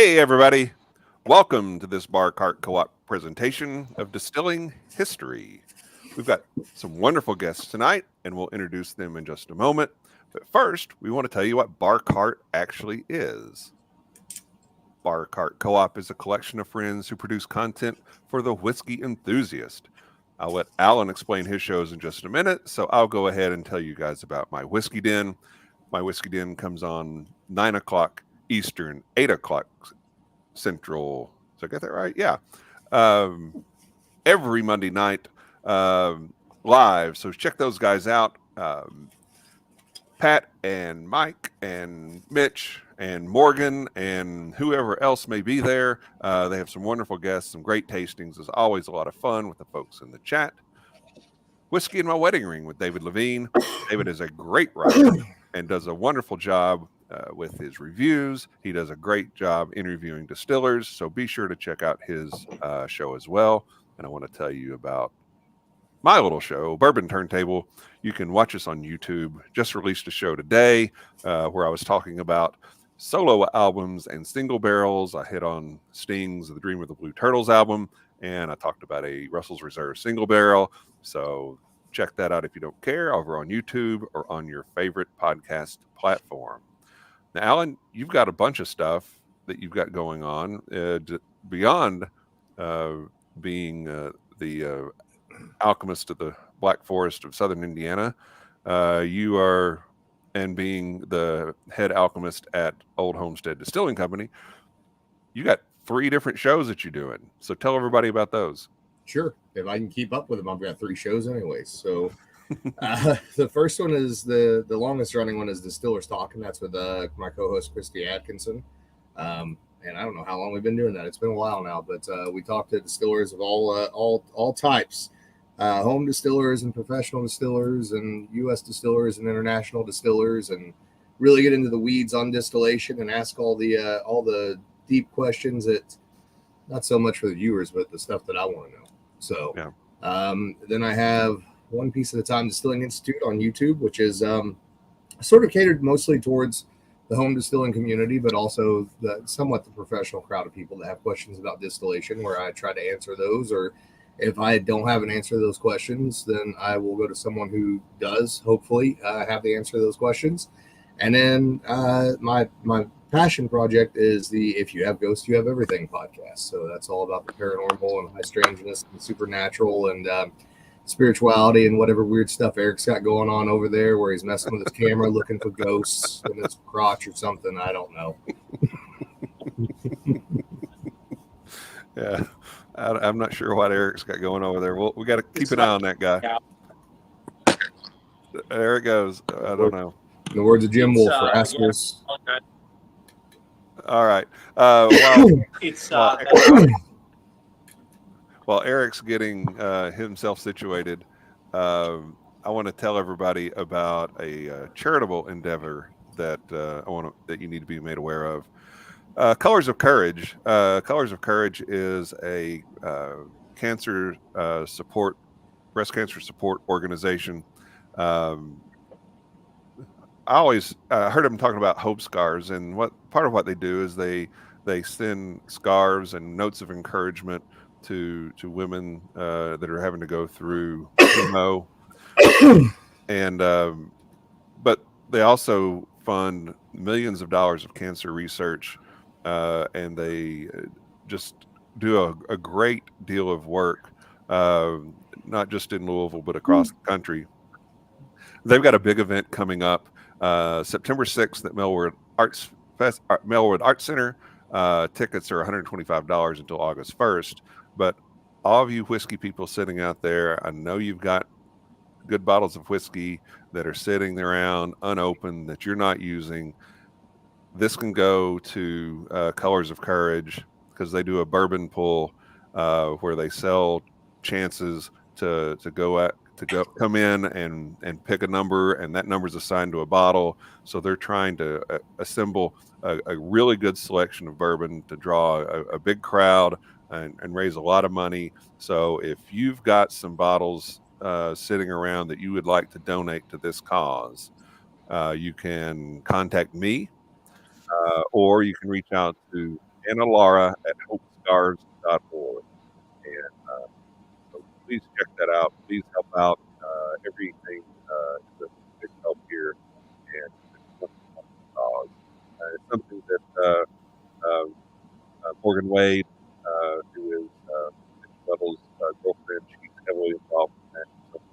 Hey, everybody. Welcome to this Bar Cart Co-op presentation of Distilling History. We've got some wonderful guests tonight, and we'll introduce them in just a moment. But first, we want to tell you what Bar Cart actually is. Bar Cart Co-op is a collection of friends who produce content for the whiskey enthusiast. I'll let Alan explain his shows in just a minute, so I'll go ahead and tell you guys about my Whiskey Den. My Whiskey Den comes on 9 o'clock Eastern, 8 o'clock Central. Did I get that right? Yeah. Every Monday night live. So check those guys out. Pat and Mike and Mitch and Morgan and whoever else may be there. They have some wonderful guests, some great tastings. It's always a lot of fun with the folks in the chat. Whiskey in My Wedding Ring with David Levine. David is a great writer and does a wonderful job with his reviews. He does a great job interviewing distillers, so be sure to check out his show as well. And I want to tell you about my little show, Bourbon Turntable. You can watch us on YouTube. Just released a show today where I was talking about solo albums and single barrels. I hit on Sting's The Dream of the Blue Turtles album, and I talked about a Russell's Reserve single barrel. So check that out if you don't care, over on YouTube or on your favorite podcast platform. Now, Alan, you've got a bunch of stuff that you've got going on beyond being the alchemist of the Black Forest of Southern Indiana. You are, and being the head alchemist at Old Homestead Distilling Company, you got 3 different shows that you're doing. So tell everybody about those. Sure. If I can keep up with them, I've got 3 shows anyways. So the first one is the longest running one is Distillers Talk, and that's with my co-host Christy Atkinson. And I don't know how long we've been doing that. It's been a while now, but we talk to distillers of all types, home distillers and professional distillers and U.S. distillers and international distillers, and really get into the weeds on distillation and ask all the deep questions that not so much for the viewers, but the stuff that I want to know. So yeah. Then I have One Piece at a Time Distilling Institute on YouTube, which is sort of catered mostly towards the home distilling community, but also somewhat the professional crowd of people that have questions about distillation, where I try to answer those. Or if I don't have an answer to those questions, then I will go to someone who does, hopefully, have the answer to those questions. And then my passion project is the If You Have Ghosts, You Have Everything podcast. So that's all about the paranormal and high strangeness and supernatural and spirituality and whatever weird stuff Erik's got going on over there, where he's messing with his camera looking for ghosts in his crotch or something. I don't know. Yeah, I'm not sure what Erik's got going over there. We got to keep an eye on that guy. Yeah. There it goes. I don't know. In the words of Jim Wolfe, for askers. Yeah. All right. While Erik's getting himself situated, I want to tell everybody about a charitable endeavor that that you need to be made aware of. Colors of Courage. Colors of Courage is a breast cancer support organization. I always heard them talking about hope scarves, and part of what they do is they send scarves and notes of encouragement to women that are having to go through chemo, and but they also fund millions of dollars of cancer research, and they just do a great deal of work, not just in Louisville but across the country. They've got a big event coming up September 6th at Melwood Arts Center. Tickets are $125 until August 1st. But all of you whiskey people sitting out there, I know you've got good bottles of whiskey that are sitting around unopened that you're not using. This can go to Colors of Courage, because they do a bourbon pull where they sell chances to come in and pick a number, and that number is assigned to a bottle. So they're trying to assemble a really good selection of bourbon to draw a big crowd and raise a lot of money. So if you've got some bottles sitting around that you would like to donate to this cause, you can contact me, or you can reach out to Anna Laura at hopescars.org. And so please check that out. Please help out. Everything is a big help here. And it's a wonderful cause. It's something that Morgan Wade, who is Mitch Lovell's girlfriend, she's heavily involved in that. It's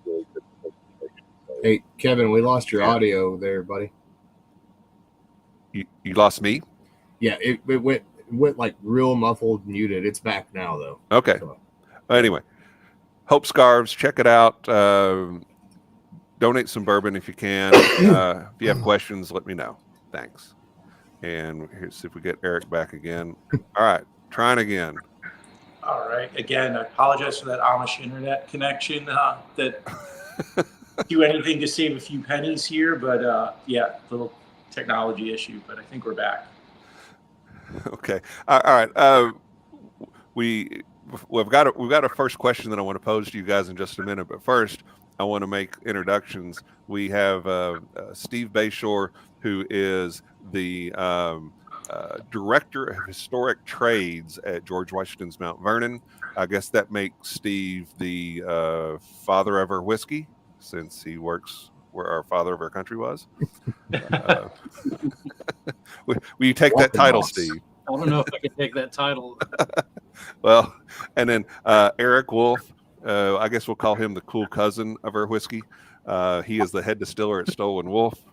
really good situation. So, Hey, Kevin, we lost your audio there, buddy. you lost me? Yeah, it went like real muffled, muted. It's back now, though. Okay. So, anyway, Hope Scarves, check it out. Donate some bourbon if you can. If you have questions, let me know. Thanks. And here's see if we get Erik back again. All right, trying again. All right. Again, I apologize for that Amish internet connection that do anything to save a few pennies here, but yeah, little technology issue, but I think we're back. Okay. All right. We've got a first question that I want to pose to you guys in just a minute, but first I want to make introductions. We have Steve Bashore, who is the Director of Historic Trades at George Washington's Mount Vernon. I guess that makes Steve the father of our whiskey, since he works where our father of our country was. Will you take that title, Steve? I don't know if I can take that title. Well, and then Erik Wolfe, I guess we'll call him the cool cousin of our whiskey. He is the head distiller at Stoll Wolfe.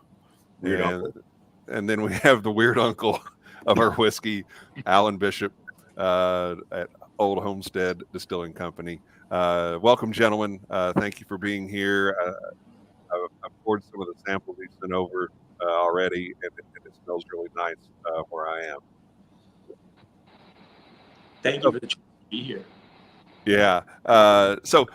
And then we have the weird uncle of our whiskey, Alan Bishop, at Old Homestead Distilling Company. Welcome, gentlemen. Thank you for being here. I've poured some of the samples you sent over already, and it smells really nice where I am. Thank you for the chance to be here. Yeah. So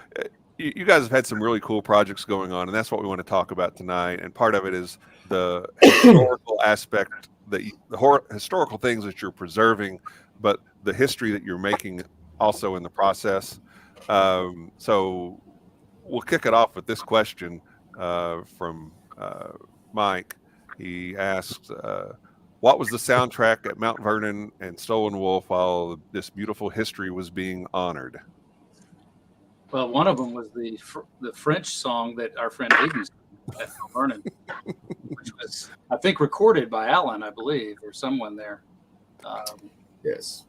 you guys have had some really cool projects going on, and that's what we want to talk about tonight. And part of it is the historical aspect, the historical things that you're preserving, but the history that you're making also in the process. So we'll kick it off with this question from Mike. He asks, what was the soundtrack at Mount Vernon and Stoll Wolfe while this beautiful history was being honored? Well, one of them was the French song that our friend Aiden's at Mount Vernon, which was, I think, recorded by Alan, I believe, or someone there. Yes,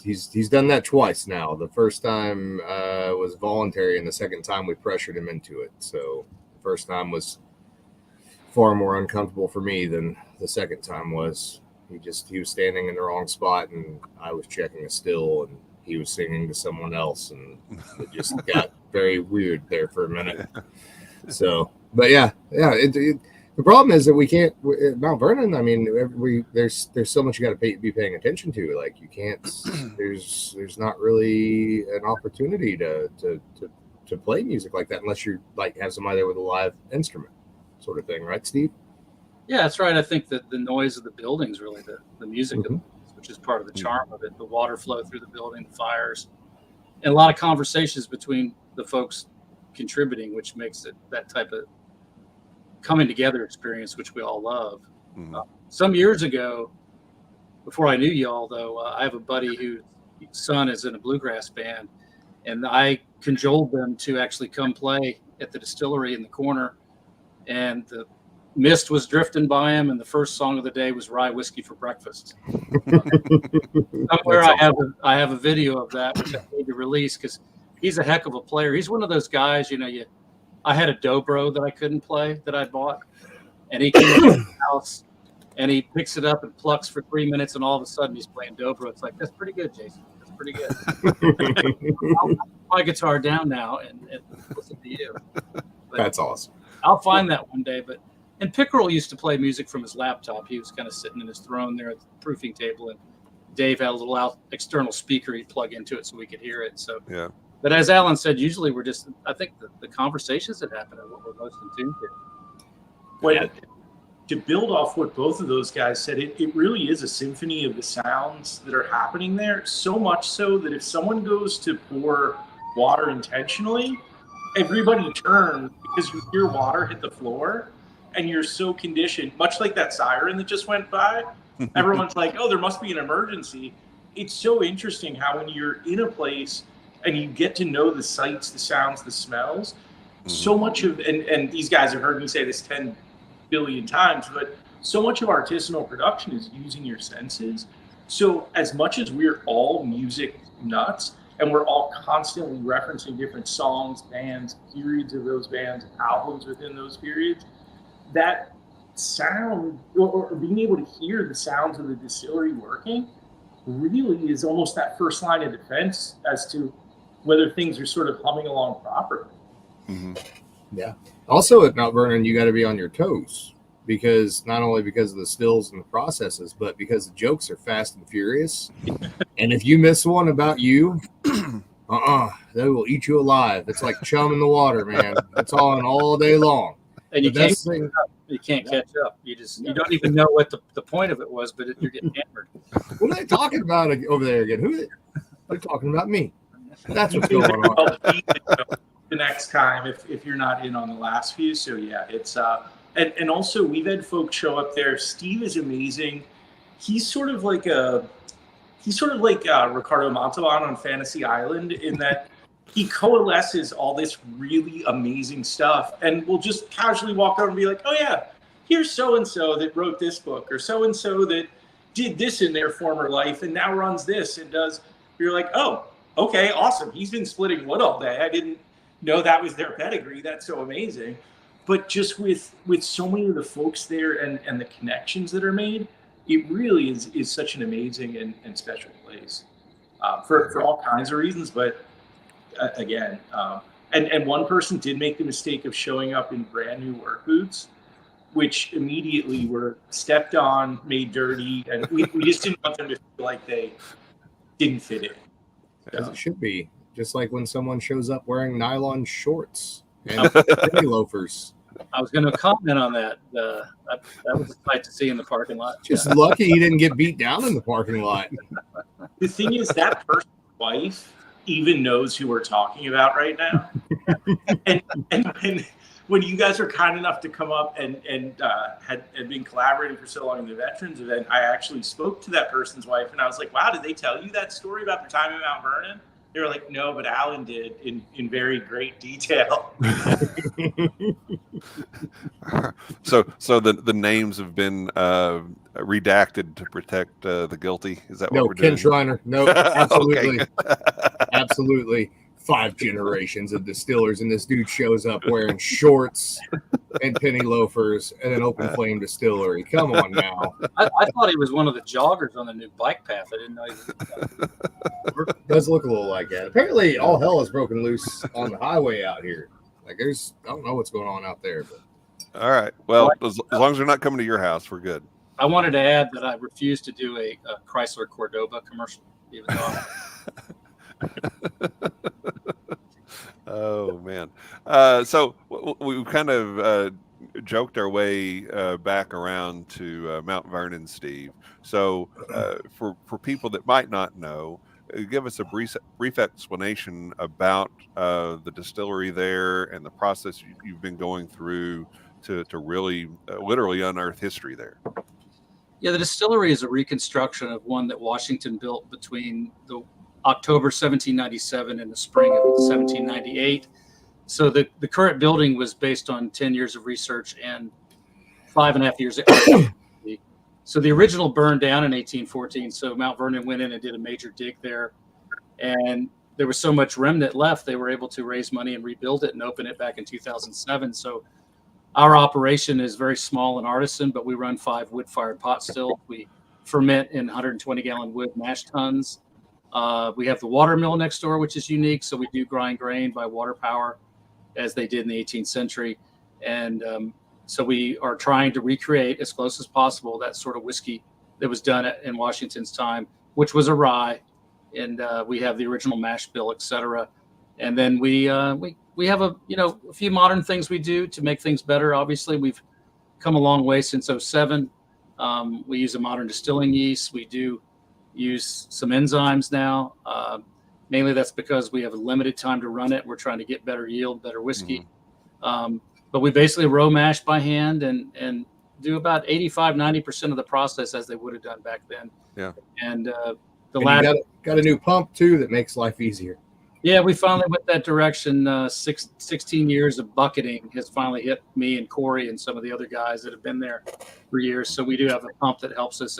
he's done that twice now. The first time was voluntary, and the second time we pressured him into it. So the first time was far more uncomfortable for me than the second time was. He was standing in the wrong spot, and I was checking a still, and he was singing to someone else, and it just got very weird there for a minute. So, but yeah. The problem is that we can't at Mount Vernon. I mean, there's so much you got to be paying attention to. Like you can't. There's not really an opportunity to play music like that unless you like have somebody there with a live instrument, sort of thing, right, Steve? Yeah, that's right. I think that the noise of the building's really the music, which is part of the charm of it. The water flow through the building, the fires, and a lot of conversations between the folks contributing, which makes it that type of coming together experience, which we all love. Some years ago, before I knew y'all, though, I have a buddy whose son is in a bluegrass band, and I cajoled them to actually come play at the distillery in the corner, and the mist was drifting by him, and the first song of the day was Rye Whiskey for Breakfast. Somewhere I have a video of that, which I need to release because he's a heck of a player. He's one of those guys, I had a dobro that I couldn't play that I bought, and he came to the house and he picks it up and plucks for 3 minutes, and all of a sudden he's playing dobro. It's like, that's pretty good, Jason. That's pretty good. I'll put my guitar down now and listen to you. But that's awesome. I'll find that one day. And Pickerel used to play music from his laptop. He was kind of sitting in his throne there at the proofing table, and Dave had a little external speaker he'd plug into it so we could hear it. So yeah. But as Alan said, usually I think the conversations that happen are what we're most in tune to. Well, to build off what both of those guys said, it really is a symphony of the sounds that are happening there. So much so that if someone goes to pour water intentionally, everybody turns because you hear water hit the floor and you're so conditioned, much like that siren that just went by, everyone's like, oh, there must be an emergency. It's so interesting how when you're in a place and you get to know the sights, the sounds, the smells, so much of, and these guys have heard me say this 10 billion times, but so much of artisanal production is using your senses. So as much as we're all music nuts and we're all constantly referencing different songs, bands, periods of those bands, albums within those periods, that sound or being able to hear the sounds of the distillery working really is almost that first line of defense as to whether things are sort of humming along properly. Yeah. Also at Mount Vernon, you got to be on your toes, because not only because of the stills and the processes, but because the jokes are fast and furious. And if you miss one about you, they will eat you alive. It's like chum in the water, man. It's on all day long. And you can't catch up. You don't even know what the point of it was, but you're getting hammered. What are they talking about over there again? They're talking about me. That's what's going on. The next time if you're not in on the last few. So yeah, it's and also we've had folks show up there. Steve is amazing. He's sort of like Ricardo Montalban on Fantasy Island, in that he coalesces all this really amazing stuff and will just casually walk over and be like, oh yeah, here's so-and-so that wrote this book, or so-and-so that did this in their former life and now runs this and does. You're like, oh, okay, awesome. He's been splitting wood all day. I didn't know that was their pedigree. That's so amazing. But just with so many of the folks there and the connections that are made, it really is such an amazing and special place for all kinds of reasons. But again, and one person did make the mistake of showing up in brand new work boots, which immediately were stepped on, made dirty, and we just didn't want them to feel like they didn't fit in. As it should be. Just like when someone shows up wearing nylon shorts and penny loafers. I was going to comment on that. That was a sight to see in the parking lot. Just lucky he didn't get beat down in the parking lot. The thing is, that person's wife even knows who we're talking about right now. and when you guys are kind enough to come up and had been collaborating for so long in the veterans event, I actually spoke to that person's wife and I was like, wow, did they tell you that story about their time in Mount Vernon? They were like, no, but Alan did in very great detail. So the names have been redacted to protect the guilty. Is that what we're doing? Ken Schreiner. No, absolutely. Okay. Absolutely. 5 generations of distillers, and this dude shows up wearing shorts and penny loafers and an open flame distillery. Come on now. I thought he was one of the joggers on the new bike path. I didn't know he was. Does look a little like that. Apparently, all hell has broken loose on the highway out here. Like, I don't know what's going on out there. But all right. Well, as long as they're not coming to your house, we're good. I wanted to add that I refused to do a Chrysler Cordoba commercial, even though Oh man. So we kind of joked our way back around to Mount Vernon, Steve. So for people that might not know, give us a brief explanation about the distillery there and the process you've been going through to really literally unearth history there. Yeah, the distillery is a reconstruction of one that Washington built between the October 1797 and the spring of 1798. So the current building was based on 10 years of research and 5.5 years of So the original burned down in 1814. So Mount Vernon went in and did a major dig there. And there was so much remnant left, they were able to raise money and rebuild it and open it back in 2007. So our operation is very small and artisan, but we run 5 wood-fired pot stills. We ferment in 120-gallon wood mash tuns. We have the water mill next door, which is unique. So we do grind grain by water power, as they did in the 18th century. And so we are trying to recreate as close as possible that sort of whiskey that was done in Washington's time, which was a rye. And we have the original mash bill, et cetera. And then we have a few modern things we do to make things better. Obviously, we've come a long way since 2007. We use a modern distilling yeast. We do use some enzymes now. Mainly that's because we have a limited time to run it. We're trying to get better yield, better whiskey. But we basically row mash by hand and do about 85-90% of the process as they would have done back then. Yeah. And the And last, you got a new pump too that makes life easier. yeah, we finally went that direction. 16 years of bucketing has finally hit me and Corey and some of the other guys that have been there for years. So we do have a pump that helps us,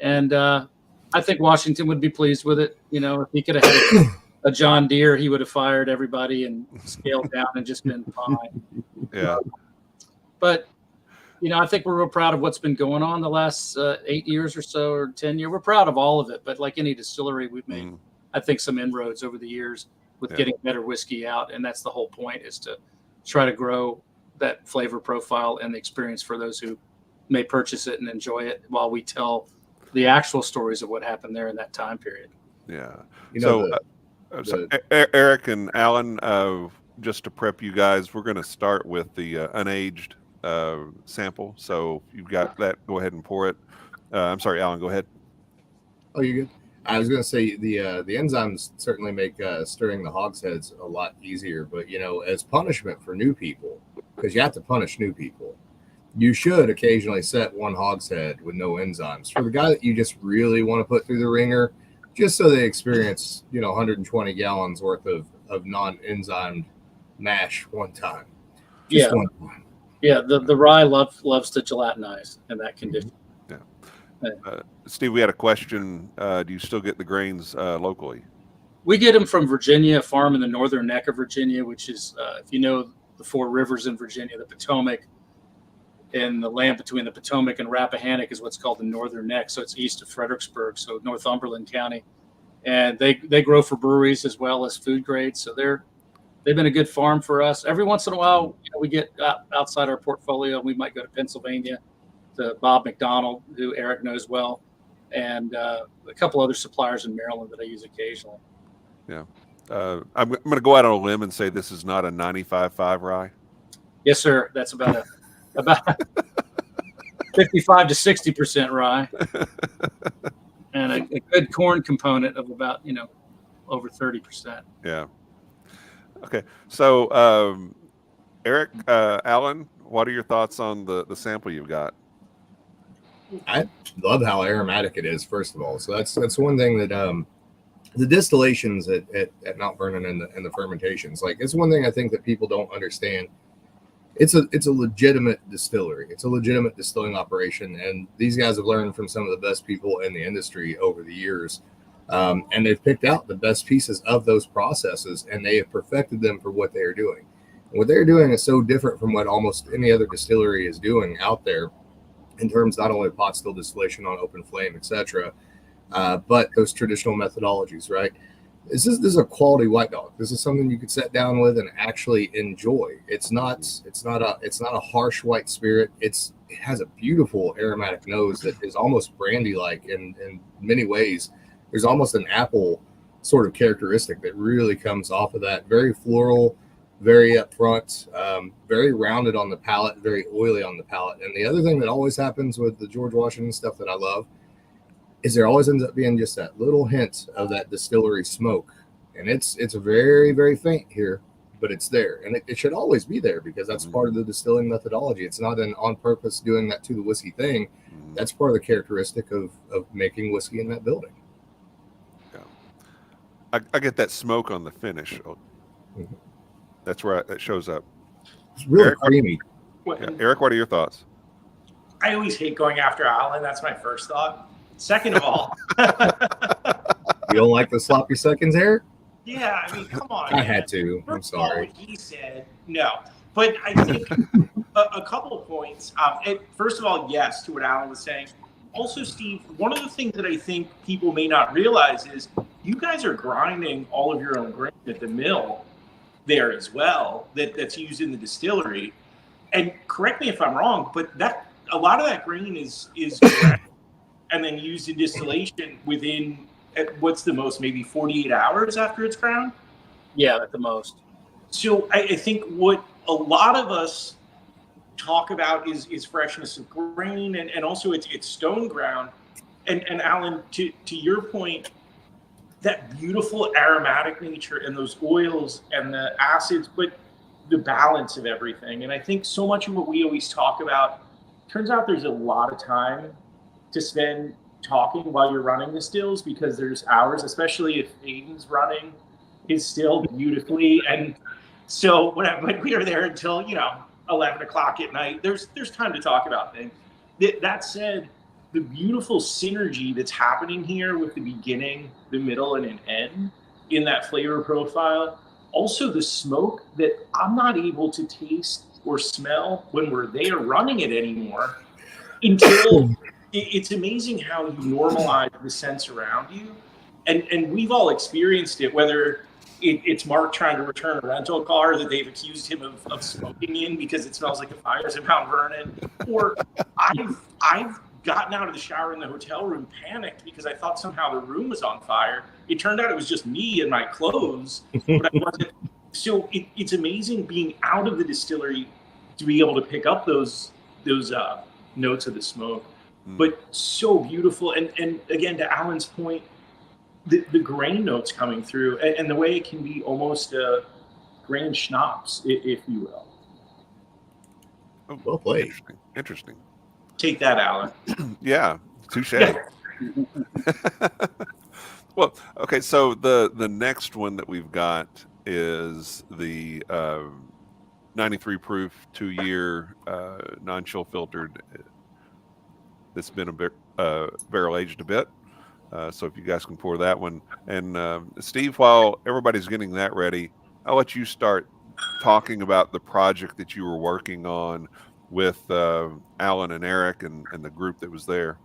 and I think Washington would be pleased with it. You know, if he could have had a John Deere, he would have fired everybody and scaled down and just been fine. Yeah. But you know, I think we're real proud of what's been going on the last 8 years or so, or 10 years. We're proud of all of it. But like any distillery, we've made, I think, some inroads over the years with getting better whiskey out. And that's the whole point, is to try to grow that flavor profile and the experience for those who may purchase it and enjoy it, while we tell the actual stories of what happened there in that time period. Yeah. You know, So Eric and Alan, just to prep you guys, we're going to start with the unaged sample. So if you've got that, go ahead and pour it. I'm sorry, Alan, go ahead. Oh, you're good. I was going to say the enzymes certainly make stirring the hogsheads a lot easier, but you know, as punishment for new people, because you have to punish new people, you should occasionally set one hogshead with no enzymes for the guy that you just really want to put through the ringer, just so they experience, you know, 120 gallons worth of non-enzymed mash one time. Just one time. Yeah, the rye loves to gelatinize in that condition. Yeah. Steve, we had a question. Do you still get the grains locally? We get them from Virginia, a farm in the northern neck of Virginia, which is, if you know the four rivers in Virginia, the Potomac, and the land between the Potomac and Rappahannock is what's called the northern neck. So it's east of Fredericksburg, so Northumberland County. And they grow for breweries as well as food grades. So they've been a good farm for us. Every once in a while, you know, we get outside our portfolio. We might go to Pennsylvania to Bob McDonald, who Erik knows well, and a couple other suppliers in Maryland that I use occasionally. Yeah. I'm going to go out on a limb and say this is not a 95.5 rye. Yes, sir. That's about 55 to 60% rye, and a good corn component of about, you know, over 30%. Yeah. Okay. So, Erik, Alan, what are your thoughts on the sample you've got? I love how aromatic it is, first of all. So that's one thing that the distillations at Mount Vernon and the fermentations, like, it's one thing I think that people don't understand. It's a legitimate distillery. It's a legitimate distilling operation, and these guys have learned from some of the best people in the industry over the years, and they've picked out the best pieces of those processes, and they have perfected them for what they are doing. And what they're doing is so different from what almost any other distillery is doing out there, in terms not only of pot still distillation on open flame, etc., but those traditional methodologies, right? This is a quality white dog. This is something you could sit down with and actually enjoy. It's not a harsh white spirit. It has a beautiful aromatic nose that is almost brandy like in many ways. There's almost an apple sort of characteristic that really comes off of that. Very floral, very upfront, very rounded on the palate, very oily on the palate. And the other thing that always happens with the George Washington stuff that I love is there always ends up being just that little hint of that distillery smoke. And it's very, very faint here, but it's there. And it should always be there, because that's part of the distilling methodology. It's not an on purpose doing that to the whiskey thing. That's part of the characteristic of making whiskey in that building. Yeah. I get that smoke on the finish. That's where it shows up. It's really Erik, creamy. Erik, what are your thoughts? I always hate going after Alan. That's my first thought. Second of all, You don't like the sloppy seconds, Erik? yeah, I mean, come on. I had to. I'm First of all, sorry. what he said, no. But I think a couple of points. First of all, yes, to what Alan was saying. Also, Steve, one of the things that I think people may not realize is you guys are grinding all of your own grain at the mill there as well, that's used in the distillery. And correct me if I'm wrong, but a lot of that grain is ground and then used in distillation within, what's the most, maybe 48 hours after it's ground? Yeah, at the most. So I think what a lot of us talk about is freshness of grain, and also it's stone ground. And Alan, to your point, that beautiful aromatic nature and those oils and the acids, but the balance of everything. And I think so much of what we always talk about turns out there's a lot of time to spend talking while you're running the stills, because there's hours, especially if Aiden's running his still beautifully. And so when we are there until 11 o'clock at night, there's time to talk about things. That said, the beautiful synergy that's happening here with the beginning, the middle, and an end in that flavor profile. Also, the smoke that I'm not able to taste or smell when we're there running it anymore until it's amazing how you normalize the sense around you. And we've all experienced it, whether it's Mark trying to return a rental car that they've accused him of smoking in because it smells like the fires in Mount Vernon, or I've gotten out of the shower in the hotel room panicked because I thought somehow the room was on fire. It turned out it was just me and my clothes, but I wasn't. So it's amazing being out of the distillery to be able to pick up those notes of the smoke, but so beautiful. And again, to Alan's point, the grain notes coming through, and the way it can be almost a grain schnapps, if you will. Oh, well played. Interesting. Take that, Alan. Yeah, touche. Yeah. Well, okay, so the next one that we've got is the 93 proof 2-year non-chill filtered. It's been a bit barrel aged a bit. So if you guys can pour that one. And Steve, while everybody's getting that ready, I'll let you start talking about the project that you were working on with Alan and Erik and the group that was there.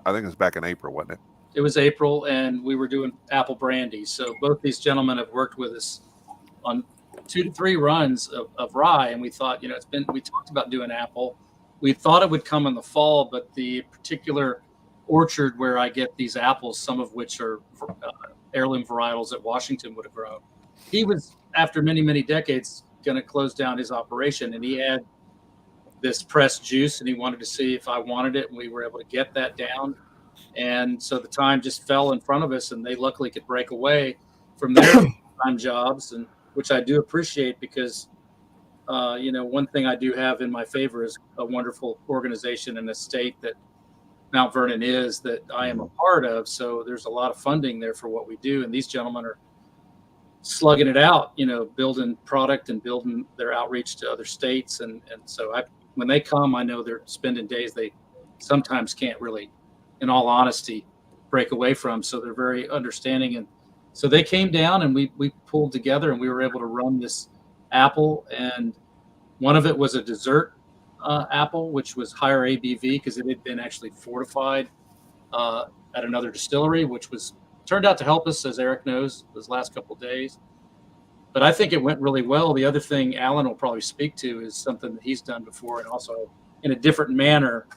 I think it was back in April, wasn't it? It was April, and we were doing apple brandy. So both these gentlemen have worked with us on 2 to 3 runs of rye, and we thought, we talked about doing apple. We thought it would come in the fall, but the particular orchard where I get these apples, some of which are heirloom varietals that Washington would have grown, he was, after many, many decades, going to close down his operation, and he had this pressed juice, and he wanted to see if I wanted it, and we were able to get that down. And so the time just fell in front of us, and they luckily could break away from their time jobs, and which I do appreciate, because one thing I do have in my favor is a wonderful organization and a state that Mount Vernon is, that I am a part of. So there's a lot of funding there for what we do, and these gentlemen are slugging it out, building product and building their outreach to other states. And so when they come, I know they're spending days they sometimes can't really, in all honesty, break away from. So they're very understanding. And so they came down, and we pulled together, and we were able to run this apple. And one of it was a dessert apple, which was higher ABV because it had been actually fortified at another distillery, which turned out to help us, as Erik knows, those last couple of days. But I think it went really well. The other thing Alan will probably speak to is something that he's done before, and also in a different manner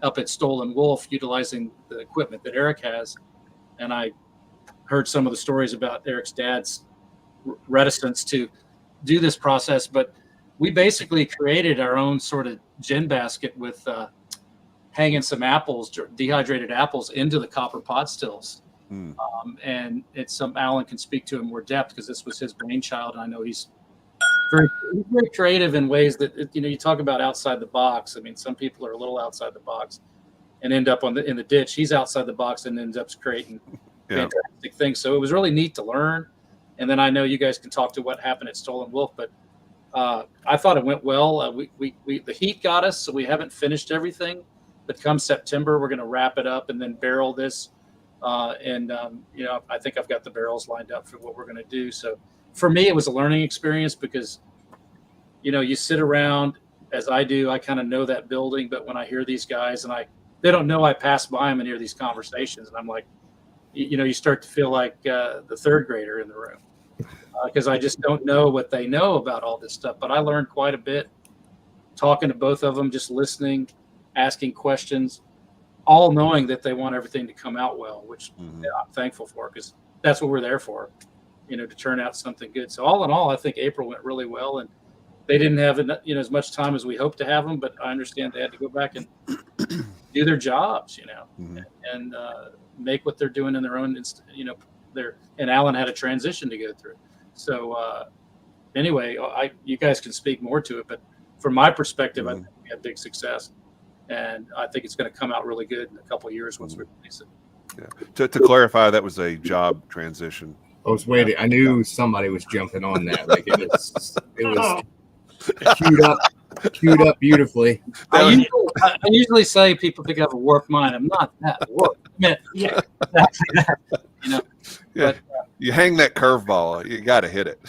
up at Stoll Wolfe, utilizing the equipment that Erik has. And I heard some of the stories about Erik's dad's reticence to do this process, but we basically created our own sort of gin basket with hanging some apples, dehydrated apples, into the copper pot stills. And it's something Alan can speak to in more depth, because this was his brainchild. And I know he's very creative in ways that, you talk about outside the box. I mean, some people are a little outside the box and end up in the ditch. He's outside the box and ends up creating fantastic things. So it was really neat to learn. And then I know you guys can talk to what happened at Stoll Wolfe, but I thought it went well. The heat got us, so we haven't finished everything. But come September, we're going to wrap it up and then barrel this. I think I've got the barrels lined up for what we're going to do. So for me, it was a learning experience, because, you sit around, as I do, I kind of know that building. But when I hear these guys, and they don't know I pass by them and hear these conversations, and I'm like, you start to feel like the third grader in the room, because I just don't know what they know about all this stuff. But I learned quite a bit talking to both of them, just listening, asking questions, all knowing that they want everything to come out well, which I'm thankful for, because that's what we're there for, to turn out something good. So all in all, I think April went really well, and they didn't have as much time as we hoped to have them, but I understand they had to go back and do their jobs, and make what they're doing in their own, and Alan had a transition to go through. So anyway, you guys can speak more to it, but from my perspective, I think we had big success. and I think it's going to come out really good in a couple of years once we release it. Yeah. To clarify, that was a job transition. I was waiting. I knew somebody was jumping on that. Like it was queued up beaubeautifely. I usually say people think I have a warped mind. I'm not that warped. Yeah, exactly that. You know, Yeah. But, you hang that curveball, you got to hit it.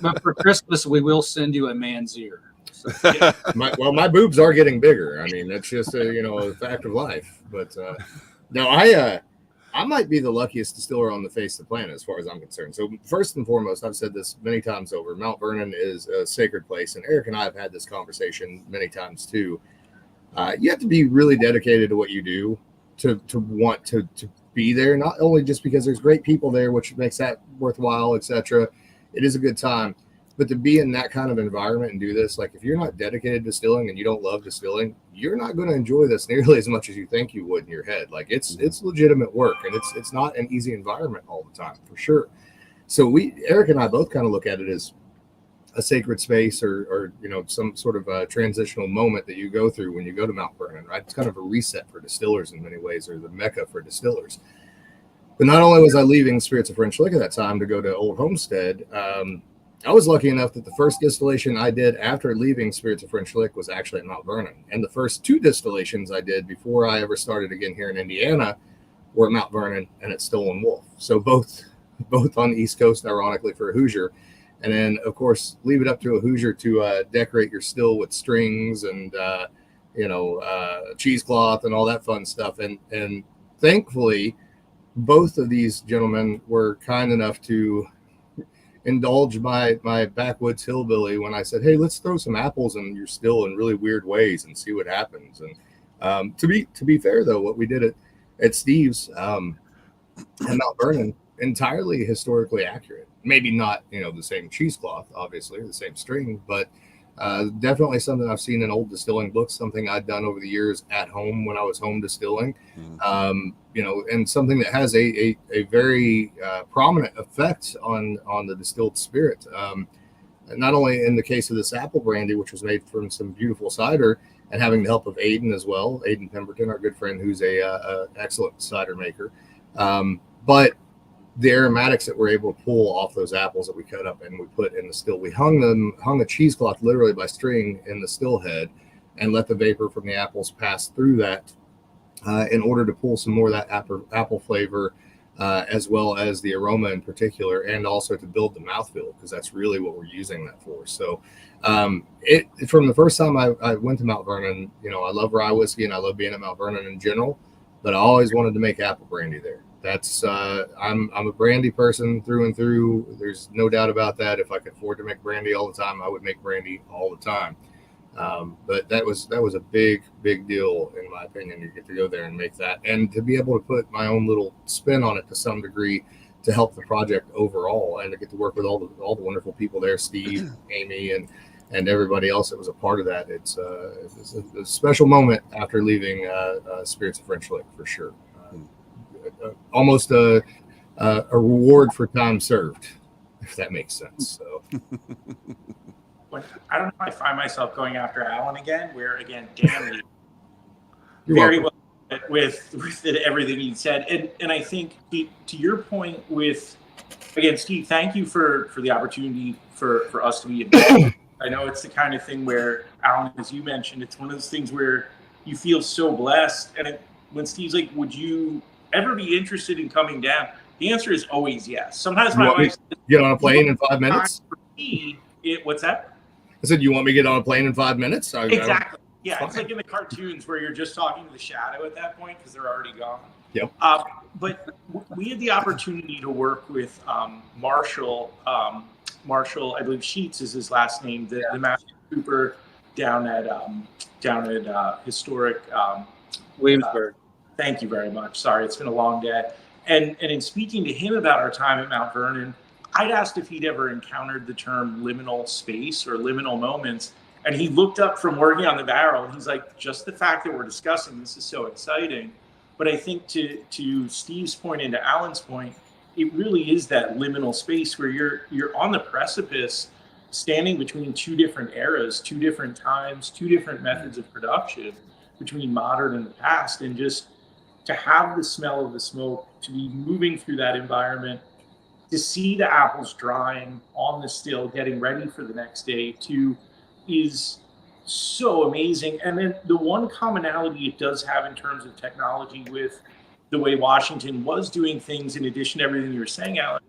But for Christmas, we will send you a man's ear. So, yeah. My boobs are getting bigger. I mean, that's just a fact of life. But no, I might be the luckiest distiller on the face of the planet as far as I'm concerned. So first and foremost, I've said this many times over, Mount Vernon is a sacred place. And Erik and I have had this conversation many times too. You have to be really dedicated to what you do to want to be there, not only just because there's great people there, which makes that worthwhile, etc. It is a good time. But to be in that kind of environment and do this, like if you're not dedicated to distilling and you don't love distilling, you're not going to enjoy this nearly as much as you think you would in your head. Like it's legitimate work, and it's not an easy environment all the time, for sure. So Erik and I both kind of look at it as a sacred space or some sort of a transitional moment that you go through when you go to Mount Vernon, right? It's kind of a reset for distillers in many ways, or the mecca for distillers. But not only was I leaving Spirits of French Lick at that time to go to Old Homestead, I was lucky enough that the first distillation I did after leaving Spirits of French Lick was actually at Mount Vernon. And the first two distillations I did before I ever started again here in Indiana were at Mount Vernon and at Stoll Wolfe. So both on the East Coast, ironically, for a Hoosier. And then, of course, leave it up to a Hoosier to decorate your still with strings and, cheesecloth and all that fun stuff. And thankfully, both of these gentlemen were kind enough to indulge my backwoods hillbilly when I said, hey, let's throw some apples in your still in really weird ways and see what happens. And to be fair, though, what we did at Steve's at Mount Vernon, entirely historically accurate. Maybe not, the same cheesecloth, obviously, the same string, but definitely something I've seen in old distilling books, something I'd done over the years at home when I was home distilling, and something that has a very prominent effect on the distilled spirit. Not only in the case of this apple brandy, which was made from some beautiful cider, and having the help of Aiden as well, Aiden Pemberton, our good friend, who's a excellent cider maker, but the aromatics that we're able to pull off those apples that we cut up and we put in the still, we hung a cheesecloth literally by string in the still head and let the vapor from the apples pass through that in order to pull some more of that apple flavor, as well as the aroma in particular, and also to build the mouthfeel, because that's really what we're using that for. So from the first time I went to Mount Vernon, I love rye whiskey and I love being at Mount Vernon in general, but I always wanted to make apple brandy there. That's I'm a brandy person through and through. There's no doubt about that. If I could afford to make brandy all the time, I would make brandy all the time. But that was a big deal in my opinion. You get to go there and make that, and to be able to put my own little spin on it to some degree to help the project overall, and to get to work with all the wonderful people there, Steve, Amy, and everybody else that was a part of that. It's a special moment after leaving Spirits of French Lick, for sure. Almost a reward for time served, if that makes sense. So I don't know if I find myself going after Alan again, where again, damn you, very well with everything he said, and I think to your point with, again, Steve, thank you for the opportunity for us to be involved. I know it's the kind of thing where, Alan, as you mentioned, it's one of those things where you feel so blessed, and when Steve's like, would you ever be interested in coming down? The answer is always yes. Sometimes my wife says, get on a plane in 5 minutes. What's that? I said, you want me to get on a plane in 5 minutes? Exactly. Yeah, it's like in the cartoons where you're just talking to the shadow at that point because they're already gone. Yep. But we had the opportunity to work with Marshall. Marshall, I believe Sheets is his last name. The master cooper down at historic Williamsburg. Thank you very much. Sorry, it's been a long day. And in speaking to him about our time at Mount Vernon, I'd asked if he'd ever encountered the term liminal space or liminal moments. And he looked up from working on the barrel and he's like, just the fact that we're discussing this is so exciting. But I think to Steve's point and to Alan's point, it really is that liminal space where you're on the precipice, standing between two different eras, two different times, two different methods of production. between modern and the past, and just to have the smell of the smoke, to be moving through that environment, to see the apples drying on the still, getting ready for the next day too, is so amazing. And then the one commonality it does have in terms of technology with the way Washington was doing things, in addition to everything you were saying, Alan,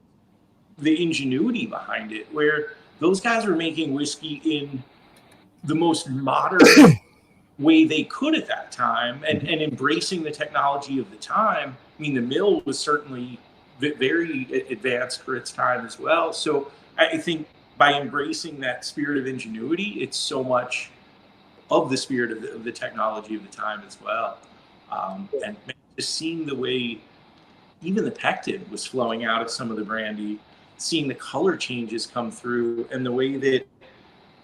the ingenuity behind it, where those guys were making whiskey in the most modern way they could at that time, and embracing the technology of the time. I mean, the mill was certainly very advanced for its time as well. So I think by embracing that spirit of ingenuity, it's so much of the spirit of the technology of the time as well. And just seeing the way even the pectin was flowing out of some of the brandy, seeing the color changes come through, and the way that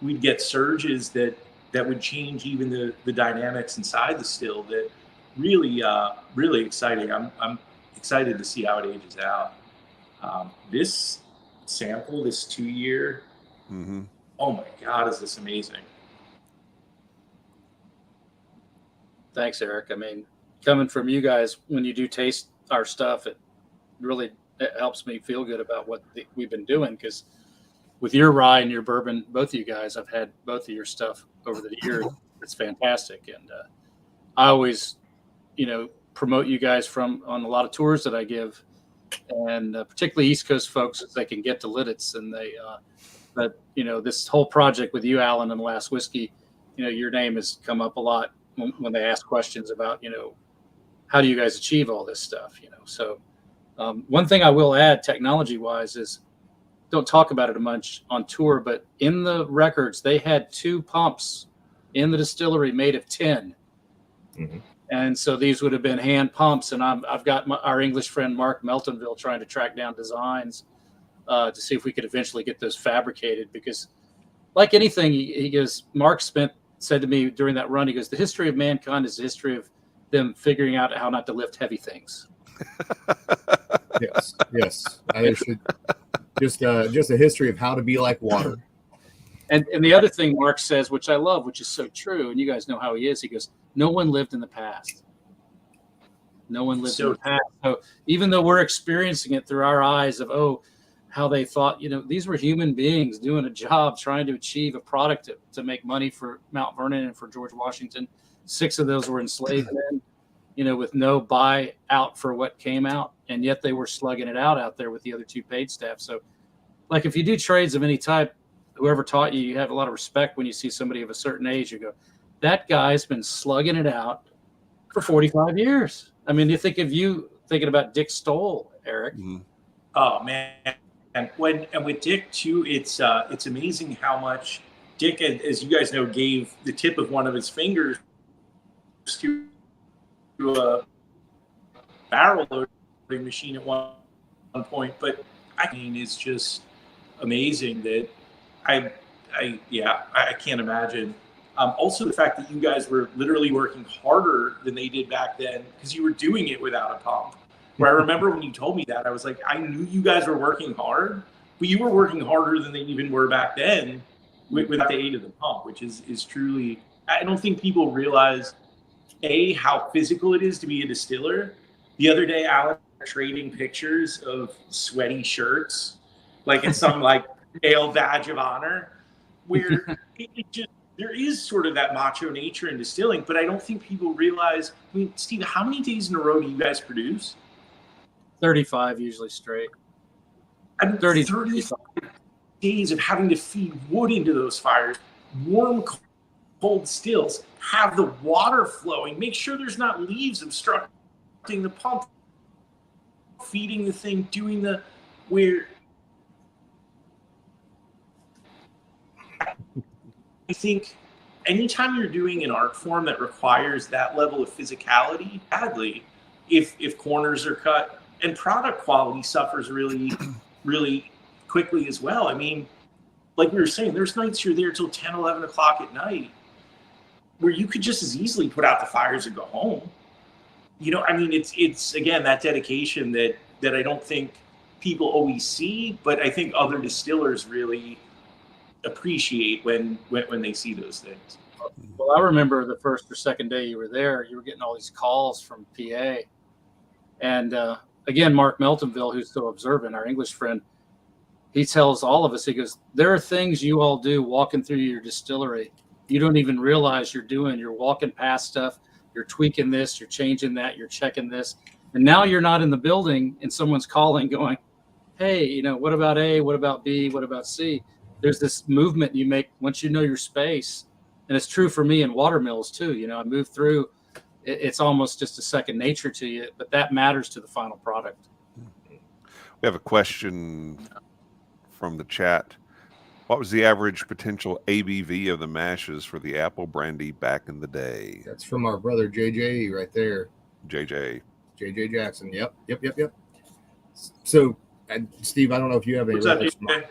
we'd get surges that would change even the dynamics inside the still, that really, really exciting. I'm excited to see how it ages out. This sample, this 2-year, oh my God, is this amazing. Thanks, Erik. I mean, coming from you guys, when you do taste our stuff, it really helps me feel good about what we've been doing, because with your rye and your bourbon, both of you guys, I've had both of your stuff over the years. It's fantastic. And I always, promote you guys on a lot of tours that I give, and particularly East Coast folks, as they can get to Lidditz. And but this whole project with you, Alan, and Last Whiskey, your name has come up a lot when they ask questions about, how do you guys achieve all this stuff? So one thing I will add technology wise is, don't talk about it much on tour, but in the records, they had 2 pumps in the distillery made of tin. And so these would have been hand pumps. And I've got our English friend, Mark Meltonville, trying to track down designs to see if we could eventually get those fabricated, because like anything, he goes, Mark said to me during that run, he goes, the history of mankind is the history of them figuring out how not to lift heavy things. Yes. I should just a history of how to be like water. And the other thing Mark says, which I love, which is so true, and you guys know how he is, he goes, no one lived in the past. No one lived in the past. So even though we're experiencing it through our eyes of, how they thought, these were human beings doing a job, trying to achieve a product to make money for Mount Vernon and for George Washington. 6 of those were enslaved men, with no buy out for what came out. And yet they were slugging it out there with the other 2 paid staff. So like, if you do trades of any type, whoever taught you, you have a lot of respect when you see somebody of a certain age. You go, that guy's been slugging it out for 45 years. I mean, you think of you thinking about Dick Stoll, Erik. Oh man. And with Dick too, it's amazing how much Dick, as you guys know, gave the tip of one of his fingers to a barrel loading machine at one point. But I mean, it's just amazing that I can't imagine. Also, the fact that you guys were literally working harder than they did back then, because you were doing it without a pump. Where I remember when you told me that, I was like, I knew you guys were working hard, but you were working harder than they even were back then without the aid of the pump, which is truly, I don't think people realize, A, how physical it is to be a distiller. The other day, Alan trading pictures of sweaty shirts, like it's some like male badge of honor, where there is sort of that macho nature in distilling, but I don't think people realize. I mean, Steve, how many days in a row do you guys produce? 35 usually straight. I mean, 35 days of having to feed wood into those fires, warm, cold stills, have the water flowing, make sure there's not leaves obstructing the pump, feeding the thing, doing where I think anytime you're doing an art form that requires that level of physicality, badly, if corners are cut, and product quality suffers really, really quickly as well. I mean, like we were saying, there's nights you're there till 10, 11 o'clock at night where you could just as easily put out the fires and go home. I mean, it's again, that dedication that I don't think people always see, but I think other distillers really appreciate when they see those things. Well, I remember the first or second day you were there, you were getting all these calls from PA. And again, Mark Meltonville, who's so observant, our English friend, he tells all of us, he goes, there are things you all do walking through your distillery you don't even realize you're doing. You're walking past stuff, you're tweaking this, you're changing that, you're checking this. And now you're not in the building and someone's calling going, hey, you know, what about A? What about B? What about C? There's this movement you make once you know your space. And it's true for me in water mills too. You know, I move through, it's almost just a second nature to you, but that matters to the final product. We have a question from the chat. What was the average potential ABV of the mashes for the apple brandy back in the day? That's from our brother JJ right there. JJ Jackson. Yep. So, Steve, I don't know if you have any reference from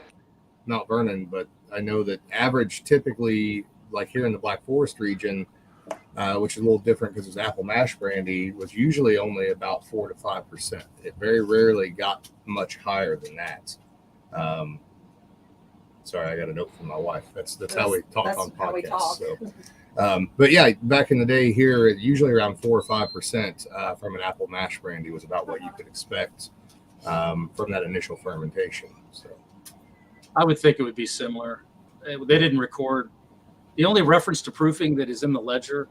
Mount Vernon, but I know that average typically, like here in the Black Forest region, which is a little different because it's apple mash brandy, was usually only about 4 to 5%. It very rarely got much higher than that. Sorry, I got a note from my wife. That's how we talk on podcasts. So, but yeah, back in the day here, usually around 4 or 5% from an apple mash brandy was about what you could expect from that initial fermentation. So, I would think it would be similar. They didn't record. The only reference to proofing that is in the ledger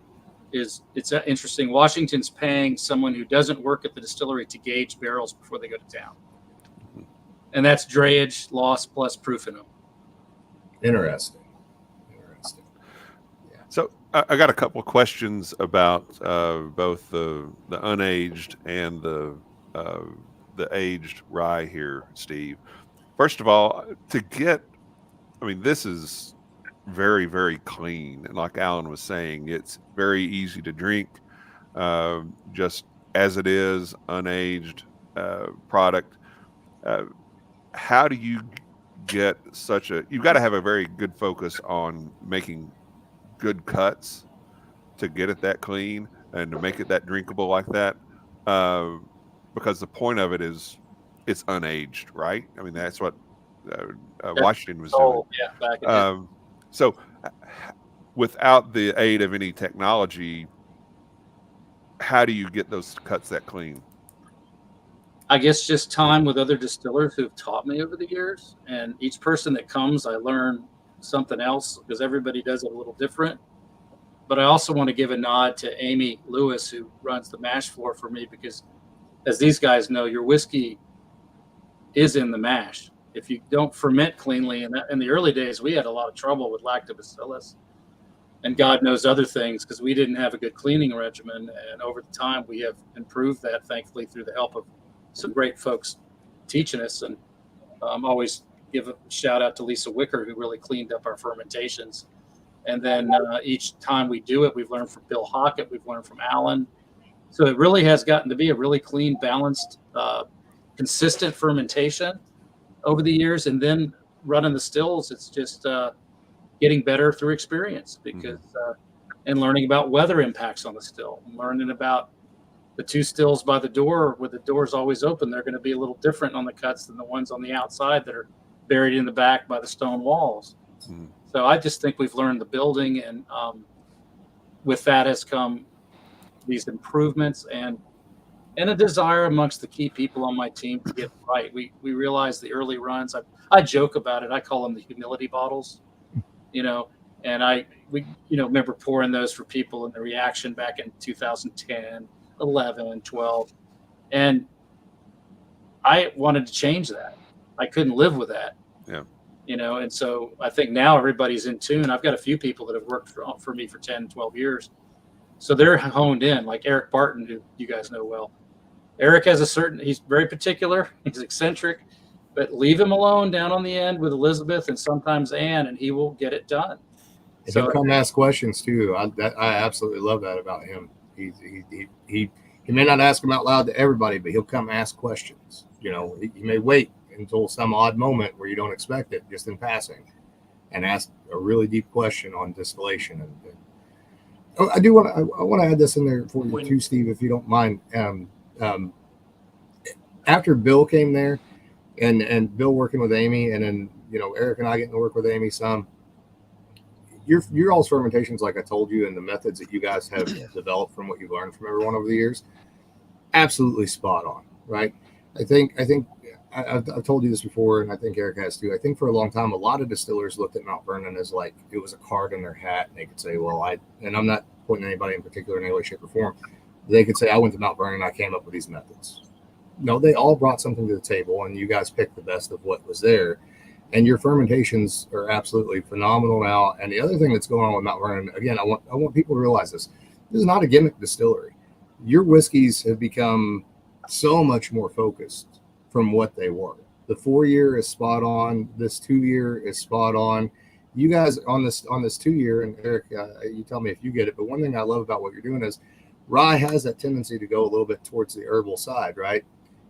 is, it's interesting. Washington's paying someone who doesn't work at the distillery to gauge barrels before they go to town. And that's drayage, loss, plus proofing them. Interesting. Yeah. So I got a couple of questions about both the unaged and the aged rye here, Steve. First of all, this is very, very clean. And like Alan was saying, it's very easy to drink, just as it is, unaged product. How do you get you've got to have a very good focus on making good cuts to get it that clean and to make it that drinkable like that, because the point of it is it's unaged, right? I mean, that's what Washington was doing. Yeah, so without the aid of any technology, how do you get those cuts that clean? I guess just time with other distillers who've taught me over the years. And each person that comes, I learn something else because everybody does it a little different. But I also want to give a nod to Amy Lewis, who runs the mash floor for me, because as these guys know, your whiskey is in the mash. If you don't ferment cleanly, and in the early days, we had a lot of trouble with lactobacillus and God knows other things because we didn't have a good cleaning regimen. And over the time, we have improved that, thankfully, through the help of some great folks teaching us. And always give a shout out to Lisa Wicker, who really cleaned up our fermentations. And then each time we do it, we've learned from Bill Hockett, we've learned from Alan. So it really has gotten to be a really clean, balanced, consistent fermentation over the years. And then running the stills, it's just getting better through experience, because and learning about weather impacts on the still, learning about the two stills by the door where the door's always open. They're going to be a little different on the cuts than the ones on the outside that are buried in the back by the stone walls. So I just think we've learned the building, and with that has come these improvements and a desire amongst the key people on my team to get it right. We realize the early runs. I joke about it. I call them the humility bottles, and we remember pouring those for people and the reaction back in 2010. 11, 12. And I wanted to change that. I couldn't live with that. Yeah. And so I think now everybody's in tune. I've got a few people that have worked for me for 10, 12 years. So they're honed in, like Eric Barton, who you guys know well. Eric has he's very particular, he's eccentric, but leave him alone down on the end with Elizabeth and sometimes Ann, and he will get it done. And he'll come ask questions too. I absolutely love that about him. He may not ask them out loud to everybody, but he'll come ask questions. He may wait until some odd moment where you don't expect it, just in passing, and ask a really deep question on distillation. And I want to add this in there for you too, Steve, if you don't mind. After Bill came there, and Bill working with Amy, and then Eric and I getting to work with Amy some. your all's fermentations, like I told you, and the methods that you guys have developed from what you've learned from everyone over the years, absolutely spot on, right? I think I've told you this before, and I think Erik has too. I think for a long time, a lot of distillers looked at Mount Vernon as like it was a card in their hat, and they could say, "Well, and I'm not pointing anybody in particular in any way, shape, or form." They could say, "I went to Mount Vernon, and I came up with these methods." No, they all brought something to the table, and you guys picked the best of what was there. And your fermentations are absolutely phenomenal now. And the other thing that's going on with Mount Vernon, again, I want people to realize this. This is not a gimmick distillery. Your whiskeys have become so much more focused from what they were. The 4-year is spot on. This 2-year is spot on. You guys on this 2-year, and Erik, you tell me if you get it. But one thing I love about what you're doing is rye has that tendency to go a little bit towards the herbal side, right?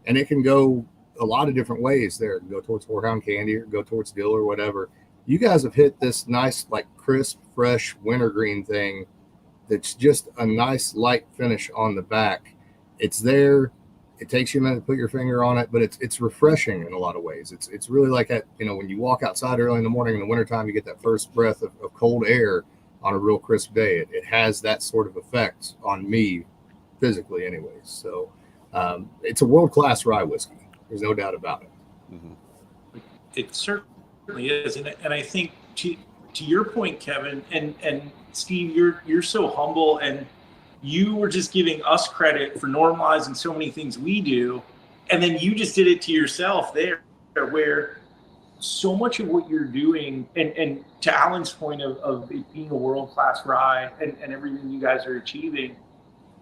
And it can go a lot of different ways there. It can go towards horehound candy or go towards dill or whatever. You guys have hit this nice, like crisp, fresh wintergreen thing that's just a nice light finish on the back. It's there. It takes you a minute to put your finger on it, but it's refreshing in a lot of ways. It's really like that, when you walk outside early in the morning in the wintertime, you get that first breath of cold air on a real crisp day. It has that sort of effect on me physically anyways. So it's a world-class rye whiskey. There's no doubt about it. Mm-hmm. It certainly is. And I think to your point, Kevin, and Steve, you're so humble, and you were just giving us credit for normalizing so many things we do. And then you just did it to yourself there, where so much of what you're doing, and to Alan's point of it being a world-class rye and everything you guys are achieving,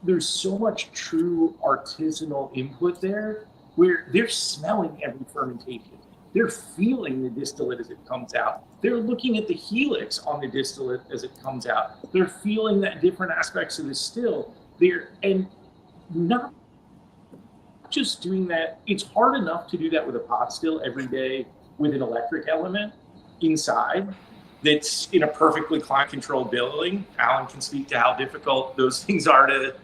there's so much true artisanal input there, where they're smelling every fermentation. They're feeling the distillate as it comes out. They're looking at the helix on the distillate as it comes out. They're feeling that different aspects of the still. And not just doing that. It's hard enough to do that with a pot still every day with an electric element inside that's in a perfectly climate controlled building. Alan can speak to how difficult those things are to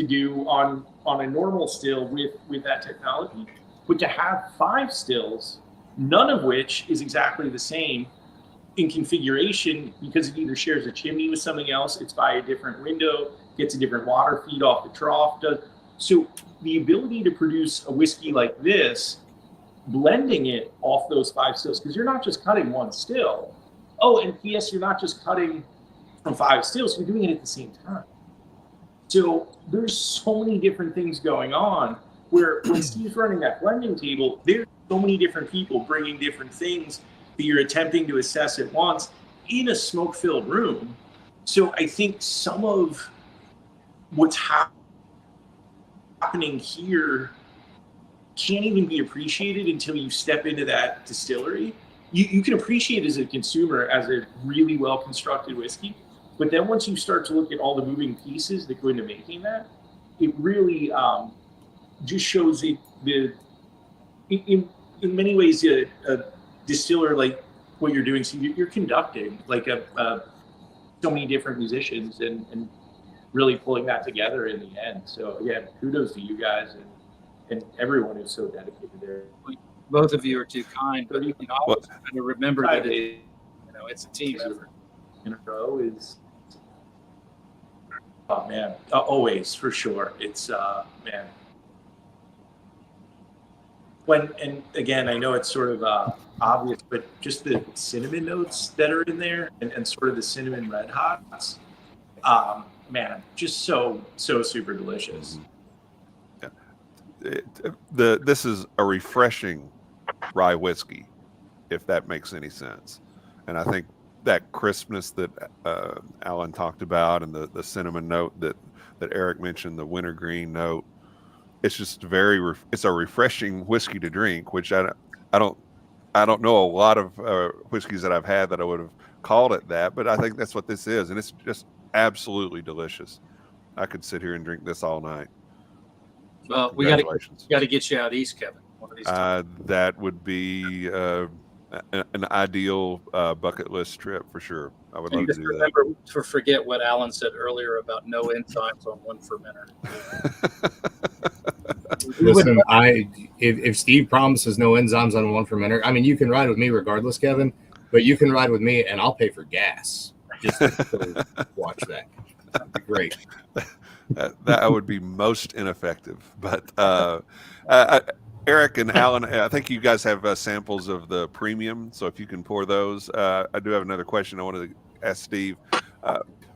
do on a normal still with that technology. But to have 5 stills, none of which is exactly the same in configuration, because it either shares a chimney with something else, it's by a different window, gets a different water feed off the trough. So the ability to produce a whiskey like this, blending it off those 5 stills, because you're not just cutting one still. Oh, and yes, you're not just cutting from 5 stills, you're doing it at the same time. So there's so many different things going on, where when Steve's running that blending table, there's so many different people bringing different things that you're attempting to assess at once in a smoke-filled room. So I think some of what's happening here can't even be appreciated until you step into that distillery. You can appreciate it as a consumer as a really well-constructed whiskey. But then once you start to look at all the moving pieces that go into making that, it really just shows in many ways a distiller like what you're doing. So you're conducting like so many different musicians and really pulling that together in the end. So again, kudos to you guys and everyone who's so dedicated there. Both of you are too kind, but I always kind of remember that it's a team effort. In a row is. Oh man, always, for sure. It's man. And again, I know it's sort of obvious, but just the cinnamon notes that are in there and sort of the cinnamon red hots, man, just so super delicious. This is a refreshing rye whiskey, if that makes any sense. And I think that crispness that Alan talked about, and the cinnamon note that Erik mentioned, the wintergreen note, it's just it's a refreshing whiskey to drink, which I don't know a lot of whiskeys that I've had that I would have called it that, but I think that's what this is, and it's just absolutely delicious. I could sit here and drink this all night. Well, we got to get you out east, Kevin. One of these times. That would be an ideal bucket list trip for sure. I would love to do that. Remember to forget what Alan said earlier about no enzymes on one fermenter. Listen, if Steve promises no enzymes on one fermenter, I mean, you can ride with me regardless, Kevin, but you can ride with me and I'll pay for gas. just to watch that. That'd be great. That would be most ineffective. But Erik and Alan, I think you guys have samples of the premium. So if you can pour those. I do have another question I wanted to ask Steve.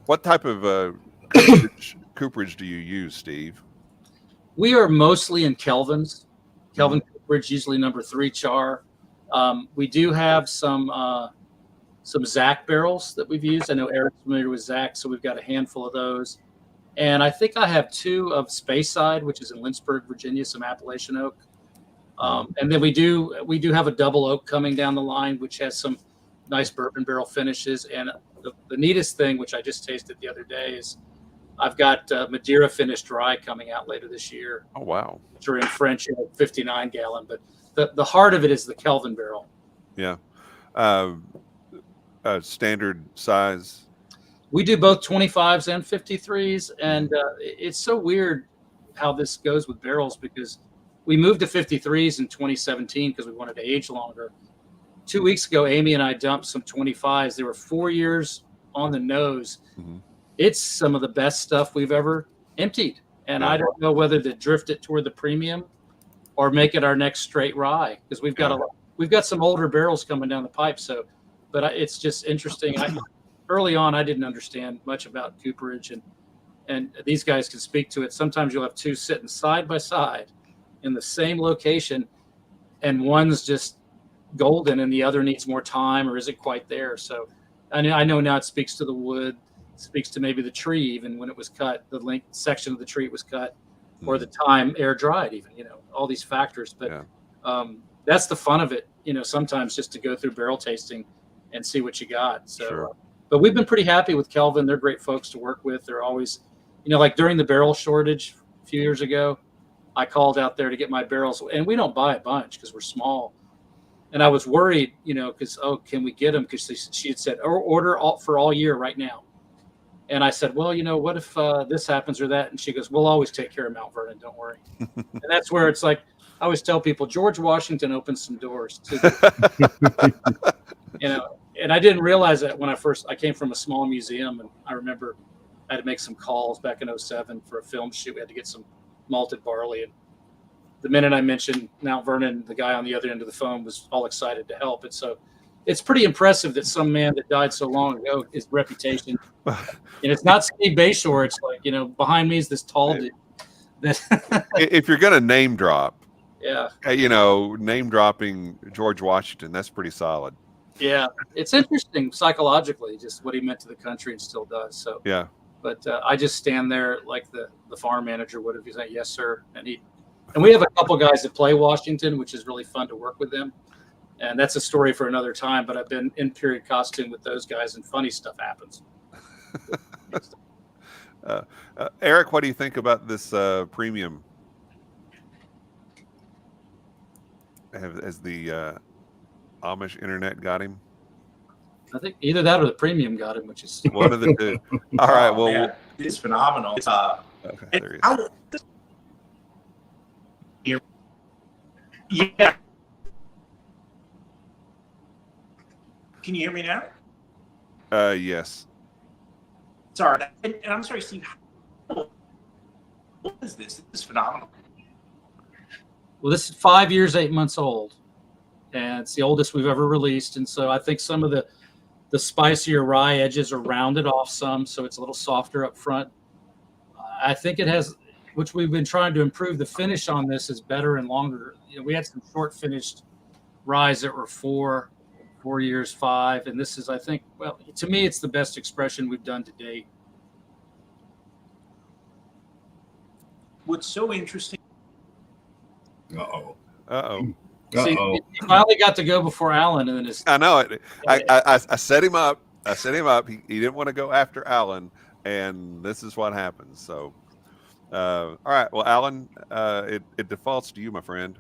What type of cooperage do you use, Steve? We are mostly in Kelvins. Kelvin cooperage, usually number 3 char. We do have some Zach barrels that we've used. I know Erik's familiar with Zach, so we've got a handful of those. And I think I have 2 of Speyside, which is in Lynchburg, Virginia, some Appalachian oak. And then we do have a double oak coming down the line, which has some nice bourbon barrel finishes. And the neatest thing, which I just tasted the other day, is I've got Madeira finished rye coming out later this year. Oh, wow. Which are in French, 59 gallon. But the heart of it is the Kelvin barrel. Yeah. Standard size. We do both 25s and 53s. And it's so weird how this goes with barrels, because we moved to 53s in 2017 because we wanted to age longer. 2 weeks ago, Amy and I dumped some 25s. They were 4 years on the nose. Mm-hmm. It's some of the best stuff we've ever emptied. And I don't know whether to drift it toward the premium or make it our next straight rye, because we've got some older barrels coming down the pipe. So, but it's just interesting. Early on, I didn't understand much about cooperage, and these guys can speak to it. Sometimes you'll have 2 sitting side by side in the same location, and one's just golden and the other needs more time or isn't quite there. So I know now it speaks to the wood, speaks to maybe the tree, even when it was cut, the length section of the tree was cut, or the time air dried, even, all these factors. But that's the fun of it, sometimes just to go through barrel tasting and see what you got. So, but we've been pretty happy with Kelvin. They're great folks to work with. They're always, like during the barrel shortage a few years ago, I called out there to get my barrels, and we don't buy a bunch because we're small. And I was worried, because, can we get them? Because she had said, order for all year right now. And I said, well, what if this happens or that? And she goes, we'll always take care of Mount Vernon. Don't worry. And that's where it's like, I always tell people, George Washington opened some doors to, and I didn't realize that when I came from a small museum. And I remember I had to make some calls back in 2007 for a film shoot. We had to get some malted barley. And the minute I mentioned Mount Vernon, the guy on the other end of the phone was all excited to help. And so it's pretty impressive that some man that died so long ago, his reputation, and it's not Steve Bashore. It's like, behind me is this tall dude. If you're going to name drop, name dropping George Washington, that's pretty solid. Yeah. It's interesting psychologically, just what he meant to the country and still does. So, yeah. But I just stand there like the farm manager would have. He's like, yes, sir. And we have a couple guys that play Washington, which is really fun to work with them. And that's a story for another time. But I've been in period costume with those guys, and funny stuff happens. Erik, what do you think about this premium? Has the Amish internet got him? I think either that or the premium got him, which is one of the two. All right. Well, man, it's phenomenal. Okay, there he is. Yeah. Can you hear me now? Yes. Sorry, and I'm sorry, Steve. What is this? This is phenomenal. Well, this is 5 years, 8 months old, and it's the oldest we've ever released. And so I think some of the spicier rye edges are rounded off some, so it's a little softer up front. I think it has, which we've been trying to improve. The finish on this is better and longer. We had some short finished ryes that were 4 years, 5, and this is, I think, well, to me, it's the best expression we've done to date. What's so interesting? See, he finally got to go before Alan, and then I know it. I set him up. He didn't want to go after Alan, and this is what happens. So, all right. Well, Alan, it defaults to you, my friend.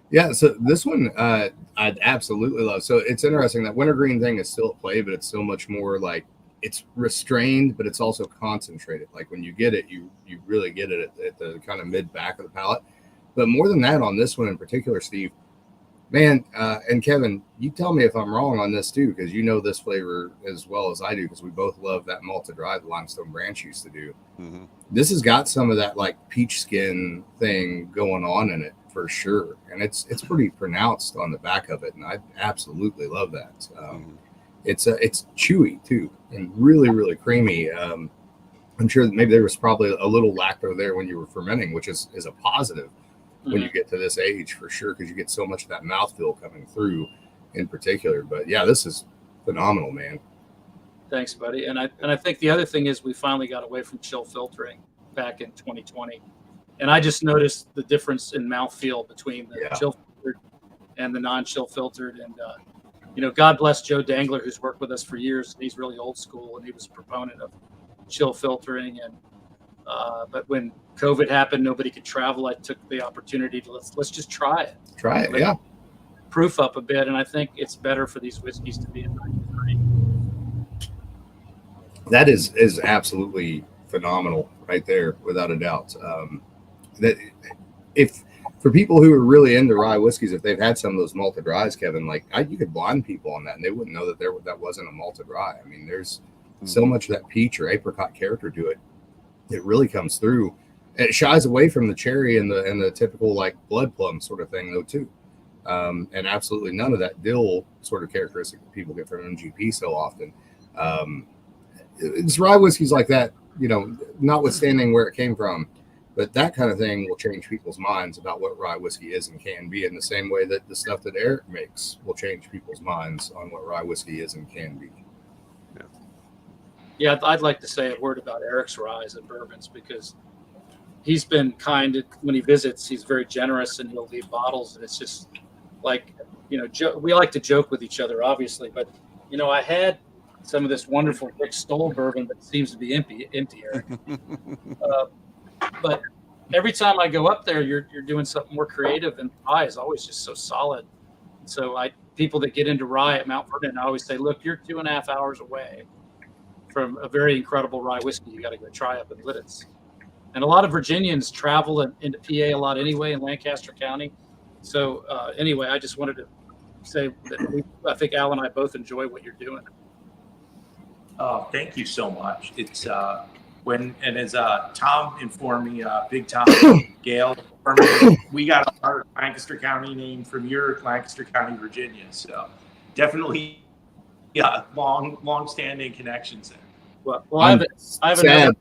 Yeah. So this one, I'd absolutely love. So it's interesting that wintergreen thing is still at play, but it's so much more like it's restrained, but it's also concentrated. Like when you get it, you really get it at the kind of mid back of the palate. But more than that, on this one in particular, Steve, Man, and Kevin, you tell me if I'm wrong on this too, because you know this flavor as well as I do, because we both love that malted rye the Limestone Branch used to do. Mm-hmm. This has got some of that like peach skin thing going on in it for sure, and it's pretty pronounced on the back of it, and I absolutely love that. It's chewy too, and really creamy. I'm sure that maybe there was probably a little lacto there when you were fermenting, which is a positive when you get to this age for sure, because you get so much of that mouthfeel coming through in particular. But yeah, this is phenomenal, man. Thanks, buddy. And I think the other thing is we finally got away from chill filtering back in 2020. And I just noticed the difference in mouthfeel between the chill filtered and the non-chill filtered. And, God bless Joe Dangler, who's worked with us for years. He's really old school, and he was a proponent of chill filtering. And but when COVID happened, nobody could travel. I took the opportunity to let's just try it. Yeah. Proof up a bit, and I think it's better for these whiskeys to be in 93. That is absolutely phenomenal right there, without a doubt. That if for people who are really into rye whiskeys, if they've had some of those malted ryes, Kevin, like you could blind people on that, and they wouldn't know that that wasn't a malted rye. I mean, there's so much of that peach or apricot character to it. It really comes through, and it shies away from the cherry and the typical like blood plum sort of thing though too, and absolutely none of that dill sort of characteristic that people get from MGP so often. It's rye whiskeys like that, notwithstanding where it came from, but that kind of thing will change people's minds about what rye whiskey is and can be, in the same way that the stuff that Erik makes will change people's minds on what rye whiskey is and can be. Yeah, I'd like to say a word about Erik's ryes and bourbons, because he's been kind. When he visits, he's very generous, and he'll leave bottles, and it's just like, we like to joke with each other, obviously, but I had some of this wonderful Rick Stoll bourbon that seems to be empty, Erik. But every time I go up there, you're doing something more creative, and rye is always just so solid. So people that get into rye at Mount Vernon, I always say, look, you're 2.5 hours away from a very incredible rye whiskey. You got to go try up in Lidditz. And a lot of Virginians travel into PA a lot anyway, in Lancaster County. So anyway, I just wanted to say that I think Al and I both enjoy what you're doing. Oh, thank you so much. It's as Tom informed me, Big Tom Gale, we got our Lancaster County name from your Lancaster County, Virginia. So definitely, long-standing connections there. Well, I have sad.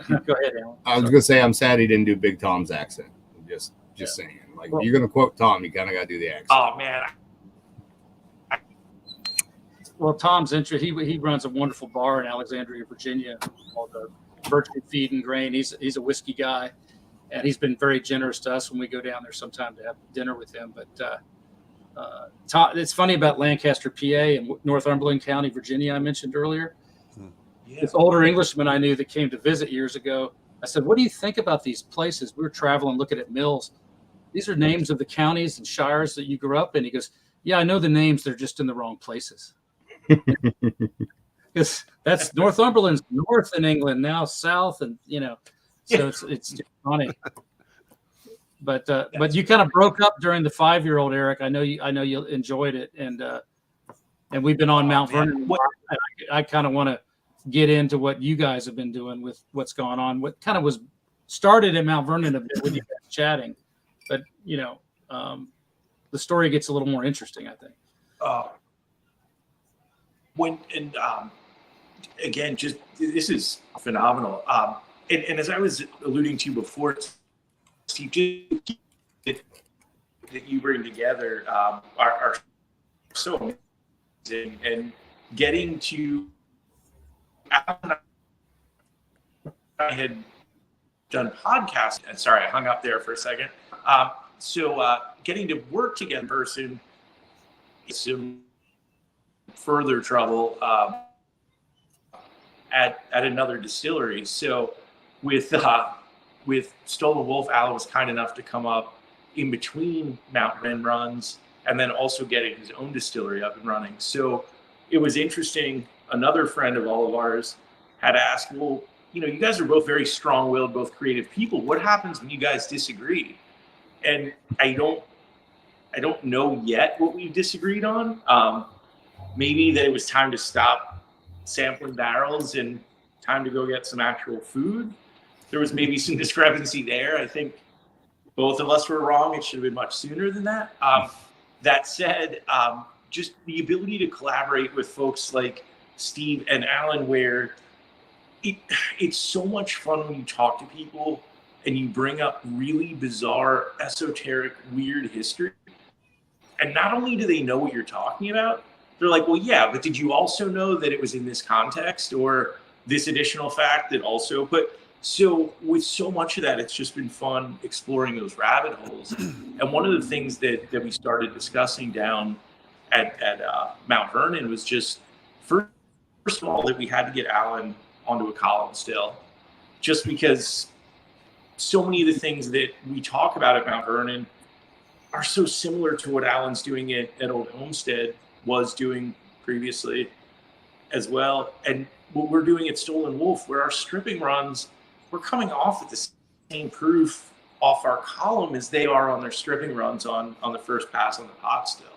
Go ahead, Alan. I was gonna say I'm sad he didn't do Big Tom's accent. Just saying. Like, if you're gonna quote Tom, you kind of got to do the accent. Oh man. Well, Tom's interested. He runs a wonderful bar in Alexandria, Virginia, called the Virtue Feed and Grain. He's a whiskey guy, and he's been very generous to us when we go down there sometime to have dinner with him. But Tom, it's funny about Lancaster, PA, and Northumberland County, Virginia, I mentioned earlier. Yeah. This older Englishman I knew that came to visit years ago, I said, what do you think about these places? We were traveling, looking at mills. These are names of the counties and shires that you grew up in. He goes, yeah, I know the names. They're just in the wrong places. Because that's Northumberland's north in England, now south, and so it's just funny. But you kind of broke up during the 5-year-old, Erik. I know you enjoyed it, and we've been on Mount Vernon. I kind of want to get into what you guys have been doing with what's going on. What kind of was started at Mount Vernon a bit with you guys chatting, but the story gets a little more interesting, I think. Again, just this is phenomenal. And as I was alluding to before, Steve, that you bring together are so amazing, and getting to. I had done podcasts. And sorry, I hung up there for a second. So getting to work together in person is some further trouble at another distillery. So with Stoll Wolfe, Al was kind enough to come up in between Mount Vernon runs, and then also getting his own distillery up and running. So it was interesting. Another friend of all of ours had asked, well, you guys are both very strong-willed, both creative people. What happens when you guys disagree? And I I don't know yet what we've disagreed on. Maybe that it was time to stop sampling barrels and time to go get some actual food. There was maybe some discrepancy there. I think both of us were wrong. It should have been much sooner than that. That said, just the ability to collaborate with folks like Steve and Alan, where it's so much fun when you talk to people and you bring up really bizarre, esoteric, weird history. And not only do they know what you're talking about, they're like, well, yeah, but did you also know that it was in this context or this additional fact that also, but so with so much of that, it's just been fun exploring those rabbit holes. And one of the things that we started discussing down at Mount Vernon was just, first of all, that we had to get Alan onto a column still, just because so many of the things that we talk about at Mount Vernon are so similar to what Alan's doing at Old Homestead was doing previously as well. And what we're doing at Stoll Wolfe, where our stripping runs, we're coming off at the same proof off our column as they are on their stripping runs on the first pass on the pot still.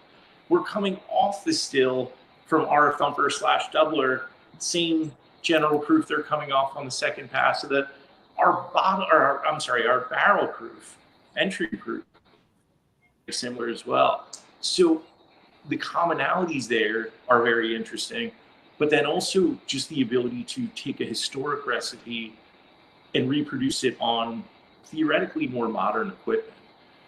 We're coming off the still from our thumper / doubler, same general proof they're coming off on the second pass of our barrel proof, entry proof, similar as well. So the commonalities there are very interesting, but then also just the ability to take a historic recipe and reproduce it on theoretically more modern equipment.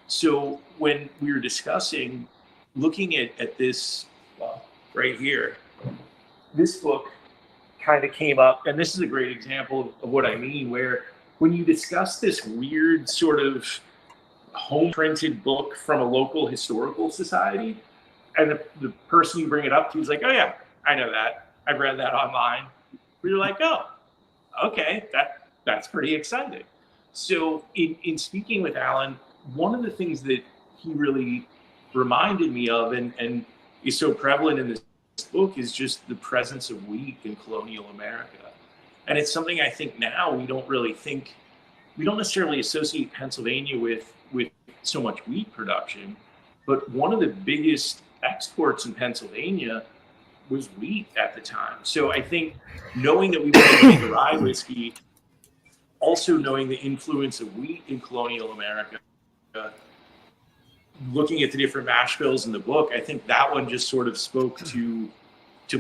So when we were discussing, looking at this, well, right here, this book kind of came up, and this is a great example of what I mean, where when you discuss this weird sort of home printed book from a local historical society, and the person you bring it up to is like, oh yeah, I know that. I've read that online. You're like, oh, okay, that's pretty exciting. So in speaking with Alan, one of the things that he really reminded me of and is so prevalent in this book is just the presence of wheat in colonial America. And it's something I think now we don't necessarily associate Pennsylvania with so much wheat production, but one of the biggest exports in Pennsylvania was wheat at the time. So I think knowing that we wanted to make a rye whiskey, also knowing the influence of wheat in colonial America, looking at the different mash bills in the book, I think that one just sort of spoke to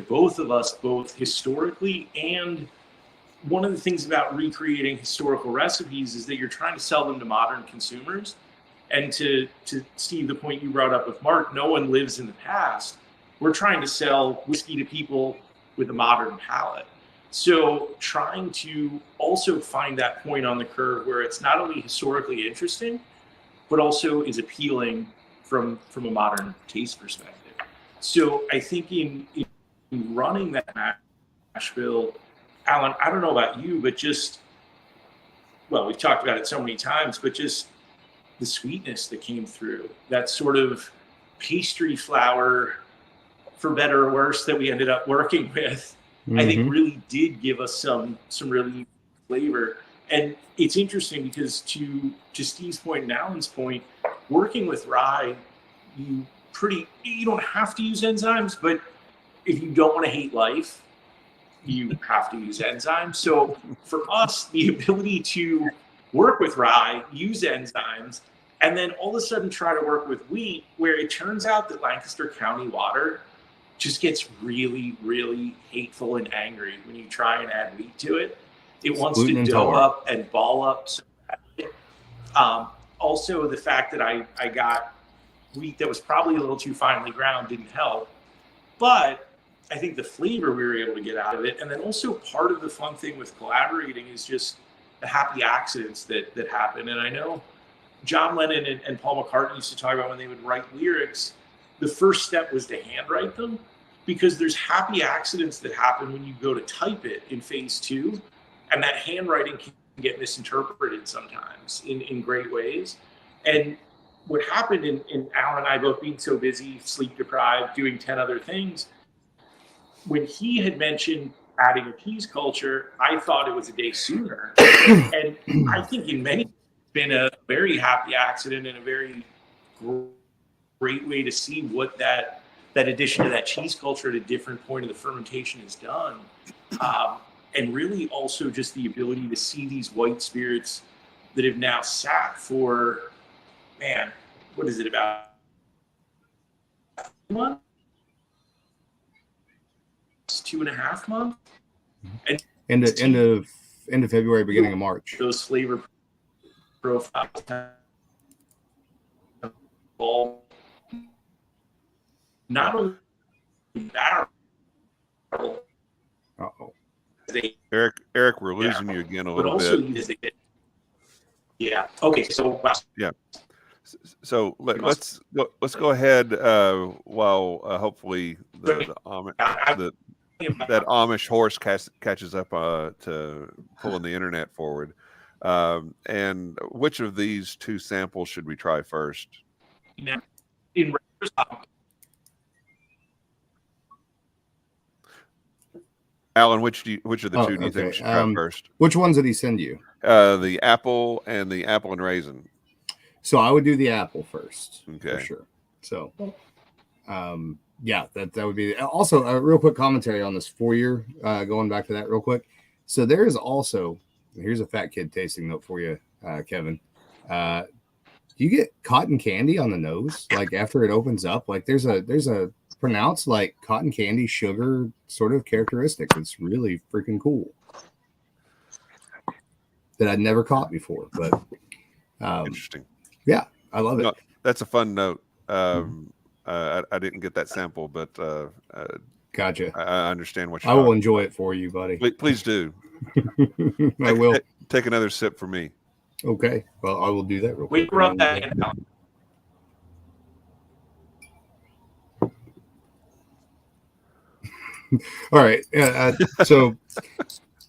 both of us, both historically, and one of the things about recreating historical recipes is that you're trying to sell them to modern consumers. And to Steve, the point you brought up with Mark, no one lives in the past. We're trying to sell whiskey to people with a modern palate. So trying to also find that point on the curve where it's not only historically interesting, but also is appealing from a modern taste perspective. So I think in running that mash bill, Alan, I don't know about you, but we've talked about it so many times, but just the sweetness that came through, that sort of pastry flour, for better or worse, that we ended up working with, I think really did give us some really flavor. And it's interesting because to Steve's point and Alan's point, working with rye, you don't have to use enzymes, but if you don't want to hate life, you have to use enzymes. So for us, the ability to work with rye, use enzymes, and then all of a sudden try to work with wheat, where it turns out that Lancaster County water just gets really, really hateful and angry when you try and add wheat to it. It wants to dough up and ball up. So also, the fact that I got wheat that was probably a little too finely ground didn't help. But I think the flavor we were able to get out of it, and then also part of the fun thing with collaborating is just the happy accidents that happen. And I know John Lennon and Paul McCartney used to talk about when they would write lyrics, the first step was to handwrite them, because there's happy accidents that happen when you go to type it in phase 2, and that handwriting can get misinterpreted sometimes in great ways. And what happened in Al and I both being so busy, sleep deprived, doing 10 other things, when he had mentioned adding a cheese culture, I thought it was a day sooner. And I think in many, it's been a very happy accident and a very great way to see what that addition to that cheese culture at a different point of the fermentation is done. And really also just the ability to see these white spirits that have now sat for, man, what is it, about a month? 2.5 months? And End of February, beginning of March. those flavor profiles all not only barrel. Uh-oh. Erik, we're losing you again a But little also bit. as they get, yeah. Okay. So Yeah. So let's go ahead while hopefully that Amish horse catches up to pulling the internet forward. And which of these two samples should we try first? In retrospect, Alan, which of the two do you think we should try first? Which ones did he send you? The apple and raisin. So I would do the apple first, okay, for sure. So, yeah, that would be. Also, a real quick commentary on this 4-year. Going back to that real quick. So there is also, here's a fat kid tasting note for you, Kevin. You get cotton candy on the nose, like after it opens up. Like there's a pronounced like cotton candy sugar sort of characteristic. It's really freaking cool that I'd never caught before. But interesting. Yeah, I love it. No, that's a fun note. I didn't get that sample, but gotcha. I understand what you're I will enjoy it for you, buddy. Please do. I will. Take another sip for me. Okay. Well, I will do that real quick. We rub that in. All right. So,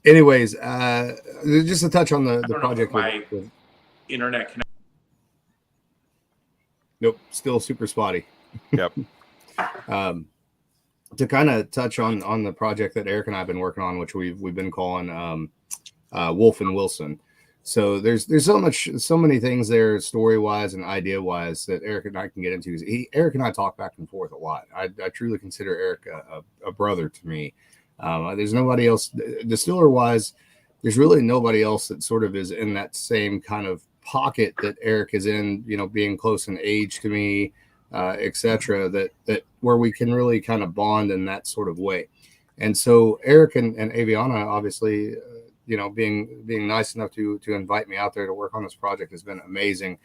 anyways, just to touch on the project. My internet connection. Nope. Still super spotty. Yep. To kind of touch on the project that Erik and I have been working on, which we've been calling Wolfe and Wilson. So there's so many things there, story wise and idea wise, that Erik and I can get into. Erik and I talk back and forth a lot. I truly consider Erik a brother to me. There's nobody else distiller wise. There's really nobody else that sort of is in that same kind of pocket that Erik is in. You know, being close in age to me, etc. That where we can really kind of bond in that sort of way. And so Erik and Aviana, obviously. You know, being nice enough to invite me out there to work on this project has been amazing.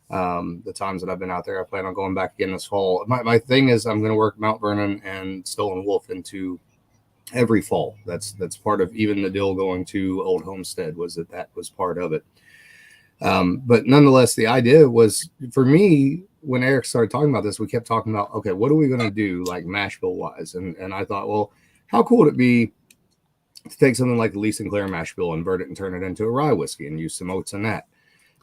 The times that I've been out there, I plan on going back again this fall. My thing is I'm going to work Mount Vernon and Stoll Wolfe into every fall. That's part of even the deal going to Old Homestead was that was part of it. But nonetheless, the idea was for me when Erik started talking about this, we kept talking about, okay, what are we going to do like mash bill wise? And I thought, well, how cool would it be to take something like the Lee Sinclair mash bill, invert it and turn it into a rye whiskey and use some oats in that.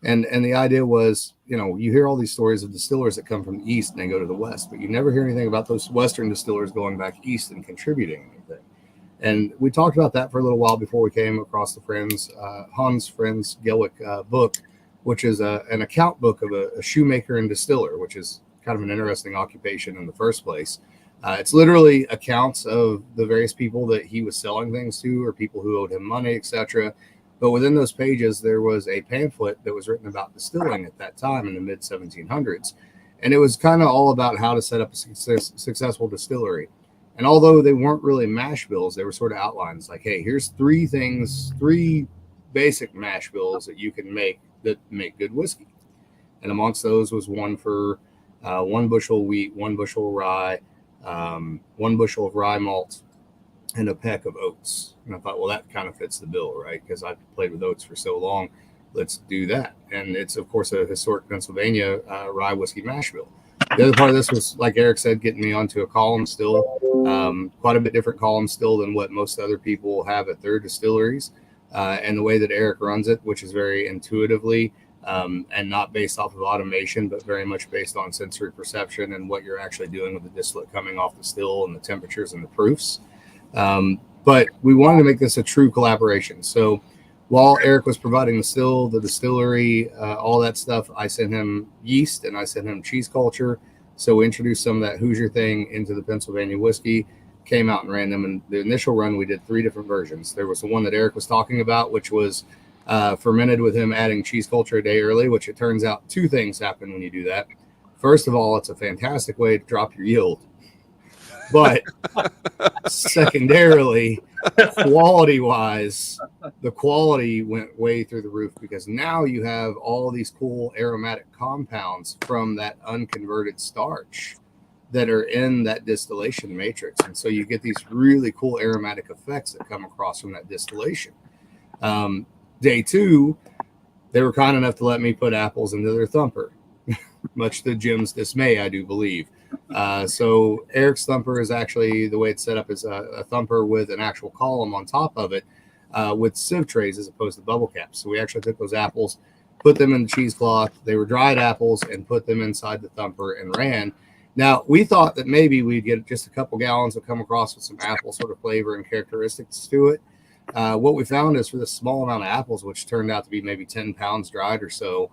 And the idea was, you know, you hear all these stories of distillers that come from the East and they go to the West, but you never hear anything about those Western distillers going back East and contributing anything. And we talked about that for a little while before we came across the Hans Friends Gelwick book, which is an account book of a shoemaker and distiller, which is kind of an interesting occupation in the first place. It's literally accounts of the various people that he was selling things to or people who owed him money, etc. But within those pages, there was a pamphlet that was written about distilling at that time in the mid 1700s. And it was kind of all about how to set up a successful distillery. And although they weren't really mash bills, they were sort of outlines like, hey, here's three basic mash bills that you can make that make good whiskey. And amongst those was one for 1 bushel wheat, 1 bushel rye, 1 bushel of rye malt, and a peck of oats. And I thought, well, that kind of fits the bill, right? Because I've played with oats for so long. Let's do that. And it's, of course, a historic Pennsylvania rye whiskey mash bill. The other part of this was, like Erik said, getting me onto a column still, quite a bit different column still than what most other people have at their distilleries. And the way that Erik runs it, which is very intuitively and not based off of automation, but very much based on sensory perception and what you're actually doing with the distillate coming off the still and the temperatures and the proofs. But we wanted to make this a true collaboration. So while Erik was providing the still, the distillery, all that stuff, I sent him yeast and I sent him cheese culture. So we introduced some of that Hoosier thing into the Pennsylvania whiskey, came out and ran them. And the initial run, we did 3 different versions. There was the one that Erik was talking about, which was fermented with him adding cheese culture a day early, which it turns out 2 things happen when you do that. First of all, it's a fantastic way to drop your yield. But secondarily, quality-wise, the quality went way through the roof because now you have all these cool aromatic compounds from that unconverted starch that are in that distillation matrix. And so you get these really cool aromatic effects that come across from that distillation. Day 2, they were kind enough to let me put apples into their thumper, much to Jim's dismay, I do believe. So Erik's thumper is actually, the way it's set up is a thumper with an actual column on top of it with sieve trays as opposed to bubble caps. So we actually took those apples, put them in the cheesecloth. They were dried apples and put them inside the thumper and ran. Now, we thought that maybe we'd get just a couple gallons that come across with some apple sort of flavor and characteristics to it. What we found is for this small amount of apples, which turned out to be maybe 10 pounds dried or so,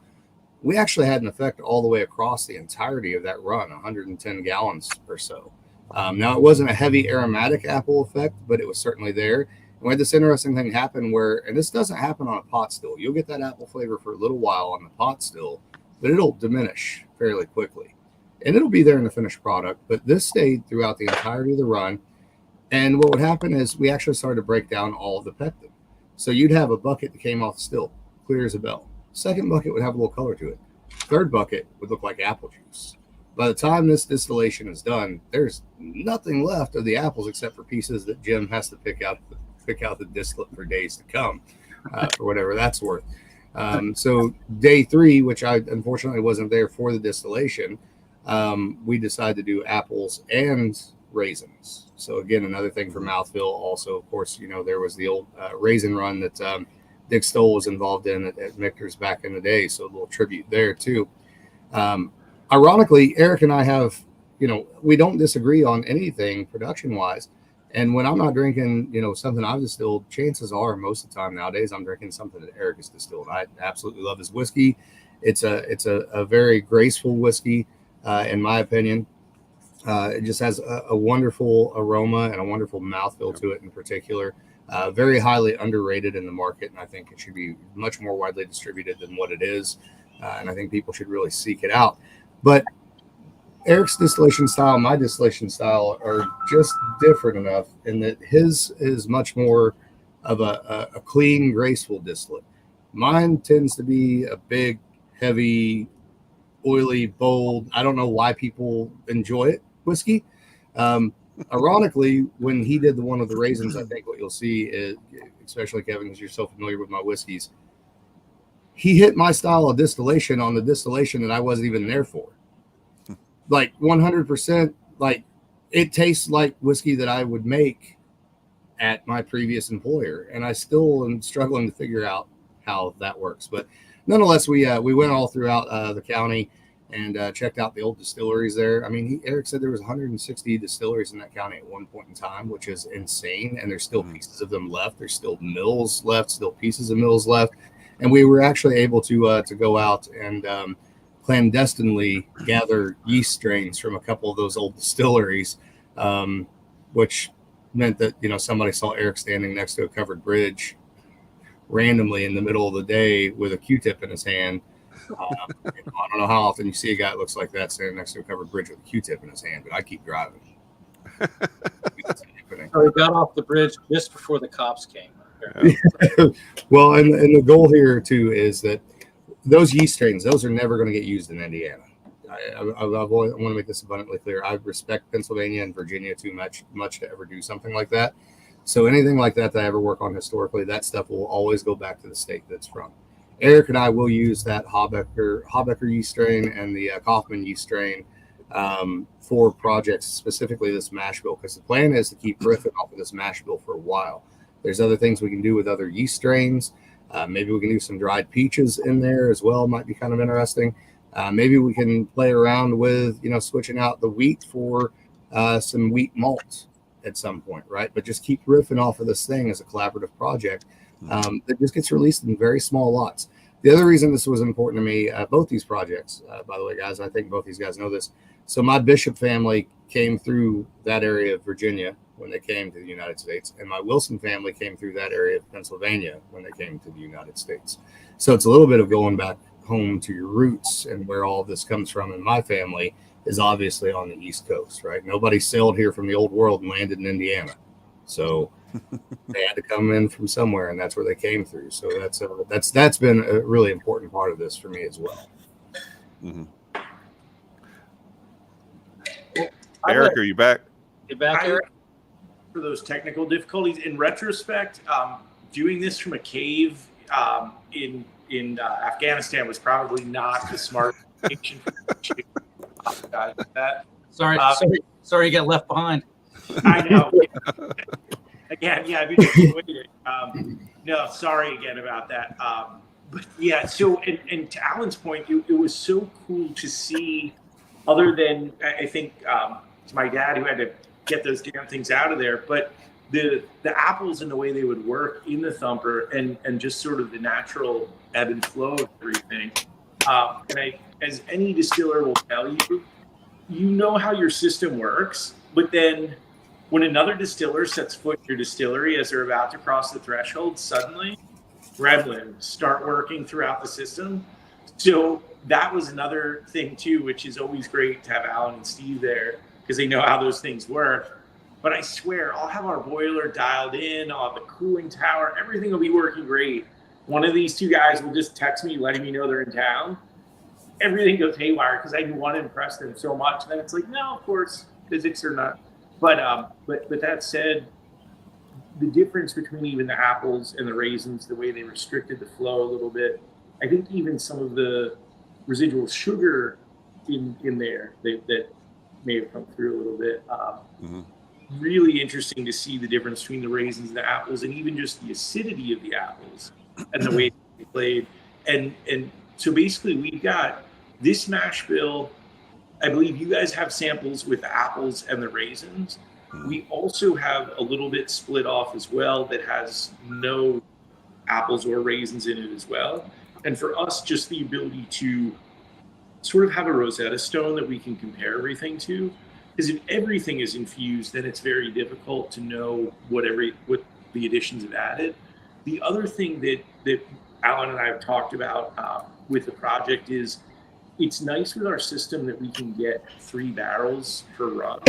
we actually had an effect all the way across the entirety of that run, 110 gallons or so. Now, it wasn't a heavy aromatic apple effect, but it was certainly there. And we had this interesting thing happen where, and this doesn't happen on a pot still. You'll get that apple flavor for a little while on the pot still, but it'll diminish fairly quickly. And it'll be there in the finished product, but this stayed throughout the entirety of the run. And what would happen is we actually started to break down all of the pectin. So you'd have a bucket that came off the still, clear as a bell. Second bucket would have a little color to it. Third bucket would look like apple juice. By the time this distillation is done, there's nothing left of the apples except for pieces that Jim has to pick out the distillate for days to come, for whatever that's worth. So day 3, which I unfortunately wasn't there for the distillation, we decided to do apples and raisins. So again, another thing for mouthfeel. Also, of course, there was the old raisin run that Dick Stoll was involved in at Michter's back in the day. So a little tribute there too. Ironically, Erik and I have, we don't disagree on anything production wise. And when I'm not drinking, something I've distilled, chances are most of the time nowadays I'm drinking something that Erik has distilled. I absolutely love his whiskey. It's a very graceful whiskey, in my opinion. It just has a wonderful aroma and a wonderful mouthfeel to it in particular. Very highly underrated in the market, and I think it should be much more widely distributed than what it is. And I think people should really seek it out. But Erik's distillation style, my distillation style are just different enough in that his is much more of a clean, graceful distillate. Mine tends to be a big, heavy, oily, bold. I don't know why people enjoy it, whiskey. Ironically, when he did the one with the raisins, I think what you'll see is, especially Kevin, because you're so familiar with my whiskeys, he hit my style of distillation on the distillation that I wasn't even there for. Like 100%, like it tastes like whiskey that I would make at my previous employer. And I still am struggling to figure out how that works. But nonetheless, we went all throughout the county and checked out the old distilleries there. I mean, Erik said there was 160 distilleries in that county at one point in time, which is insane. And there's still pieces of them left. There's still mills left, still pieces of mills left. And we were actually able to go out and clandestinely gather yeast strains from a couple of those old distilleries, which meant that, somebody saw Erik standing next to a covered bridge randomly in the middle of the day with a Q-tip in his hand. I don't know how often you see a guy that looks like that standing next to a covered bridge with a Q-tip in his hand, but I keep driving. So he got off the bridge just before the cops came. Well, and the goal here too is that those yeast strains, those are never going to get used in Indiana. I want to make this abundantly clear. I respect Pennsylvania and Virginia too much to ever do something like that. So anything like that I ever work on historically, that stuff will always go back to the state that's from. Erik and I will use that Habecker yeast strain and the Kaufman yeast strain for projects, specifically this mash bill, because the plan is to keep riffing off of this mash bill for a while. There's other things we can do with other yeast strains. Maybe we can do some dried peaches in there as well. Might be kind of interesting. Maybe we can play around with, switching out the wheat for some wheat malt at some point, right? But just keep riffing off of this thing as a collaborative project that just gets released in very small lots. The other reason this was important to me, both these projects, by the way, guys, I think both these guys know this, So my Bishop family came through that area of Virginia when they came to the United States, and my Wilson family came through that area of Pennsylvania when they came to the United States. So it's a little bit of going back home to your roots, and where all this comes from in my family is obviously on the East Coast, right? Nobody sailed here from the old world and landed in Indiana. So they had to come in from somewhere, and that's where they came through. So that's been a really important part of this for me as well. Mm-hmm. Erik, are you back? You back, Erik? For those technical difficulties, in retrospect, doing this from a cave in Afghanistan was probably not the smart action. Sorry, you got left behind. I know. Again, yeah, we just waited. No, sorry again about that. But yeah, so and to Alan's point, it was so cool to see. Other than I think it's my dad who had to get those damn things out of there, but the apples and the way they would work in the thumper and just sort of the natural ebb and flow of everything. And as any distiller will tell you, you know how your system works, but then when another distiller sets foot in your distillery as they're about to cross the threshold, suddenly gremlins start working throughout the system. So that was another thing too, which is always great to have Alan and Steve there because they know how those things work. But I swear, I'll have our boiler dialed in, I'll have the cooling tower, everything will be working great. One of these two guys will just text me, letting me know they're in town. Everything goes haywire because I want to impress them so much. And then it's like, no, of course, physics are not. But that said, the difference between even the apples and the raisins, the way they restricted the flow a little bit, I think even some of the residual sugar in there that may have come through a little bit. Really interesting to see the difference between the raisins and the apples, and even just the acidity of the apples and the way they played. And so basically we've got this mash bill. I believe you guys have samples with the apples and the raisins. We also have a little bit split off as well that has no apples or raisins in it as well. And for us, just the ability to sort of have a Rosetta Stone that we can compare everything to. Because if everything is infused, then it's very difficult to know what the additions have added. The other thing that Alan and I have talked about with the project is it's nice with our system that we can get 3 barrels per run.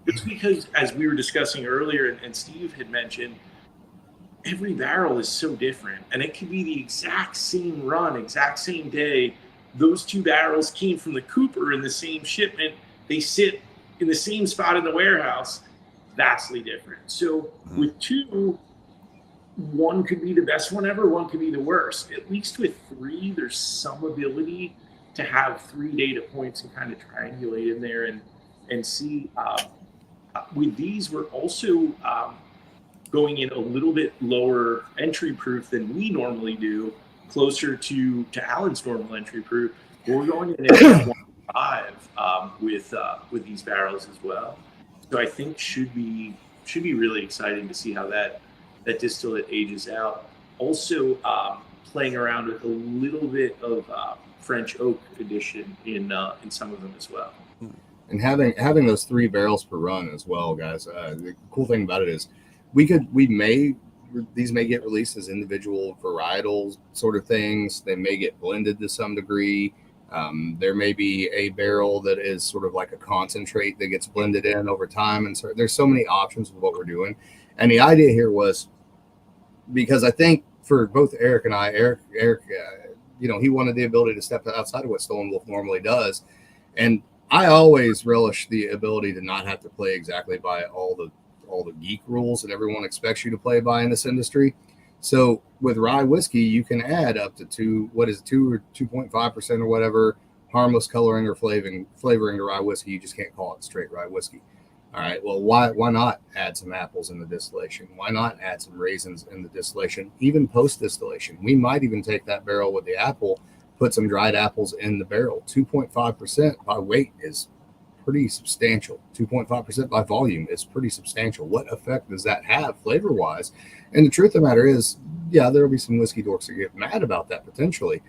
It's because, as we were discussing earlier, and Steve had mentioned, every barrel is so different, and it could be the exact same run, exact same day. Those 2 barrels came from the Cooper in the same shipment. They sit in the same spot in the warehouse, vastly different. So with 2, one could be the best one ever, one could be the worst. At least with 3, there's some ability to have 3 data points and kind of triangulate in there and see. With these, we're also going in a little bit lower entry proof than we normally do, closer to Alan's normal entry proof. We're going in at 1.5 with these barrels as well. So I think should be really exciting to see how that distillate ages out. Also playing around with a little bit of French oak addition in some of them as well. And having those 3 barrels per run as well, guys. The cool thing about it is these may get released as individual varietal sort of things. They may get blended to some degree. There may be a barrel that is sort of like a concentrate that gets blended in over time. And so there's so many options with what we're doing. And the idea here was, because I think for both Erik and I, Erik, he wanted the ability to step outside of what Stoll Wolfe normally does. And I always relish the ability to not have to play exactly by all the geek rules that everyone expects you to play by in this industry. So with rye whiskey, you can add up to 2 or 2.5% or whatever harmless coloring or flavoring to rye whiskey. You just can't call it straight rye whiskey. All right. Well, why not add some apples in the distillation? Why not add some raisins in the distillation, even post distillation? We might even take that barrel with the apple, put some dried apples in the barrel. 2.5% by weight is pretty substantial. 2.5% by volume is pretty substantial. What effect does that have flavor wise? And the truth of the matter is, yeah, there'll be some whiskey dorks that get mad about that potentially.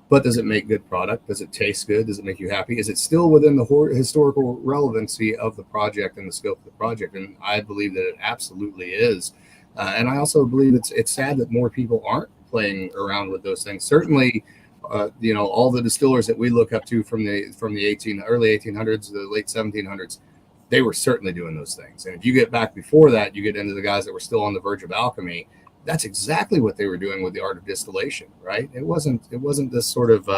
But does it make good product? Does it taste good? Does it make you happy? Is it still within the historical relevancy of the project and the scope of the project? And I believe that it absolutely is. And I also believe it's sad that more people aren't playing around with those things. Certainly, all the distillers that we look up to from the early 1800s, the late 1700s, they were certainly doing those things. And if you get back before that, you get into the guys that were still on the verge of alchemy. That's exactly what they were doing with the art of distillation, right? It wasn't this sort of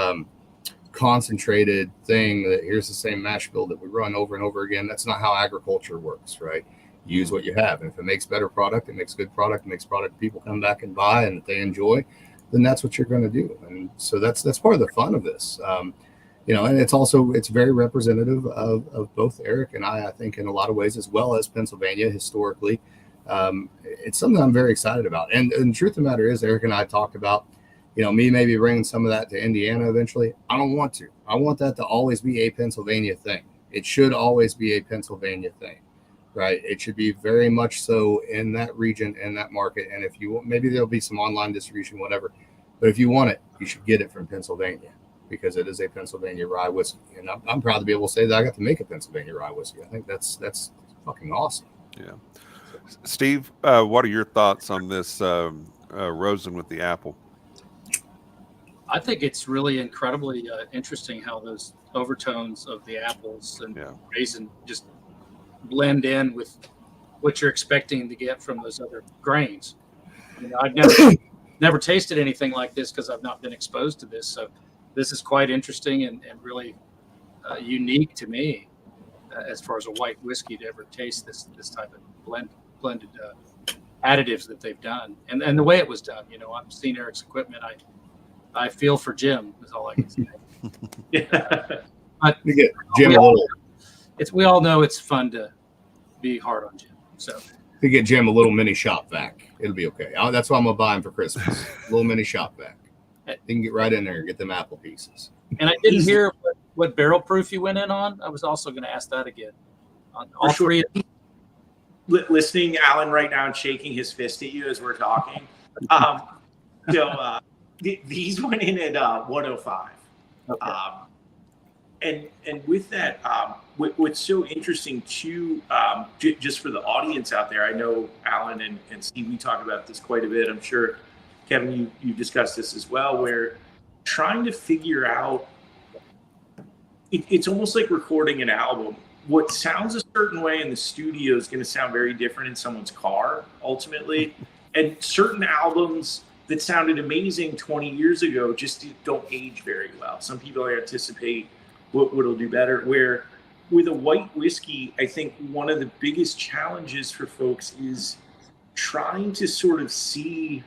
concentrated thing that here's the same mash bill that we run over and over again. That's not how agriculture works, right? Use what you have. And if it makes better product, it makes good product, it makes product people come back and buy and that they enjoy, then that's what you're going to do. And so that's part of the fun of this. And it's very representative of both Erik and I think in a lot of ways, as well as Pennsylvania historically. It's something I'm very excited about. And the truth of the matter is, Erik and I talked about, me maybe bringing some of that to Indiana eventually. I don't want to. I want that to always be a Pennsylvania thing. It should always be a Pennsylvania thing, right? It should be very much so in that region, in that market. And if you maybe there'll be some online distribution, whatever. But if you want it, you should get it from Pennsylvania because it is a Pennsylvania rye whiskey. And I'm proud to be able to say that I got to make a Pennsylvania rye whiskey. I think that's fucking awesome. Yeah. Steve, what are your thoughts on this rosin with the apple? I think it's really incredibly interesting how those overtones of the apples and raisin just blend in with what you're expecting to get from those other grains. I've never tasted anything like this because I've not been exposed to this. So this is quite interesting and really unique to me as far as a white whiskey to ever taste this type of blended additives that they've done and the way it was done. I've seen Erik's equipment. I feel for Jim is all I can say. But you get Jim we all know it's fun to be hard on Jim. So to get Jim a little mini shop vac, it'll be okay. That's what I'm gonna buy him for Christmas. A little mini shop vac. He can get right in there and get them apple pieces. And I didn't hear what barrel proof you went in on. I was also going to ask that again. On all three. Listening, Alan, right now and shaking his fist at you as we're talking. These went in at 105. Okay. And with that, what's so interesting too, just for the audience out there, I know Alan and Steve, we talk about this quite a bit. I'm sure, Kevin, you discussed this as well, where trying to figure out, it's almost like recording an album. What sounds a certain way in the studio is going to sound very different in someone's car, ultimately. And certain albums that sounded amazing 20 years ago just don't age very well. Some people anticipate what'll do better. Where with a white whiskey, I think one of the biggest challenges for folks is trying to sort of see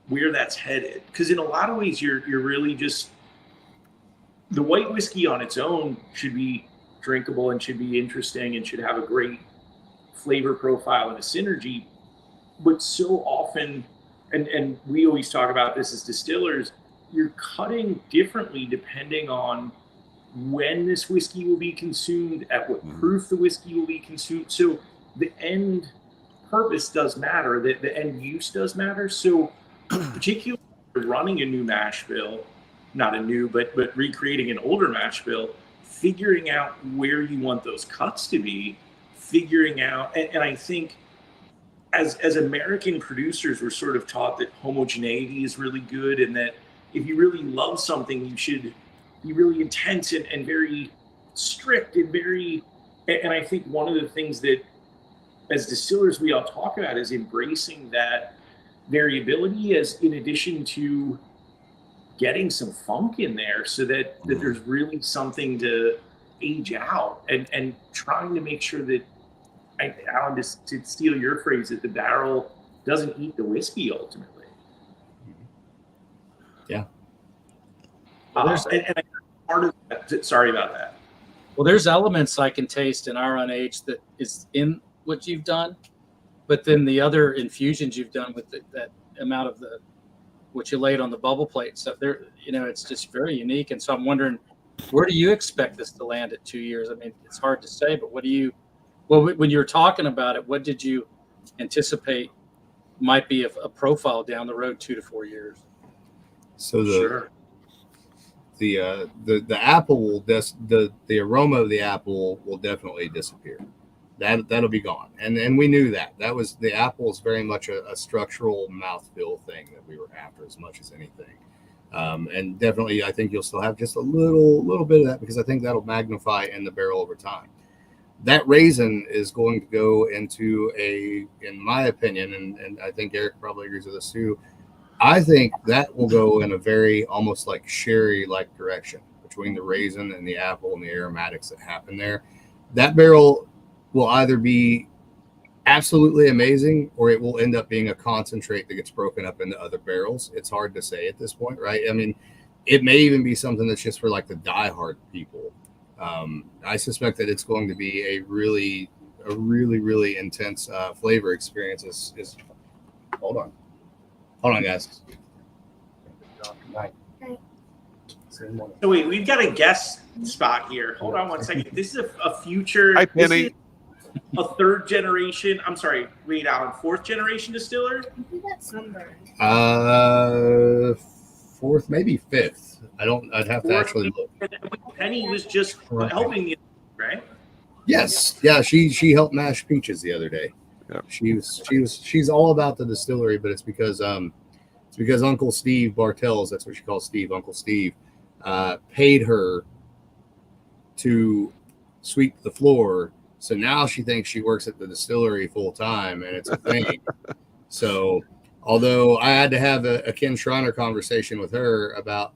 where that's headed. Because in a lot of ways, you're really just, the white whiskey on its own should be drinkable and should be interesting and should have a great flavor profile and a synergy. But so often, and we always talk about this as distillers, you're cutting differently depending on when this whiskey will be consumed, at what proof the whiskey will be consumed. So the end purpose does matter, the end use does matter. So particularly running a new mash bill, not a new, but recreating an older mash bill, figuring out where you want those cuts to be, figuring out, and I think as American producers, we're sort of taught that homogeneity is really good, and that if you really love something, you should be really intense and very strict and I think one of the things that as distillers we all talk about is embracing that variability, as in addition to getting some funk in there so that there's really something to age out and trying to make sure that, Alan, just to steal your phrase, that the barrel doesn't eat the whiskey ultimately. Yeah. And part of that, sorry about that. Well, there's elements I can taste in our unaged that is in what you've done, but then the other infusions you've done with that amount of what you laid on the bubble plate and stuff there, it's just very unique. And so I'm wondering, where do you expect this to land at 2 years? I mean, it's hard to say, but when you were talking about it, what did you anticipate might be a profile down the road 2 to 4 years? So the apple will the aroma of the apple will definitely disappear. That'll be gone, and we knew that was the apple is very much a structural mouthfeel thing that we were after as much as anything. And definitely, I think you'll still have just a little bit of that, because I think that'll magnify in the barrel over time. That raisin is going to go into in my opinion, and I think Erik probably agrees with this too, I think that will go in a very almost like sherry-like direction between the raisin and the apple and the aromatics that happen there. That barrel will either be absolutely amazing, or it will end up being a concentrate that gets broken up into other barrels. It's hard to say at this point, right? I mean, it may even be something that's just for like the diehard people. I suspect that it's going to be a really intense flavor experience. Hold on, guys. So wait, we've got a guest spot here. Hold on one second. This is a future. Hi, Penny. A third generation. I'm sorry. Wait, Alan. Fourth generation distiller. I think that's sunburned. Fourth, maybe fifth. I'd have to actually look. Penny was just helping me, right? Yes, yeah. She helped mash peaches the other day. Yep. She's all about the distillery, but it's because Uncle Steve Bartels, that's what she calls Steve, Uncle Steve, paid her to sweep the floor. So now she thinks she works at the distillery full time, and it's a thing. So although I had to have a Ken Schreiner conversation with her about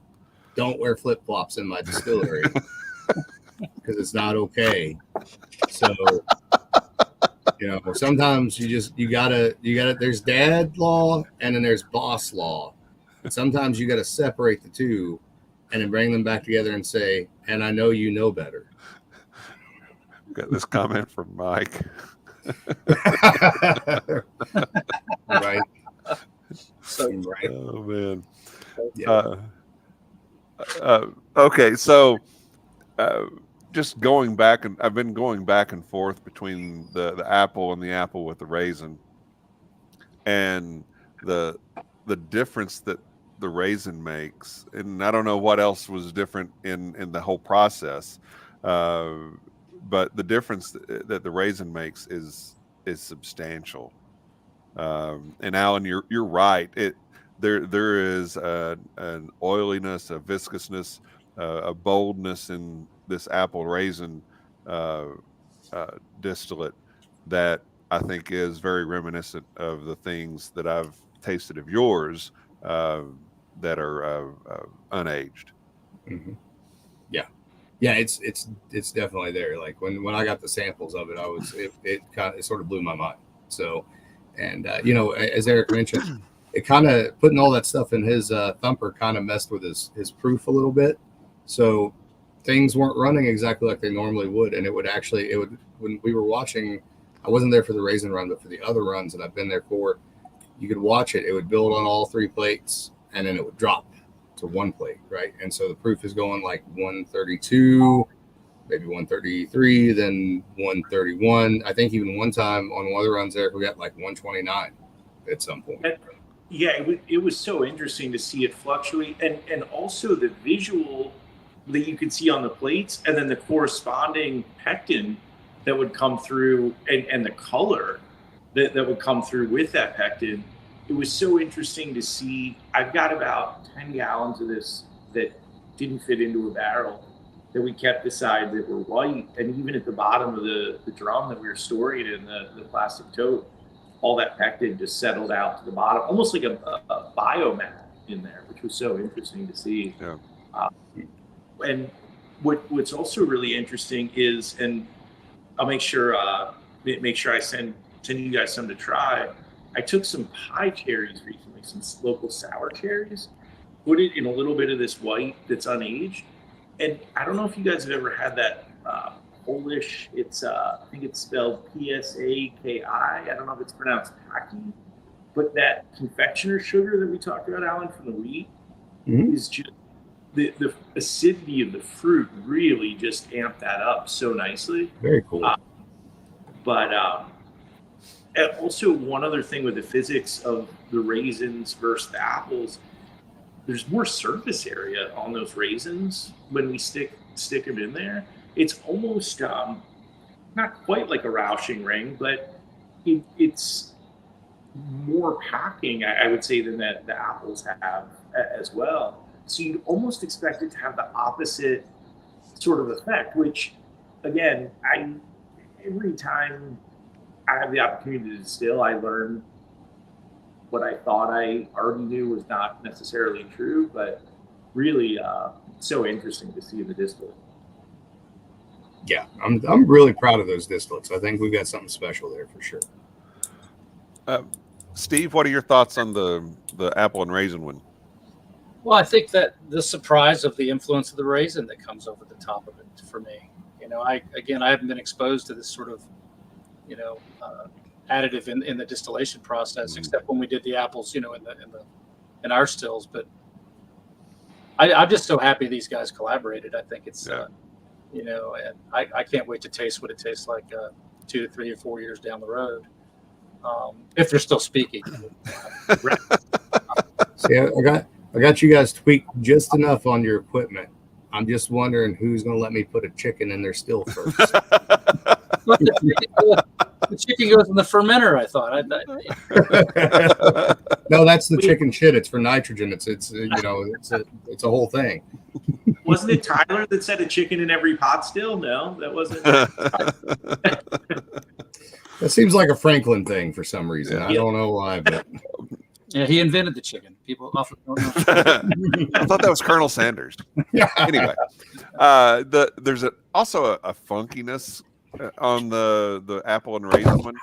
don't wear flip flops in my distillery because it's not okay. So sometimes you gotta there's dad law and then there's boss law. And sometimes you gotta separate the two and then bring them back together and say, and I know you know better. Got this comment from Mike. Right. Right. Oh man. Yeah. Okay, so just going back, and I've been going back and forth between the apple and the apple with the raisin, and the difference that the raisin makes, and I don't know what else was different in the whole process, but the difference that the raisin makes is substantial. And Alan, you're right. There is an oiliness, a viscousness, a boldness in this apple raisin distillate that I think is very reminiscent of the things that I've tasted of yours that are unaged. Mm-hmm. Yeah, it's definitely there. Like when I got the samples of it, it sort of blew my mind. So, and as Erik mentioned, it kind of putting all that stuff in his thumper kind of messed with his proof a little bit. So things weren't running exactly like they normally would, and it would when we were watching. I wasn't there for the raisin run, but for the other runs that I've been there for, you could watch it. It would build on all three plates, and then it would drop to one plate, right? And so the proof is going like 132, maybe 133, then 131. I think even one time on one of the runs there, we got like 129 at some point. Yeah, it was so interesting to see it fluctuate, and also the visual that you could see on the plates, and then the corresponding pectin that would come through, and the color that would come through with that pectin. It was so interesting to see. I've got about 10 gallons of this that didn't fit into a barrel that we kept aside that were white. And even at the bottom of the drum that we were storing in the plastic tote, all that pectin just settled out to the bottom, almost like a biomat in there, which was so interesting to see. Yeah. And what's also really interesting is, and I'll make sure I send you guys some to try. I took some pie cherries recently, some local sour cherries, put it in a little bit of this white that's unaged. And I don't know if you guys have ever had that Polish, I think it's spelled Psaki. I don't know if it's pronounced Paki, but that confectioner sugar that we talked about, Alan, from the wheat, is just the acidity of the fruit really just amped that up so nicely. Very cool. And also one other thing with the physics of the raisins versus the apples, there's more surface area on those raisins when we stick them in there. It's almost not quite like a Rausching ring, but it's more packing, I would say, than that the apples have as well. So you'd almost expect it to have the opposite sort of effect, which, again, every time I have the opportunity to distill, I learn what I thought I already knew was not necessarily true, but really so interesting to see in the distillate. Yeah, I'm really proud of those distillates. I think we've got something special there for sure. Steve, what are your thoughts on the apple and raisin one? Well, I think that the surprise of the influence of the raisin that comes over the top of it for me. I haven't been exposed to this sort of, additive in the distillation process, except when we did the apples, in our stills. But I'm just so happy these guys collaborated. I think it's, and I can't wait to taste what it tastes like 2 to 3 or 4 years down the road, if they're still speaking. See, I got you guys tweaked just enough on your equipment. I'm just wondering who's going to let me put a chicken in their still first. The chicken goes in the fermenter, I thought. No, that's the chicken shit. It's for nitrogen. It's a whole thing. Wasn't it Tyler that said a chicken in every pot still? No, that wasn't. That seems like a Franklin thing for some reason. I don't know why, but yeah, he invented the chicken. People often don't know. I thought that was Colonel Sanders. Anyway, there's also a funkiness on the apple and raisin one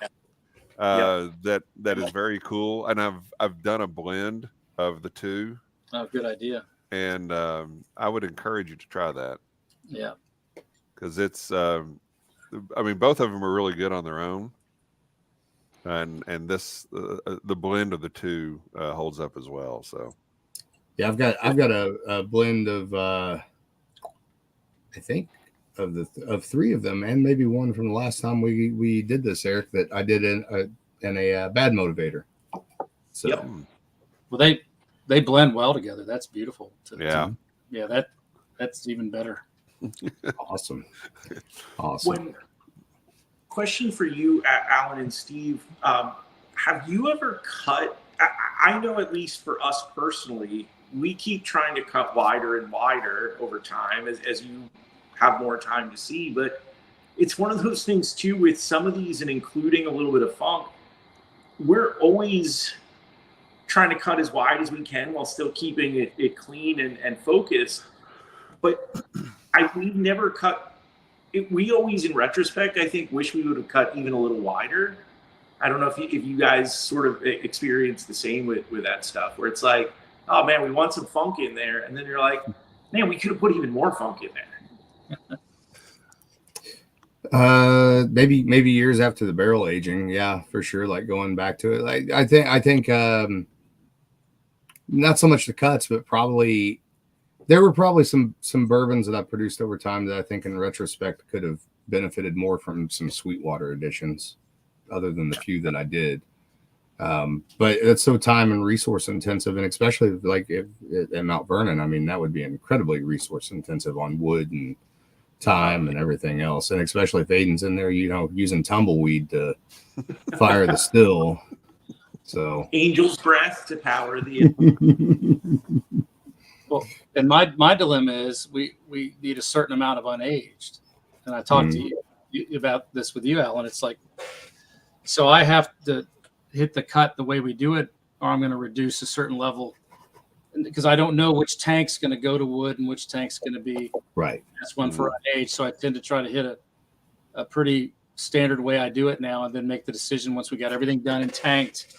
that is very cool, and I've done a blend of the two. Oh, good idea. And I would encourage you to try that. Yeah, because it's both of them are really good on their own, and this the blend of the two holds up as well. So yeah, I've got a blend of I think of 3 of them, and maybe one from the last time we did this, Eric, that I did in a bad motivator. So well, they blend well together. That's beautiful. That's even better. Awesome. Question for you, Alan and Steve. Have you ever cut? I know, at least for us personally, we keep trying to cut wider and wider over time as you have more time to see. But it's one of those things too with some of these, and including a little bit of funk, we're always trying to cut as wide as we can while still keeping it clean and focused. But we've never cut it. We always, in retrospect, I think, wish we would have cut even a little wider. I don't know if you guys sort of experience the same with that stuff, where it's like, oh man, we want some funk in there, and then you're like, man, we could have put even more funk in there. Maybe years after the barrel aging, yeah, for sure. Like going back to it, like I think not so much the cuts, but probably there were probably some bourbons that I produced over time that I think in retrospect could have benefited more from some Sweetwater additions, other than the few that I did. But it's so time and resource intensive, and especially like at Mount Vernon, I mean, that would be incredibly resource intensive on wood and time and everything else. And especially if Aiden's in there, using tumbleweed to fire the still. So angel's breath to power the. Well, and my dilemma is we need a certain amount of unaged, and I talked to you about this with you, Alan. It's like, so I have to hit the cut the way we do it, or I'm going to reduce a certain level, because I don't know which tank's going to go to wood and which tank's going to be right. That's one for unaged. So I tend to try to hit a pretty standard way I do it now, and then make the decision once we got everything done and tanked,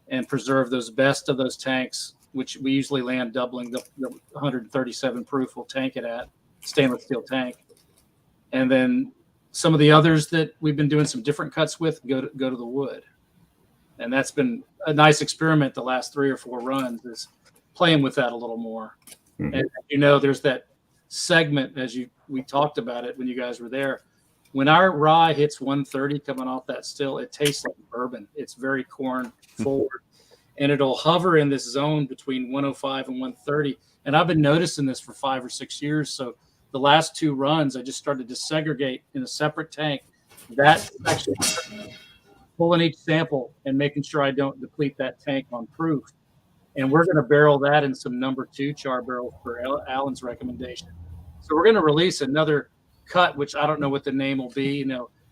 and preserve those best of those tanks, which we usually land doubling the 137 proof we'll tank it at, stainless steel tank. And then some of the others that we've been doing some different cuts with go to the wood. And that's been a nice experiment the last 3 or 4 runs, is playing with that a little more. Mm-hmm. And there's that segment, we talked about it when you guys were there. When our rye hits 130 coming off that still, it tastes like bourbon. It's very corn forward. and it'll hover in this zone between 105 and 130. And I've been noticing this for 5 or 6 years. So the last 2 runs, I just started to segregate in a separate tank that section, pulling each sample and making sure I don't deplete that tank on proof. And we're going to barrel that in some number 2 char barrels for Alan's recommendation. So we're going to release another cut, which I don't know what the name will be,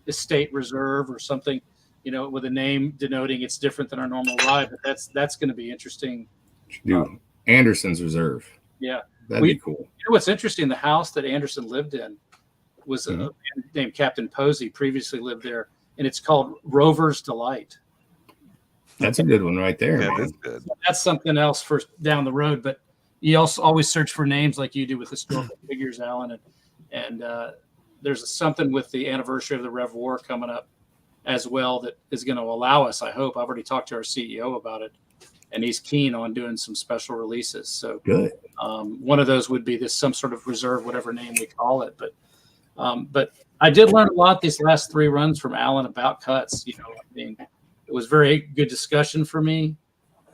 Estate Reserve or something, with a name denoting it's different than our normal rye. But that's going to be interesting. Anderson's Reserve. Yeah. That'd be cool. What's interesting, the house that Anderson lived in was a man named Captain Posey, previously lived there, and it's called Rover's Delight. That's a good one right there. Yeah, Man. that's good. So that's something else for down the road, but you also always search for names like you do with historical figures, Alan, and there's something with the anniversary of the Rev War coming up as well that is going to allow us, I hope. I've already talked to our CEO about it, and he's keen on doing some special releases. So Good. One of those would be some sort of reserve, whatever name we call it. But I did learn a lot these last 3 runs from Alan about cuts. It was very good discussion for me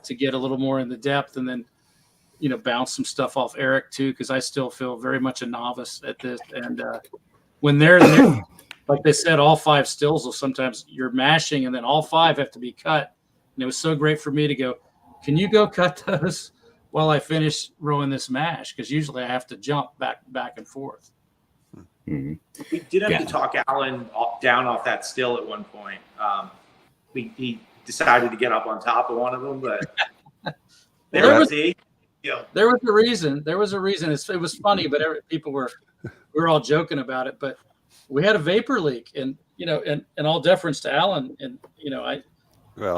to get a little more in the depth, and then bounce some stuff off Erik too, because I still feel very much a novice at this. And when they're there, like they said, all 5 stills will sometimes you're mashing, and then all 5 have to be cut. And it was so great for me to go, can you go cut those while I finish rowing this mash? Because usually I have to jump back and forth. Mm-hmm. We did have to talk Alan down off that still at one point. He decided to get up on top of one of them, but there was a reason. There was a reason. It was funny, but we were all joking about it. But we had a vapor leak, and and all deference to Alan, and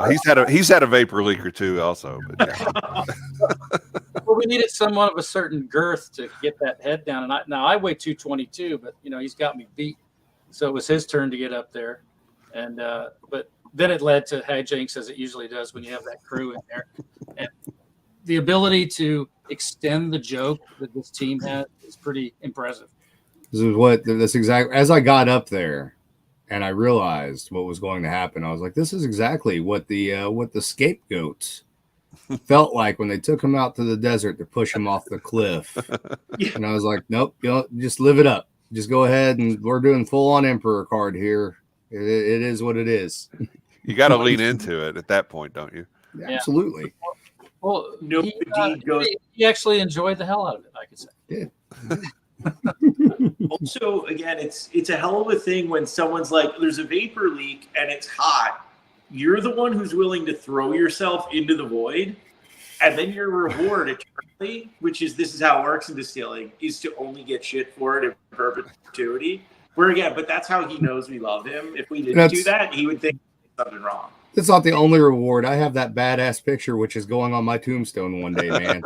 he's had a vapor leak or 2 also. But yeah. Well, we needed someone of a certain girth to get that head down, and I weigh 222, but he's got me beat. So it was his turn to get up there, and but then it led to hijinks, as it usually does when you have that crew in there. And the ability to extend the joke that this team has is pretty impressive. That's exactly as I got up there and I realized what was going to happen. I was like, this is exactly what the scapegoats felt like when they took him out to the desert to push him off the cliff. And I was like, nope, just live it up. Just go ahead, and we're doing full on Emperor card here. It is what it is. You got to lean into it at that point, don't you? Yeah. Absolutely. Well, he actually enjoyed the hell out of it, I could say. Yeah. Also, again, it's a hell of a thing when someone's like, there's a vapor leak and it's hot. You're the one who's willing to throw yourself into the void, and then your reward eternally, this is how it works in distilling, is to only get shit for it in perpetuity. But that's how he knows we love him. If we didn't do that, he would think something wrong. That's not the only reward. I have that badass picture, which is going on my tombstone one day, man.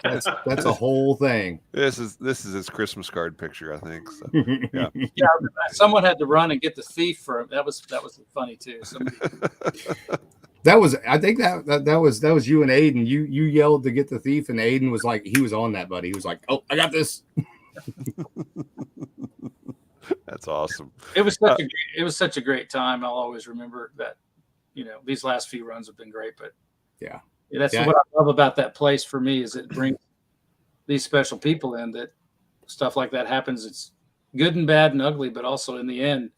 that's a whole thing. This is his Christmas card picture, I think. So, yeah. Someone had to run and get the thief for him. That was funny too. I think that was you and Aiden. You yelled to get the thief, and Aiden was like, he was on that, buddy. He was like, oh, I got this. That's awesome. It was such a great time. I'll always remember that. These last few runs have been great, but that's what I love about that place for me, is it brings these special people in, that stuff like that happens. It's good and bad and ugly, but also in the end,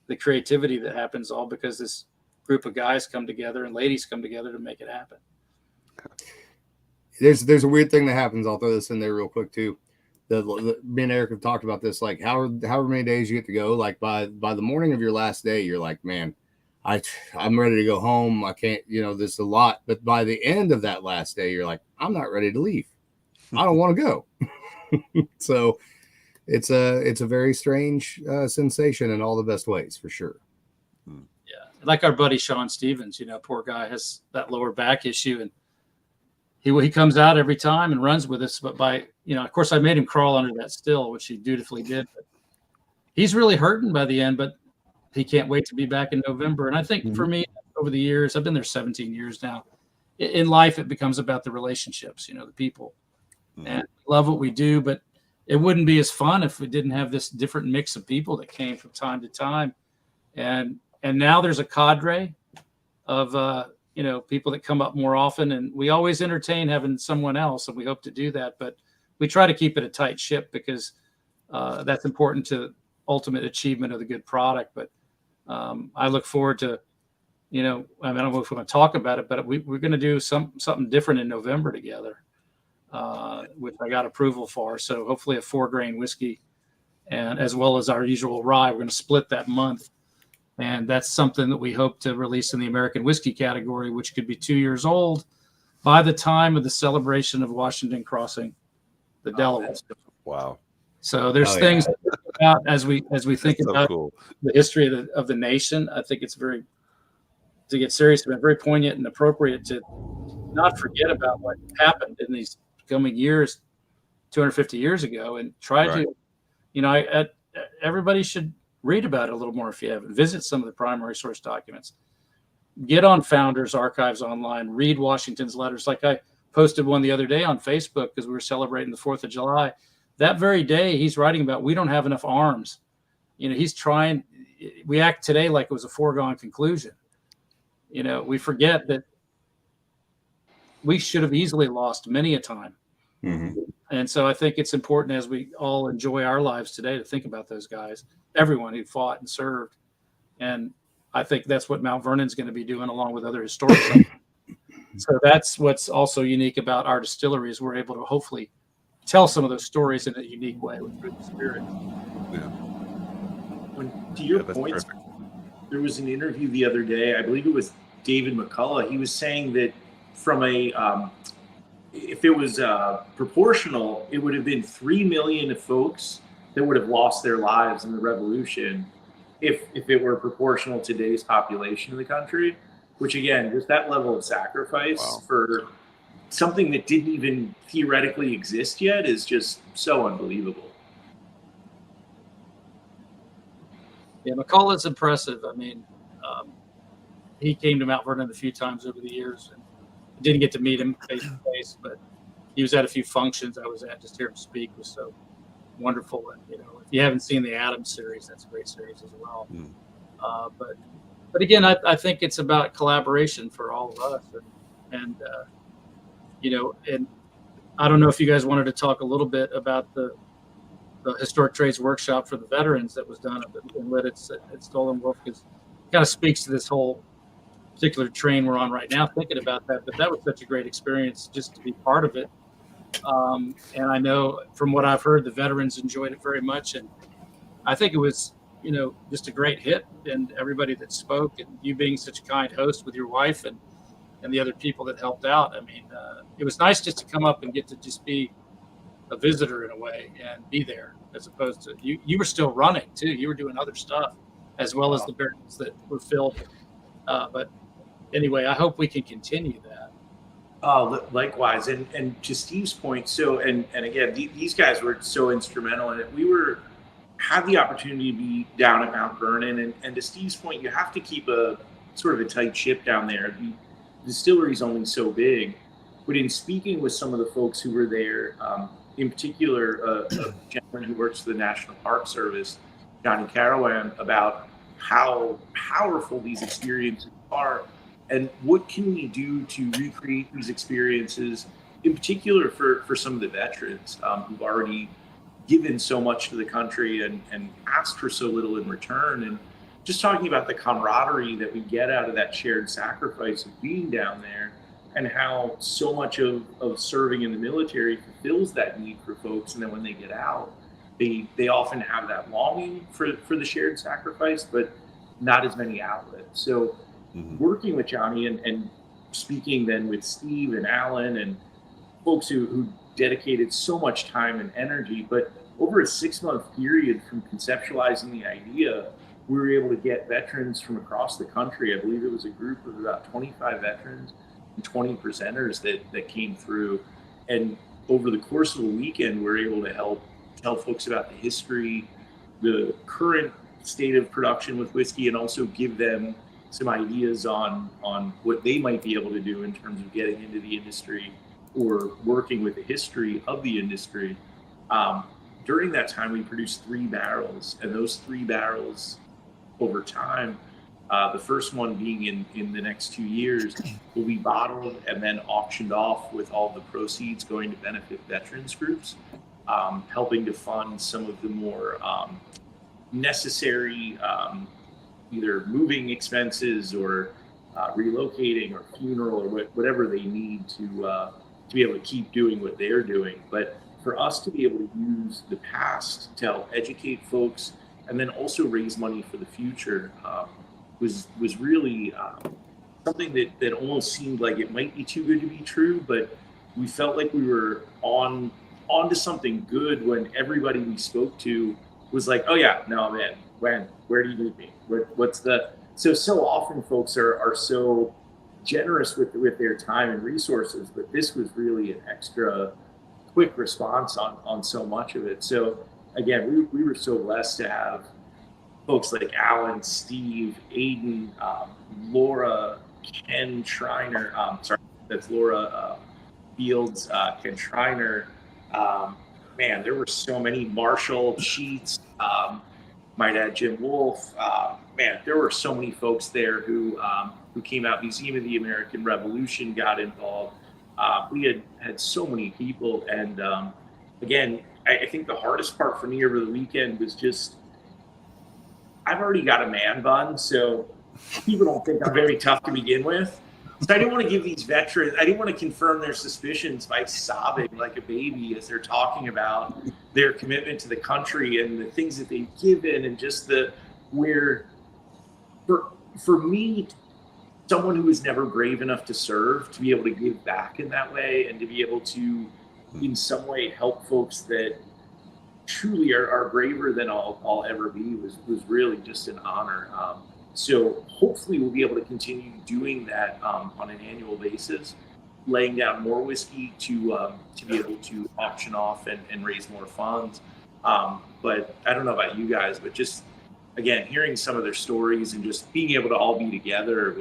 the creativity that happens, all because this group of guys come together and ladies come together to make it happen. There's a weird thing that happens. I'll throw this in there real quick too. Me and Erik have talked about this, like however many days you get to go, like by the morning of your last day, you're like, man, I'm ready to go home. I can't, this is a lot. But by the end of that last day, you're like, I'm not ready to leave. I don't want to go. So it's a very strange sensation in all the best ways, for sure. Yeah. Like our buddy Sean Stevens, poor guy has that lower back issue, and he comes out every time and runs with us. But of course I made him crawl under that still, which he dutifully did. But he's really hurting by the end, but he can't wait to be back in November. And I think for me, over the years, I've been there 17 years now. In life, it becomes about the relationships, the people. And love what we do, but it wouldn't be as fun if we didn't have this different mix of people that came from time to time. And now there's a cadre of people that come up more often, and we always entertain having someone else, and we hope to do that, but we try to keep it a tight ship because that's important to ultimate achievement of the good product. But I look forward to, I don't know if we want to talk about it, but we're going to do something different in November together, which I got approval for. So hopefully a 4-grain whiskey, and as well as our usual rye, we're going to split that month. And that's something that we hope to release in the American whiskey category, which could be 2 years old by the time of the celebration of Washington crossing the Delaware. Wow. So there's things about as we think so about cool. the history of the nation. I think it's to get serious about, very poignant and appropriate to not forget about what happened in these coming years, 250 years ago, and try to, everybody should read about it a little more if you haven't. Visit some of the primary source documents. Get on Founders Archives online. Read Washington's letters. Like I posted one the other day on Facebook because we were celebrating the 4th of July. That very day, he's writing about we don't have enough arms. He's trying. We act today like it was a foregone conclusion. We forget that we should have easily lost many a time. Mm-hmm. And so I think it's important as we all enjoy our lives today to think about those guys, everyone who fought and served. And I think that's what Mount Vernon's going to be doing along with other historic sites. So that's what's also unique about our distillery is we're able to hopefully tell some of those stories in a unique way through the spirit. Yeah. To your that's point, perfect. there was an interview the other day, I believe it was David McCullough. He was saying that from if it was proportional, it would have been 3 million folks that would have lost their lives in the revolution if it were proportional to today's population of the country, which again, just that level of sacrifice for something that didn't even theoretically exist yet is just so unbelievable. Yeah, McCullough's impressive. I mean, he came to Mount Vernon a few times over the years, and didn't get to meet him face to face, but he was at a few functions I was at. Just hear him speak was so wonderful. And if you haven't seen the Adams series, that's a great series as well. But again, I think it's about collaboration for all of us, and and I don't know if you guys wanted to talk a little bit about the historic trades workshop for the veterans that was done and led at Stoll Wolfe, because it kind of speaks to this whole particular train we're on right now, thinking about that. But that was such a great experience just to be part of it. And I know from what I've heard, the veterans enjoyed it very much. And I think it was, just a great hit, and everybody that spoke, and you being such a kind host with your wife and the other people that helped out. I mean, it was nice just to come up and get to just be a visitor in a way and be there, as opposed to you were still running too. You were doing other stuff as well as the barrels that were filled. But anyway, I hope we can continue that. Likewise, and to Steve's point, so and again, these guys were so instrumental in it. We had the opportunity to be down at Mount Vernon, and to Steve's point, you have to keep a sort of a tight ship down there. The distillery is only so big, but in speaking with some of the folks who were there, in particular, a gentleman who works for the National Park Service, Johnny Carawan, about how powerful these experiences are and what can we do to recreate these experiences, in particular for some of the veterans who've already given so much to the country and asked for so little in return. And just talking about the camaraderie that we get out of that shared sacrifice of being down there, and how so much of serving in the military fulfills that need for folks. And then when they get out, they often have that longing for the shared sacrifice, but not as many outlets. So working with Johnny and speaking then with Steve and Alan and folks who dedicated so much time and energy, but over a 6-month period from conceptualizing the idea, we were able to get veterans from across the country. I believe it was a group of about 25 veterans and 20 presenters that came through. And over the course of a weekend, we were able to help tell folks about the history, the current state of production with whiskey, and also give them some ideas on what they might be able to do in terms of getting into the industry or working with the history of the industry. During that time, we produced 3 barrels, and those 3 barrels over time The first one being in the next 2 years will be bottled and then auctioned off with all the proceeds going to benefit veterans groups, helping to fund some of the more necessary either moving expenses or relocating or funeral or whatever they need to be able to keep doing what they're doing. But for us to be able to use the past to help educate folks and then also raise money for the future was really something that almost seemed like it might be too good to be true, but we felt like we were onto something good when everybody we spoke to was like, oh yeah, no, I'm in. When? Where do you need me? What's the so often folks are so generous with their time and resources, but this was really an extra quick response on so much of it. So again, we were so blessed to have folks like Alan, Steve, Aiden, Laura, Ken Schreiner. Sorry, that's Laura Fields, Ken Schreiner. Man, there were so many. Marshall Sheets, my dad Jim Wolfe. Man, there were so many folks there who came out. Museum of the American Revolution got involved. We had so many people, and again, I think the hardest part for me over the weekend was just I've already got a man bun, so people don't think I'm very tough to begin with. So I didn't want to give these veterans, I didn't want to confirm their suspicions by sobbing like a baby as they're talking about their commitment to the country and the things that they've given, and just where for me, someone who was never brave enough to serve, to be able to give back in that way and to be able to in some way help folks that truly are braver than I'll ever be was really just an honor. So hopefully we'll be able to continue doing that on an annual basis, laying down more whiskey to be able to auction off and raise more funds. But I don't know about you guys, but just again, hearing some of their stories and just being able to all be together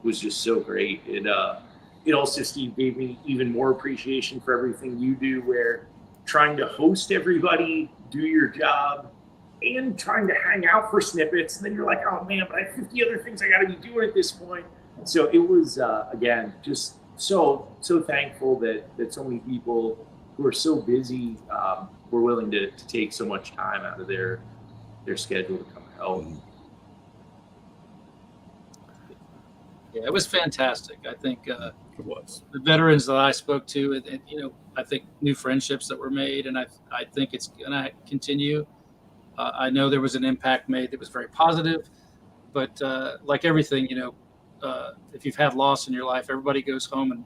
was just so great. It also, Steve, gave me even more appreciation for everything you do, where trying to host everybody, do your job, and trying to hang out for snippets. And then you're like, oh man, but I have 50 other things I got to be doing at this point. So it was, again, just so thankful that so many people who are so busy were willing to take so much time out of their schedule to come help. Yeah, it was fantastic. I think It was. the veterans that I spoke to, and I think new friendships that were made, and I think it's going to continue. I know there was an impact made that was very positive, but like everything, if you've had loss in your life, everybody goes home and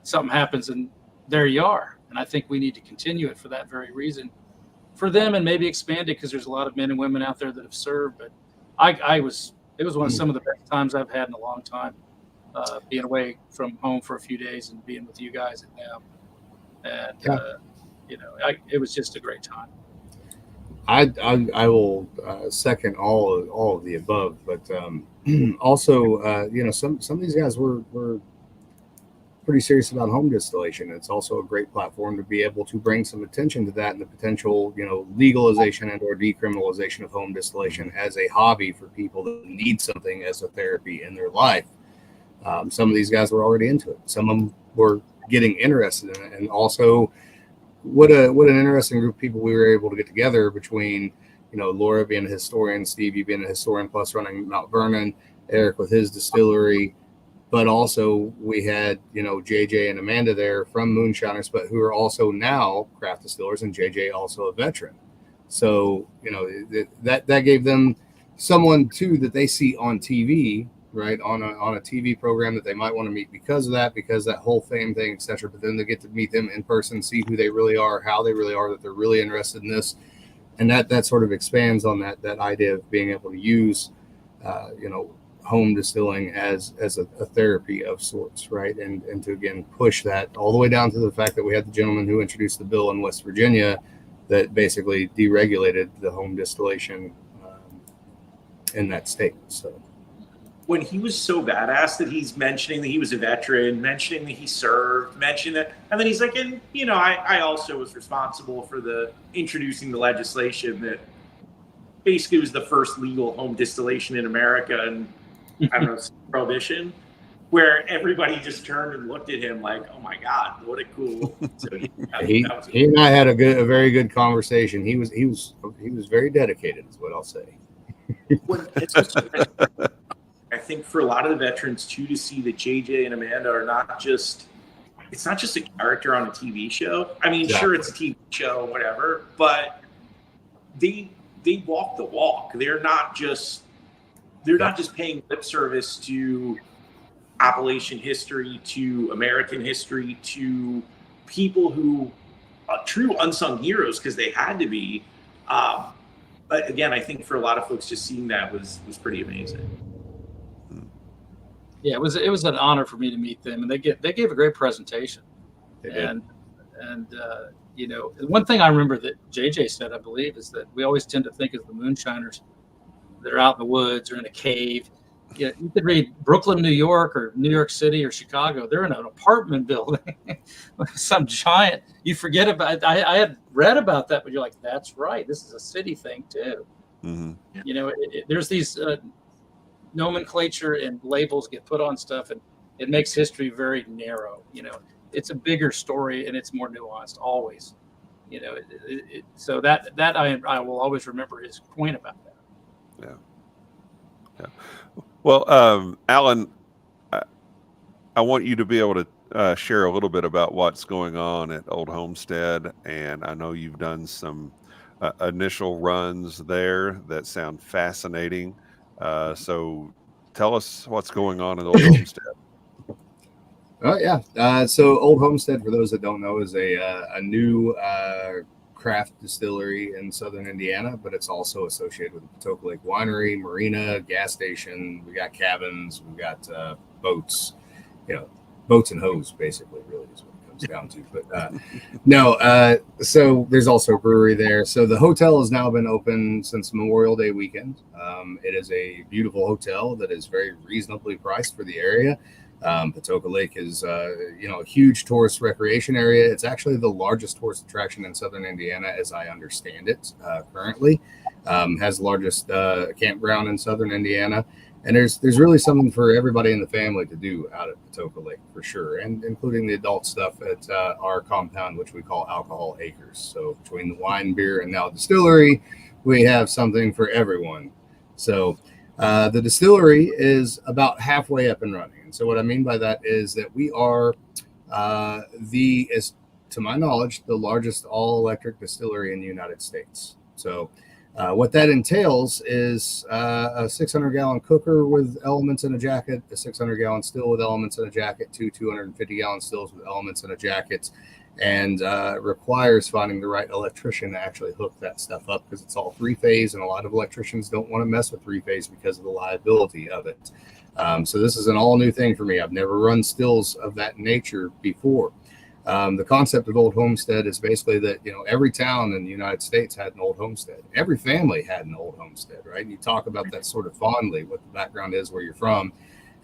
something happens, and there you are. And I think we need to continue it for that very reason, for them, and maybe expand it, because there's a lot of men and women out there that have served. But it was one of some of the best times I've had in a long time, being away from home for a few days and being with you guys and them. And it was just a great time. I will second all of the above, but also some of these guys were pretty serious about home distillation. It's also a great platform to be able to bring some attention to that and the potential legalization and or decriminalization of home distillation as a hobby for people that need something as a therapy in their life. Some of these guys were already into it. Some of them were getting interested in it, and also what an interesting group of people we were able to get together between, Laura being a historian, Steve, you being a historian plus running Mount Vernon, Erik with his distillery, but also we had, JJ and Amanda there from Moonshiners, but who are also now craft distillers, and JJ also a veteran. So, that gave them someone too that they see on TV, right, on a TV program that they might want to meet because of that whole fame thing, etc. But then they get to meet them in person, see who they really are, how they really are, that they're really interested in this, and that sort of expands on that idea of being able to use, home distilling as a therapy of sorts, right, and to again push that all the way down to the fact that we had the gentleman who introduced the bill in West Virginia that basically deregulated the home distillation in that state. So. When he was so badass that he's mentioning that he was a veteran, mentioning that he served, mentioning that, and then he's like, and I also was responsible for introducing the legislation that basically was the first legal home distillation in America, and I don't know, Prohibition, where everybody just turned and looked at him like, "Oh my God, what a cool!" So he and I had a very good conversation. He was very dedicated, is what I'll say. I think for a lot of the veterans too, to see that JJ and Amanda are not just, it's not just a character on a TV show. I mean, Sure, it's a TV show, whatever, but they walk the walk. They're not just paying lip service to Appalachian history, to American history, to people who are true unsung heroes because they had to be. But again, I think for a lot of folks, just seeing that was pretty amazing. Yeah, it was an honor for me to meet them, and they gave a great presentation. They did. And you know, one thing I remember that JJ said, I believe, is that we always tend to think of the moonshiners that are out in the woods or in a cave. Yeah, you could read Brooklyn, New York, or New York City, or Chicago. They're in an apartment building, some giant. You forget about. I had read about that, but you're like, that's right. This is a city thing too. Mm-hmm. You know, there's these nomenclature and labels get put on stuff, and it makes history very narrow. You know, it's a bigger story and it's more nuanced always. You know, so that I will always remember his point about that. Yeah. Well, Alan, I want you to be able to share a little bit about what's going on at Old Homestead, and I know you've done some initial runs there that sound fascinating. So tell us what's going on at Old Homestead. Oh yeah. So Old Homestead, for those that don't know, is a new craft distillery in southern Indiana, but it's also associated with the Patoka Lake Winery, marina, gas station. We got cabins, we got boats, boats and hose, basically, really is what it comes down to. But so there's also a brewery there. So the hotel has now been open since Memorial Day weekend. It is a beautiful hotel that is very reasonably priced for the area. Patoka Lake is, a huge tourist recreation area. It's actually the largest tourist attraction in southern Indiana, as I understand it, currently. Has the largest campground in southern Indiana. And there's really something for everybody in the family to do out at Patoka Lake, for sure, and including the adult stuff at our compound, which we call Alcohol Acres. So between the wine, beer, and now distillery, we have something for everyone. So the distillery is about halfway up and running. And so what I mean by that is that we are to my knowledge, the largest all-electric distillery in the United States. So what that entails is a 600-gallon cooker with elements in a jacket, a 600-gallon still with elements in a jacket, two 250-gallon stills with elements in a jacket, and requires finding the right electrician to actually hook that stuff up, because it's all three-phase, and a lot of electricians don't want to mess with three-phase because of the liability of it. So this is an all-new thing for me. I've never run stills of that nature before. The concept of Old Homestead is basically that, every town in the United States had an old homestead. Every family had an old homestead, right? And you talk about that sort of fondly, what the background is, where you're from.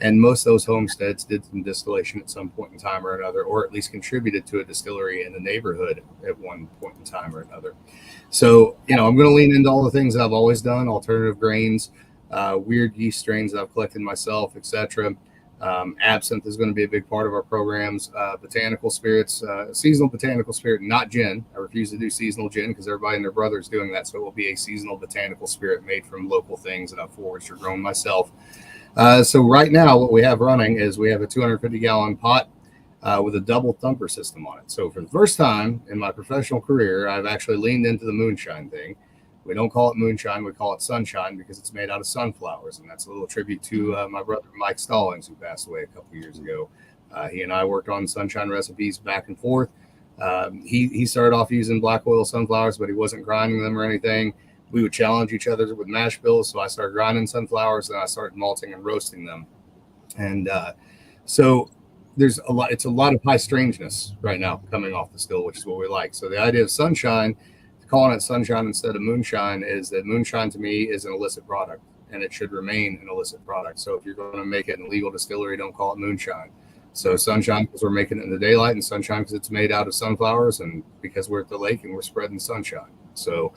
And most of those homesteads did some distillation at some point in time or another, or at least contributed to a distillery in the neighborhood at one point in time or another. So, I'm going to lean into all the things that I've always done: alternative grains, weird yeast strains that I've collected myself, etc. Absinthe is going to be a big part of our programs. Botanical spirits, seasonal botanical spirit, not gin. I refuse to do seasonal gin because everybody and their brother is doing that. So it will be a seasonal botanical spirit made from local things that I've foraged or grown myself. So right now what we have running is we have a 250-gallon pot with a double thumper system on it. So for the first time in my professional career, I've actually leaned into the moonshine thing. We don't call it moonshine, we call it sunshine, because it's made out of sunflowers. And that's a little tribute to my brother, Mike Stallings, who passed away a couple years ago. He and I worked on sunshine recipes back and forth. He started off using black oil sunflowers, but he wasn't grinding them or anything. We would challenge each other with mash bills. So I started grinding sunflowers, and I started malting and roasting them. And so there's it's a lot of high strangeness right now coming off the still, which is what we like. So the idea of sunshine, calling it sunshine instead of moonshine, is that moonshine to me is an illicit product, and it should remain an illicit product. So if you're going to make it an illegal distillery, don't call it moonshine. So sunshine because we're making it in the daylight, and sunshine because it's made out of sunflowers, and because we're at the lake and we're spreading sunshine. So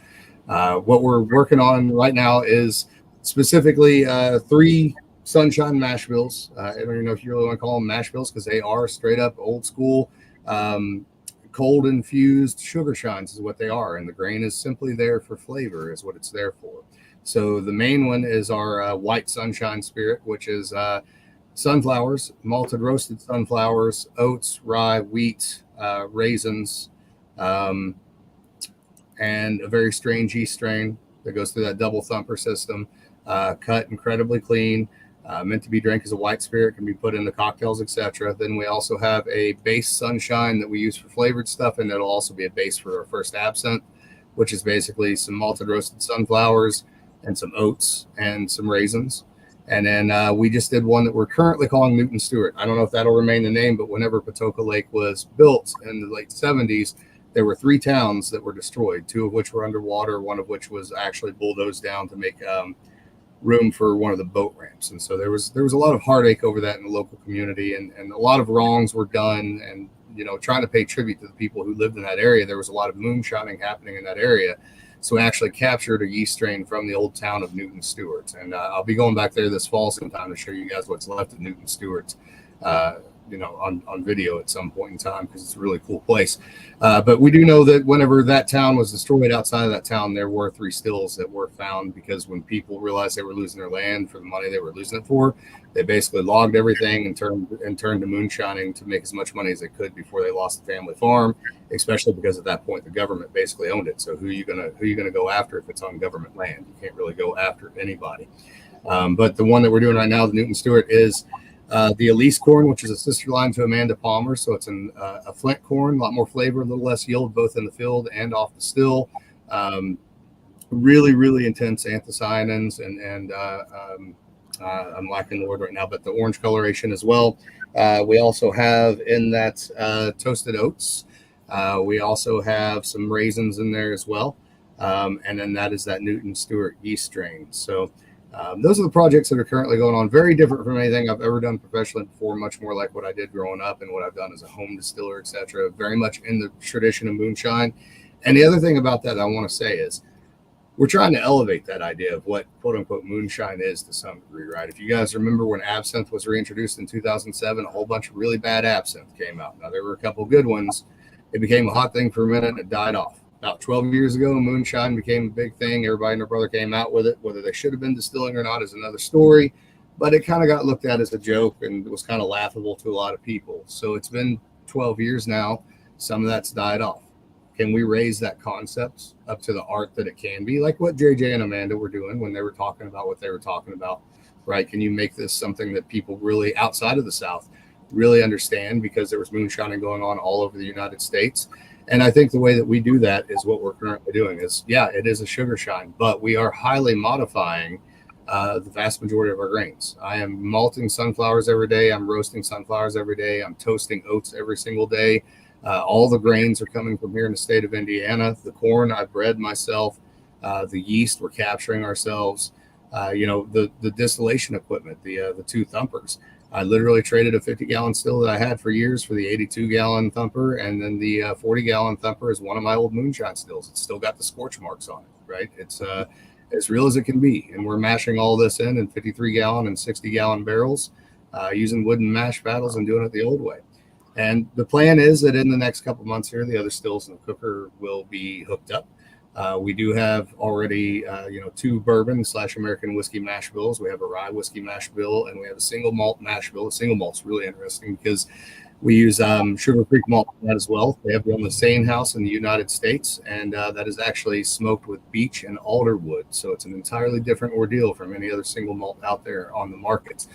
What we're working on right now is specifically 3 sunshine mash bills. I don't even know if you really want to call them mash bills because they are straight up old school cold infused sugar shines is what they are, and the grain is simply there for flavor is what it's there for. So the main one is our white sunshine spirit, which is sunflowers, malted roasted sunflowers, oats, rye, wheat, raisins, and a very strange yeast strain that goes through that double thumper system, cut incredibly clean, meant to be drank as a white spirit, can be put into cocktails, etc. Then we also have a base sunshine that we use for flavored stuff, and it'll also be a base for our first absinthe, which is basically some malted roasted sunflowers and some oats and some raisins. And then we just did one that we're currently calling Newton Stewart. I don't know if that'll remain the name, but whenever Patoka Lake was built in the late 70s, there were 3 towns that were destroyed, 2 of which were underwater, one of which was actually bulldozed down to make room for one of the boat ramps. And so there was a lot of heartache over that in the local community, and a lot of wrongs were done. And, you know, trying to pay tribute to the people who lived in that area, there was a lot of moonshining happening in that area. So we actually captured a yeast strain from the old town of Newton Stewart. And I'll be going back there this fall sometime to show you guys what's left of Newton Stewart, you know, on video at some point in time, because it's a really cool place. But we do know that whenever that town was destroyed, outside of that town, there were 3 stills that were found, because when people realized they were losing their land for the money they were losing it for, they basically logged everything and turned to moonshining to make as much money as they could before they lost the family farm, especially because at that point the government basically owned it. So who are you gonna go after if it's on government land? You can't really go after anybody. But the one that we're doing right now, the Newton Stewart, is the Elise corn, which is a sister line to Amanda Palmer. So it's a flint corn, a lot more flavor, a little less yield, both in the field and off the still. Really, really intense anthocyanins, and I'm lacking the word right now, but the orange coloration as well. We also have in that toasted oats. We also have some raisins in there as well. And then that is that Newton Stewart yeast strain. So those are the projects that are currently going on. Very different from anything I've ever done professionally before, much more like what I did growing up and what I've done as a home distiller, etc. Very much in the tradition of moonshine. And the other thing about that I want to say is we're trying to elevate that idea of what quote unquote moonshine is to some degree, right? If you guys remember when absinthe was reintroduced in 2007, a whole bunch of really bad absinthe came out. Now, there were a couple good ones. It became a hot thing for a minute and it died off. About 12 years ago, moonshine became a big thing. Everybody and their brother came out with it. Whether they should have been distilling or not is another story, but it kind of got looked at as a joke and was kind of laughable to a lot of people. So it's been 12 years now. Some of that's died off. Can we raise that concept up to the art that it can be, like what JJ and Amanda were doing when they were talking about what they were talking about, right? Can you make this something that people really outside of the South really understand, because there was moonshining going on all over the United States? And I think the way that we do that is what we're currently doing is, yeah, it is a sugar shine, but we are highly modifying the vast majority of our grains. I am malting sunflowers every day. I'm roasting sunflowers every day. I'm toasting oats every single day. All the grains are coming from here in the state of Indiana. The corn I bred myself. The yeast we're capturing ourselves. You know, the distillation equipment, the 2 thumpers. I literally traded a 50-gallon still that I had for years for the 82-gallon thumper, and then the 40-gallon thumper is one of my old moonshine stills. It's still got the scorch marks on it, right? It's as real as it can be, and we're mashing all this in 53-gallon and 60-gallon barrels, using wooden mash paddles and doing it the old way. And the plan is that in the next couple months here, the other stills in the cooker will be hooked up. We do have already, 2 bourbon / American whiskey mash bills. We have a rye whiskey mash bill, and we have a single malt mash bill. A single malt's really interesting because we use Sugar Creek malt in that as well. They have one the same house in the United States, and that is actually smoked with beech and alder wood. So it's an entirely different ordeal from any other single malt out there on the market.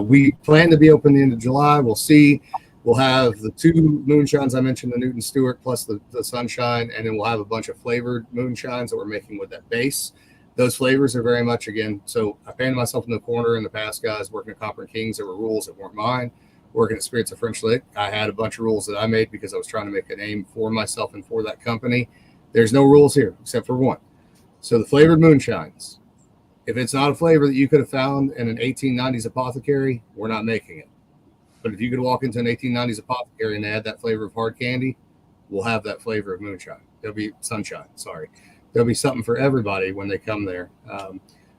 We plan to be open the end of July. We'll see. We'll have the 2 moonshines I mentioned, the Newton Stewart plus the Sunshine, and then we'll have a bunch of flavored moonshines that we're making with that base. Those flavors are very much, again, so I painted myself in the corner in the past, guys, working at Copper and Kings. There were rules that weren't mine. Working at Spirits of French Lick, I had a bunch of rules that I made because I was trying to make a name for myself and for that company. There's no rules here except for one. So the flavored moonshines, if it's not a flavor that you could have found in an 1890s apothecary, we're not making it. But if you could walk into an 1890s apothecary and they had that flavor of hard candy, we'll have that flavor of moonshine. There'll be sunshine. Sorry. there'll be something for everybody when they come there.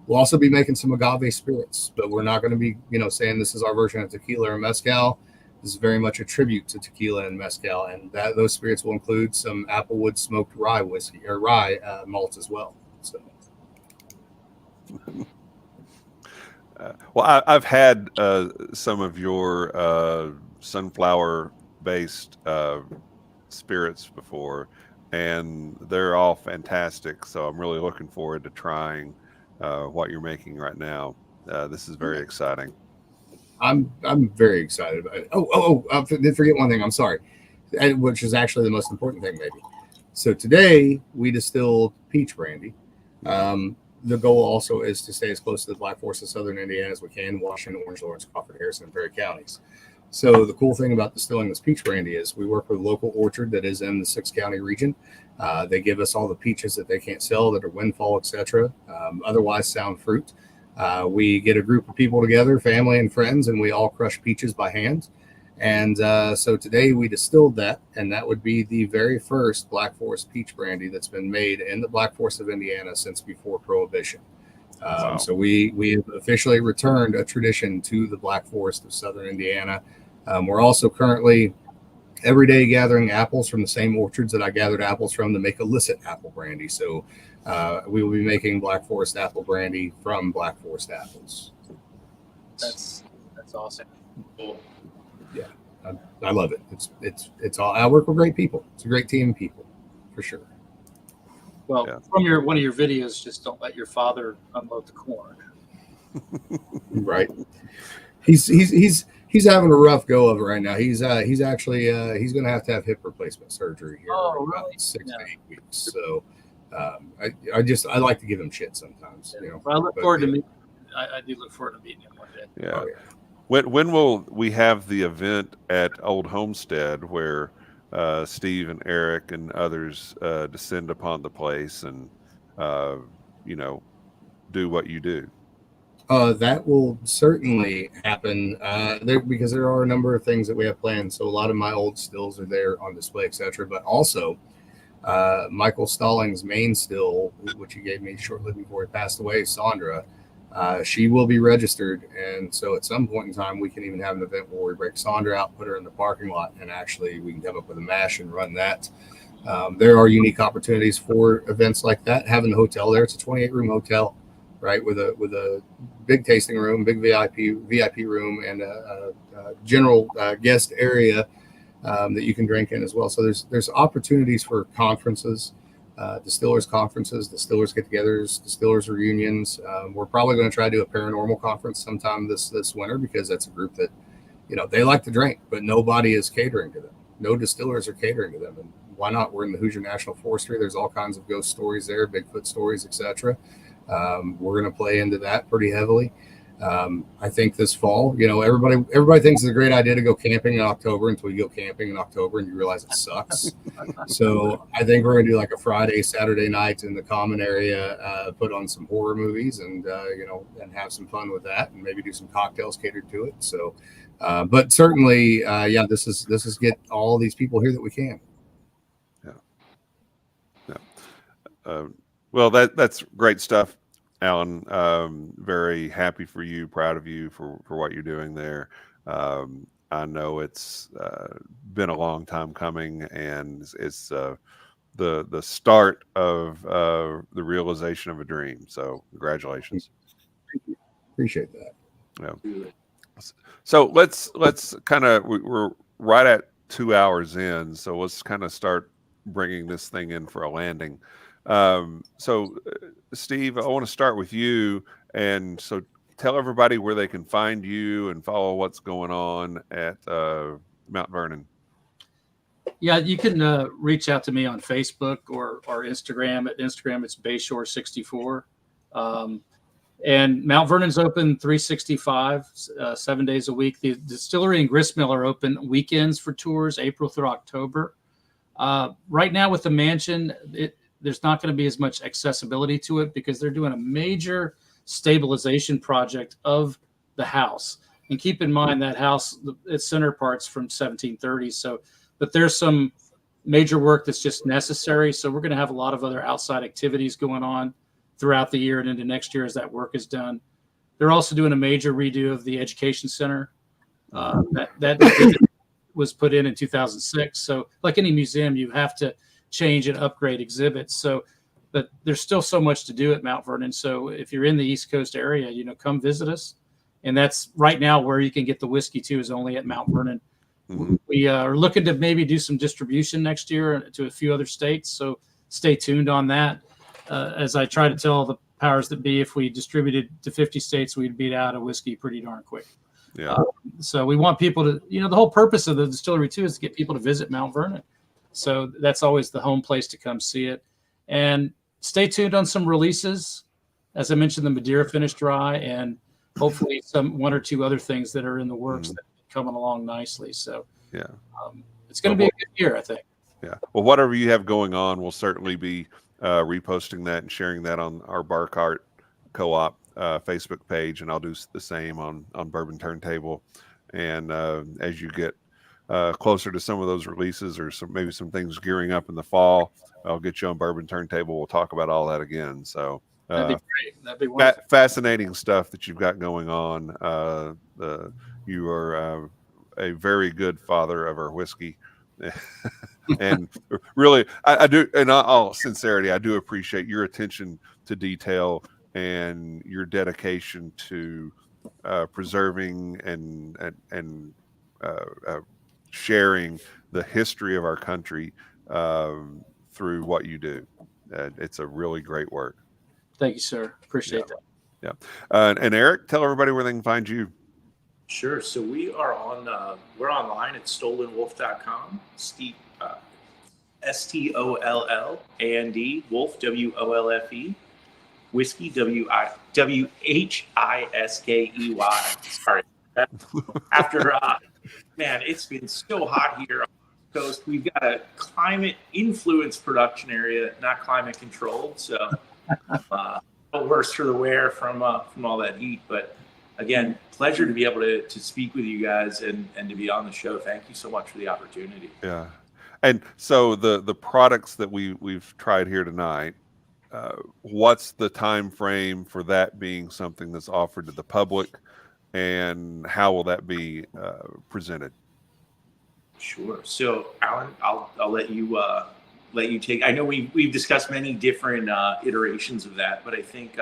We'll also be making some agave spirits, but we're not going to be, saying this is our version of tequila or mezcal. This is very much a tribute to tequila and mezcal, and those spirits will include some applewood smoked rye whiskey or rye malts as well. So, well, I've had some of your sunflower-based spirits before, and they're all fantastic. So I'm really looking forward to trying what you're making right now. This is very exciting. I'm very excited about it. I did forget one thing. I'm sorry, which is actually the most important thing, maybe. So today we distilled peach brandy. The goal also is to stay as close to the Black Forest of Southern Indiana as we can, Washington, Orange, Lawrence, Crawford, Harrison, and Perry counties. So the cool thing about distilling this peach brandy is we work with a local orchard that is in the 6-county region. They give us all the peaches that they can't sell that are windfall, etc. Otherwise sound fruit. We get a group of people together, family and friends, and we all crush peaches by hand. And so today we distilled that, and that would be the very first Black Forest peach brandy that's been made in the Black Forest of Indiana since before Prohibition. Wow. So we have officially returned a tradition to the Black Forest of Southern Indiana. We're also currently every day gathering apples from the same orchards that I gathered apples from to make illicit apple brandy. So we will be making Black Forest apple brandy from Black Forest apples. That's awesome. Cool. Yeah, I love it. It's all. I work with great people. It's a great team of people, for sure. Well, Yeah. from one of your videos, just don't let your father unload the corn. Right. He's having a rough go of it right now. He's actually he's going to have hip replacement surgery here in about 6 to 8 weeks. So I like to give him shit sometimes. Well, I look forward to meeting. I do look forward to meeting him one day. Yeah. Oh, yeah. When will we have the event at Old Homestead where Steve and Erik and others descend upon the place and do what you do? That will certainly happen because there are a number of things that we have planned. So a lot of my old stills are there on display, etc. But also Michael Stalling's main still, which he gave me shortly before he passed away, Sandra, she will be registered. And so at some point in time, we can even have an event where we break Sandra out, put her in the parking lot, and actually we can come up with a mash and run that. There are unique opportunities for events like that. Having the hotel there, it's a 28-room hotel, right, with a big tasting room, big VIP room, and a general guest area that you can drink in as well. So there's opportunities for conferences, distillers conferences, distillers get-togethers, distillers reunions. We're probably going to try to do a paranormal conference sometime this winter because that's a group that, they like to drink, but nobody is catering to them. No distillers are catering to them, and why not? We're in the Hoosier National Forestry. There's all kinds of ghost stories there, Bigfoot stories, etc. We're going to play into that pretty heavily. I think this fall, everybody thinks it's a great idea to go camping in October until you go camping in October and you realize it sucks. So I think we're going to do like a Friday, Saturday night in the common area, put on some horror movies and have some fun with that and maybe do some cocktails catered to it. So, but certainly, this is get all these people here that we can. Yeah. Well, that's great stuff, Alan. Very happy for you, proud of you for what you're doing there. I know it's been a long time coming, and it's the start of the realization of a dream. So congratulations. Thank you. Appreciate that. Yeah. So let's kind of, we're right at 2 hours in, so let's kind of start bringing this thing in for a landing. So Steve, I want to start with you. And so tell everybody where they can find you and follow what's going on at Mount Vernon. Yeah, you can reach out to me on Facebook or Instagram. At Instagram, it's Bashore 64. And Mount Vernon's open 365, 7 days a week. The distillery and grist mill are open weekends for tours, April through October. Right now with the mansion, there's not going to be as much accessibility to it because they're doing a major stabilization project of the house. And keep in mind that house, its center part's from 1730s. So, but there's some major work that's just necessary. So we're going to have a lot of other outside activities going on throughout the year and into next year as that work is done. They're also doing a major redo of the education center. That was put in 2006. So like any museum, you have to change and upgrade exhibits. So, but there's still so much to do at Mount Vernon. So if you're in the East Coast area, come visit us. And that's right now where you can get the whiskey too, is only at Mount Vernon. Mm-hmm. We are looking to maybe do some distribution next year to a few other states. So stay tuned on that. As I try to tell the powers that be, if we distributed to 50 states, we'd beat out a whiskey pretty darn quick. Yeah. So we want people to, the whole purpose of the distillery too is to get people to visit Mount Vernon. So that's always the home place to come see it. And stay tuned on some releases. As I mentioned, the Madeira finished dry, and hopefully one or two other things that are in the works that are coming along nicely. So yeah, it's going to be a good year, I think. Yeah. Well, whatever you have going on, we'll certainly be reposting that and sharing that on our Bar Cart Co-op Facebook page, and I'll do the same on Bourbon Turntable. And as you get closer to some of those releases, or maybe some things gearing up in the fall, I'll get you on Bourbon Turntable. We'll talk about all that again. So that'd be great. That'd be wonderful. Fascinating stuff that you've got going on. You are a very good father of our whiskey. And really, I do, in all sincerity, I do appreciate your attention to detail and your dedication to preserving and sharing the history of our country through what you do. It's a really great work. Thank you, sir. Appreciate that. Yeah. And Erik, tell everybody where they can find you. Sure. So we are we're online at stollandwolfe.com. Steve, STOLLAND, Wolfe, WOLFE, whiskey, WHISKEY. Sorry. After, man, it's been so hot here on the coast. We've got a climate influenced production area, not climate controlled. So, worse for the wear from all that heat. But again, pleasure to be able to speak with you guys and to be on the show. Thank you so much for the opportunity. Yeah. And so the products that we've tried here tonight, what's the time frame for that being something that's offered to the public, and how will that be presented? Sure. So, Alan, I'll let you take. I know we've discussed many different iterations of that, but I think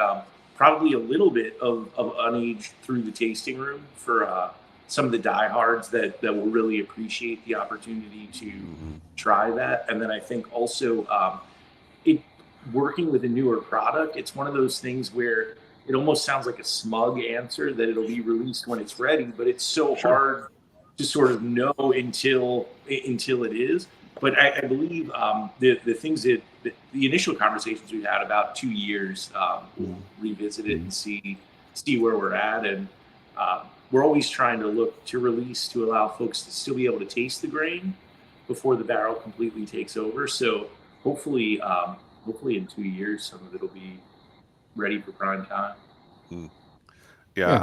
probably a little bit of unaged through the tasting room for some of the diehards that will really appreciate the opportunity to try that. And then I think also working with a newer product, it's one of those things where it almost sounds like a smug answer that it'll be released when it's ready, but it's so hard to sort of know until it is. But I believe the things that the initial conversations we've had about 2 years, we'll revisit it and see where we're at. And we're always trying to look to release to allow folks to still be able to taste the grain before the barrel completely takes over. So hopefully in 2 years, some of it will be ready for prime time. Yeah,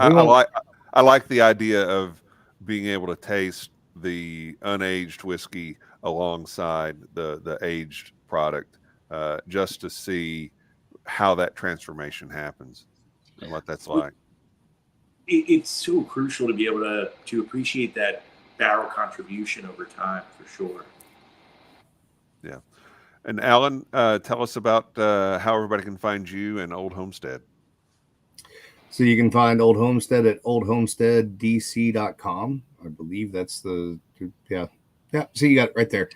I like the idea of being able to taste the unaged whiskey alongside the aged product, just to see how that transformation happens and what that's like. It's so crucial to be able to appreciate that barrel contribution over time, for sure. Yeah. And Alan, tell us about how everybody can find you and Old Homestead. So you can find Old Homestead at oldhomesteaddc.com. I believe that's yeah. So you got it right there.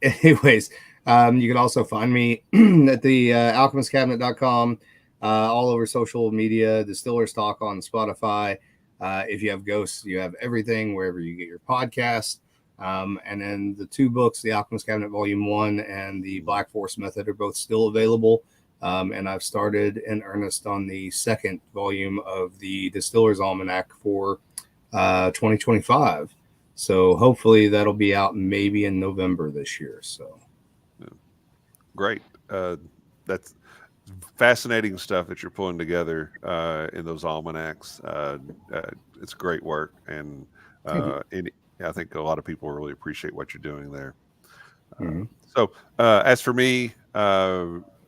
Anyways, you can also find me at the alchemistcabinet.com, all over social media, Distiller's Talk on Spotify. If you have ghosts, you have everything wherever you get your podcast. And then the two books, The Alchemist Cabinet Volume 1 and The Black Forest Method, are both still available. And I've started in earnest on the second volume of the Distiller's Almanac for 2025. So hopefully that'll be out maybe in November this year. So great. That's fascinating stuff that you're pulling together in those almanacs. It's great work, and I think a lot of people really appreciate what you're doing there. So as for me,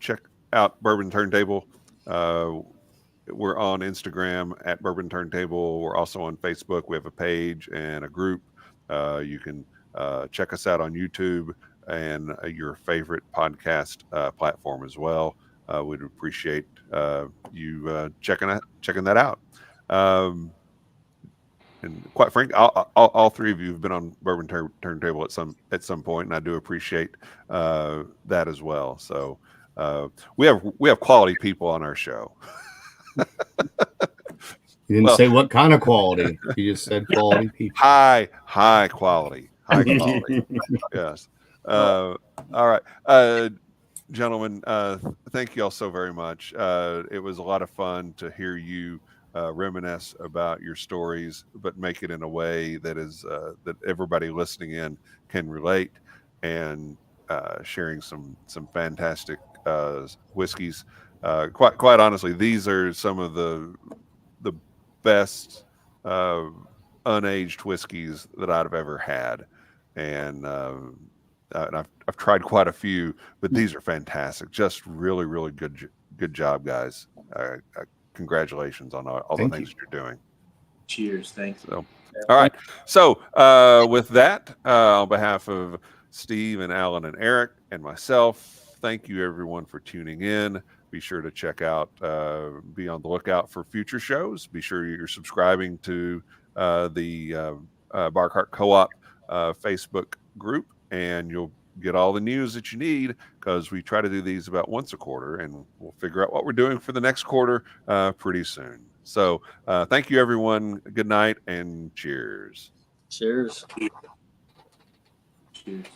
check out Bourbon Turntable. We're on Instagram at Bourbon Turntable. We're also on Facebook. We have a page and a group. You can check us out on YouTube and your favorite podcast platform as well. We'd appreciate you checking that out. And quite frankly, all three of you have been on Bourbon Turntable at some point, and I do appreciate that as well. So we have quality people on our show. You didn't say what kind of quality. You just said quality people. High quality. Yes. All right. Gentlemen, thank you all so very much. It was a lot of fun to hear you reminisce about your stories, but make it in a way that is that everybody listening in can relate, and sharing some fantastic whiskeys. Quite honestly, these are some of the best unaged whiskeys that I've ever had, and I've tried quite a few, but these are fantastic. Just really good job, guys. Congratulations on all the things that you're doing. Cheers. Thanks. So, all right. So with that, on behalf of Steve and Alan and Eric and myself, thank you everyone for tuning in. Be sure to check out, be on the lookout for future shows. Be sure you're subscribing to the Bar Cart Co-op Facebook group, and you'll get all the news that you need, because we try to do these about once a quarter, and we'll figure out what we're doing for the next quarter pretty soon. So thank you, everyone. Good night and cheers. Cheers. Cheers.